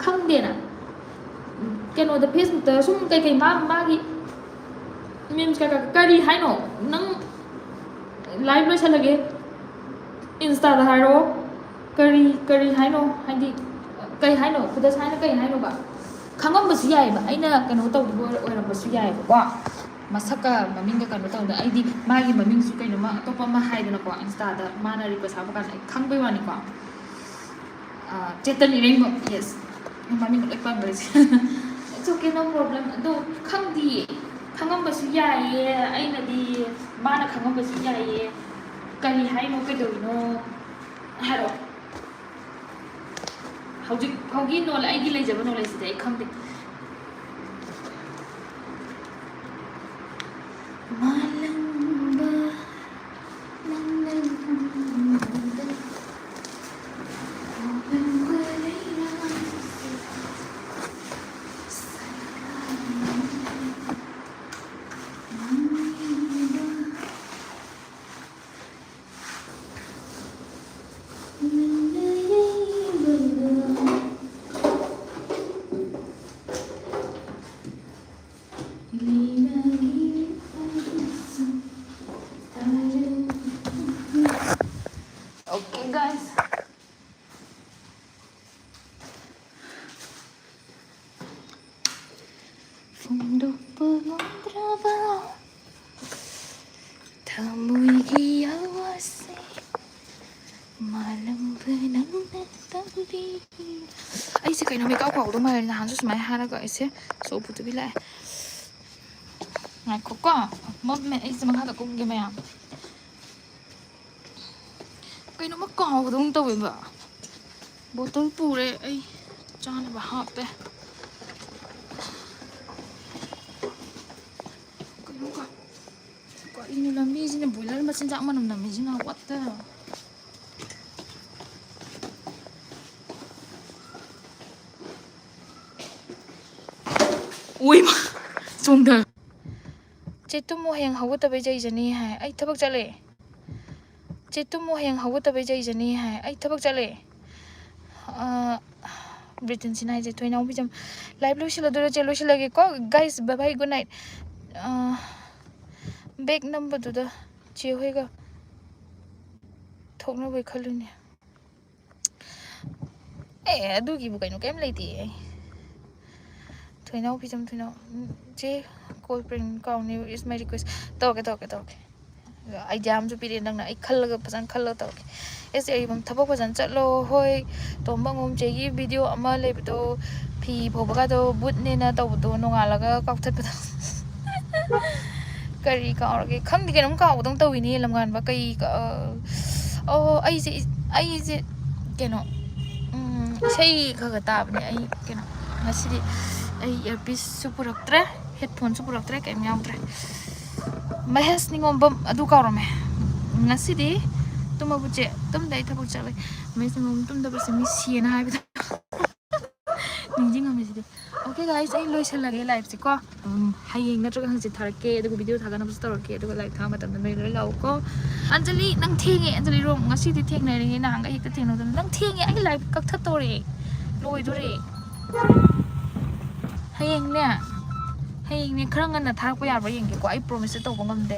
ꯈꯪꯗꯦꯅ ꯀꯩꯅꯣꯗ ꯐꯦꯁꯕꯨꯛꯇ ꯁꯨꯝ ꯀꯩꯀꯩ ꯃꯥꯒꯤ ꯃꯤꯝꯁ ꯀꯔꯤ ꯍꯥꯏꯅꯣ ꯅꯪ ꯂꯥꯏꯚ ꯂꯣꯏꯁꯜꯂꯒꯦ ꯏꯟꯁꯇꯥꯗ ꯍꯥꯏꯔꯛꯑꯣ ꯀꯔꯤ ꯍꯥꯏꯅꯣ ꯍꯥꯏꯗꯤ ꯀꯩ ꯍꯥꯏꯅꯣ ꯈꯨꯗ ꯁꯥꯏꯅ ꯀꯩ ꯍꯥꯏꯅꯣꯕ ꯈꯪꯉꯝꯕꯁꯨ ꯌꯥꯏꯑꯕ ꯑꯩꯅ ꯀꯩꯅꯣ ꯇꯧꯕ ꯑꯣꯏꯔꯝꯕꯁꯨ ꯌꯥꯏꯑꯕꯀꯣ ꯃꯁꯛꯀ ꯃꯃꯤꯡꯒ ꯀꯩꯅꯣ ꯇꯧꯗ ꯑꯩꯗꯤ ꯃꯥꯒꯤ ꯃꯃꯤꯡꯁꯨ ꯀꯩꯅꯣꯃ ꯑꯇꯣꯞꯄ ꯑꯃ ꯍꯥꯏꯗꯅꯀꯣ ꯏꯟꯁꯇꯥꯗ ꯃꯥꯅ ꯔꯤꯀ꯭ꯋꯦꯁ ꯍꯥꯞꯄ ꯀꯥꯟꯗ ꯑꯩ ꯈꯪꯕꯩ ꯋꯥꯅꯤꯀꯣ ꯆꯦꯇꯟ ꯏꯔꯩꯃꯛ ꯌꯦꯁ ꯃꯃꯤꯡ ꯂꯣꯏ ꯄꯪꯈ꯭ꯔꯦꯁꯦ ꯏꯠꯁ ꯑꯣꯀꯦ ꯅꯣ ꯄ꯭ꯔꯣꯕ꯭ꯂꯦꯝ ꯑꯗꯣ ꯈꯪꯗꯤꯌꯦ ꯈꯪꯉꯝꯕꯁꯨ ꯌꯥꯏꯌꯦ ꯑꯩꯅꯗꯤ ꯃꯥꯅ ꯈꯪꯉꯝꯕꯁꯨ ꯌꯥꯏꯌꯦ ꯀꯔꯤ ꯍꯥꯏꯅꯣ ꯀꯩꯗꯧꯔꯤꯅꯣ ꯍꯥꯏꯔꯛꯑꯣ ꯍꯧꯖꯤꯛ ꯐꯥꯎꯒꯤ ꯑꯩꯒꯤ ꯂꯩꯖꯕ ꯅꯣꯂꯦꯖꯁꯤꯗꯤ ꯑꯩ ꯈꯪꯗꯦ ꯃꯥꯂꯪꯕ ꯅꯪꯅ Okay guys. Fondokpa ngomdraba Thamoigi awase Malangba nangna tabdi ꯑꯩꯁꯦ ꯀꯩꯅꯣ ꯃꯦꯀꯞ ꯀꯥꯎꯗꯧ ꯃꯥꯜꯂꯦ ꯅꯍꯥꯟꯁꯨ ꯁꯨꯃꯥꯏꯅ ꯍꯥꯏꯔꯒ ꯑꯩꯁꯦ ꯁꯣ ꯄꯨꯗꯕꯤ ꯂꯥꯛꯑꯦ ꯉꯥꯏꯈꯣꯀꯣ ꯑꯩꯁꯦ ꯃꯈꯥꯗ ꯀꯨꯝꯒꯦ ꯃꯌꯥꯝ ꯀꯩꯅꯣꯃ ꯀꯥꯎꯕꯗꯧ ꯇꯧꯋꯦꯕ ꯕꯣꯇꯜ ꯄꯨꯔꯦ ꯑꯩ ꯆꯥꯅꯕ ꯍꯥꯞꯄꯦ ꯀꯔꯤꯅꯣ ꯂꯝꯕꯤꯁꯤꯅ ꯕꯣꯏꯂꯔ ꯃꯆꯤꯟꯖꯥꯛ ꯃꯅꯝ ꯅꯝꯃꯤꯁꯤꯅ ꯋꯥꯠꯇ ꯎꯏꯃ ꯆꯣꯡꯗ ꯆꯦꯇꯨꯝꯃꯨ ꯍꯌꯦꯡ ꯍꯧꯒꯠꯇꯕꯩ ꯆꯩꯖꯅꯤ ꯍꯥꯏ ꯑꯩ ꯊꯕꯛ ꯆꯠꯂꯦ ꯆꯦꯇꯨꯝꯃꯨ ꯍꯌꯦꯡ ꯍꯧꯒꯠꯇꯕꯩ ꯆꯩꯖꯅꯤ ꯍꯥꯏ ꯑꯩ ꯊꯕꯛ ꯆꯠꯂꯦ ꯕ꯭ꯔꯤꯇꯟꯁꯤꯅ ꯍꯥꯏꯁꯦ ꯊꯣꯏꯅꯥꯎꯕꯤꯖꯝ ꯂꯥꯏꯚ ꯂꯣꯏꯁꯤꯜꯂꯗꯣꯏꯔꯣ ꯆꯦ ꯂꯣꯏꯁꯤꯜꯂꯒꯦꯀꯣ ꯒꯥꯏꯁ ꯕꯥꯏ ꯕꯥꯏ ꯒꯨꯗ ꯅꯥꯏꯠ ꯕꯦꯛ ꯅꯝꯕꯗꯨꯗ ꯆꯦ ꯍꯣꯏꯒ ꯊꯣꯛꯅꯕꯩ ꯈꯜꯂꯤꯅꯦ ꯑꯗꯨꯒꯤꯕꯨ ꯀꯩꯅꯣ ꯀꯩꯝ ꯂꯩꯇꯦ ꯑꯩ ꯊꯣꯏꯅꯥꯎꯕꯤꯖꯝ ꯆꯦ ꯀꯣꯜ ꯄ꯭ꯔꯦꯡ ꯀꯥꯎꯅꯤ ꯏꯁ ꯃꯥꯏ ꯔꯤꯀ꯭ꯋꯦꯁ ꯇꯧꯔꯛꯀꯦ ꯑꯥꯏꯗꯤꯌꯥ ꯑꯃꯁꯨ ꯄꯤꯔꯛꯑꯦ ꯅꯪꯅ ꯑꯩ ꯈꯜꯂꯒ ꯐꯖꯅ ꯈꯜꯂꯒ ꯇꯧꯔꯛꯀꯦ ꯑꯦꯁ ꯑꯩꯕꯝ ꯊꯕꯛ ꯐꯖꯅ ꯆꯠꯂꯣ ꯍꯣꯏ ꯇꯣꯝꯕꯉꯣꯝ ꯆꯦꯒꯤ ꯚꯤꯗꯤꯑꯣ ꯑꯃ ꯂꯩꯕꯗꯣ ꯐꯤ ꯐꯧꯕꯒꯗꯣ ꯕꯨꯠꯅꯦꯅ ꯇꯧꯕꯗꯣ ꯅꯣꯡꯉꯥꯜꯂꯒ ꯀꯥꯎꯊꯠꯄꯗꯣ ꯀꯔꯤ ꯀꯥꯎꯔꯒꯦ ꯈꯪꯗꯦ ꯀꯩꯅꯣꯝ ꯀꯥꯎꯕꯗꯧ ꯇꯧꯋꯤꯅꯦ ꯂꯝꯉꯥꯟꯕ ꯑꯩꯁꯦ ꯀꯩꯅꯣ ꯏꯁꯩ ꯈꯔ ꯇꯥꯕꯅꯦ ꯑꯩ ꯀꯩꯅꯣ ꯉꯁꯤꯗꯤ ꯑꯩ ꯏꯌꯥꯔꯄꯤꯁꯁꯨ ꯄꯨꯔꯛꯇ꯭ꯔꯦ ꯍꯦꯠꯐꯣꯟꯁꯨ ꯄꯨꯔꯛꯇ꯭ꯔꯦ ꯀꯩꯝ ꯌꯥꯎꯗ꯭ꯔꯦ ꯃꯍꯦꯁ ꯅꯤꯉꯣꯝꯕꯝ ꯑꯗꯨ ꯀꯥꯎꯔꯝꯃꯦ ꯉꯁꯤꯗꯤ ꯇꯨꯝꯃꯕꯨꯆꯦ ꯇꯨꯝꯗ ꯑꯩ ꯊꯕꯛ ꯆꯠꯂꯦ ꯃꯍꯦꯁ ꯅꯤꯉꯣꯝꯕꯝ ꯇꯨꯝꯗꯕꯁꯦ ꯃꯤ ꯁꯤꯌꯦꯅ ꯍꯥꯏꯕꯗꯣ ꯅꯤꯡꯁꯤꯡꯉꯝꯃꯤꯁꯤꯗꯤ ꯑꯣꯀꯦ ꯒꯥꯏꯁ ꯑꯩ ꯂꯣꯏꯁꯤꯜꯂꯒꯦ ꯂꯥꯏꯐꯁꯦꯀꯣ ꯍꯌꯦꯡ ꯅꯠꯇ꯭ꯔꯒ ꯍꯪꯆꯤꯠ ꯊꯥꯔꯛꯀꯦ ꯑꯗꯨꯒ ꯚꯤꯗꯤꯑꯣ ꯊꯥꯒꯠꯅꯕꯁꯨ ꯇꯧꯔꯛꯀꯦ ꯑꯗꯨꯒ ꯂꯥꯏꯚ ꯊꯥꯕ ꯃꯇꯝꯗ ꯅꯣꯏ ꯂꯣꯏ ꯂꯥꯛꯎꯀꯣ ꯑꯟꯖꯂꯤ ꯅꯪ ꯊꯦꯡꯉꯦ ꯑꯟꯖꯂꯤ ꯔꯣꯝ ꯉꯁꯤꯗꯤ ꯊꯦꯡꯅꯔꯤꯉꯩ ꯅꯍꯥꯟꯒ ꯍꯦꯛꯇ ꯊꯦꯡꯅꯗꯅ ꯅꯪ ꯊꯦꯡꯉꯦ ꯑꯩ ꯂꯥꯏꯚ ꯀꯛꯊꯠꯇꯧꯔꯦ ꯂꯣꯏꯗꯣꯔꯦ ꯍꯌꯦꯡꯅꯦ ꯈꯔ ꯉꯟꯅ ꯊꯥꯔꯛꯄ ꯌꯥꯕ꯭ꯔꯥ ꯌꯦꯡꯒꯦꯀꯣ ꯑꯩ ꯄ꯭ꯔꯣꯃꯤꯁꯇ ꯇꯧꯕ ꯉꯝꯗꯦ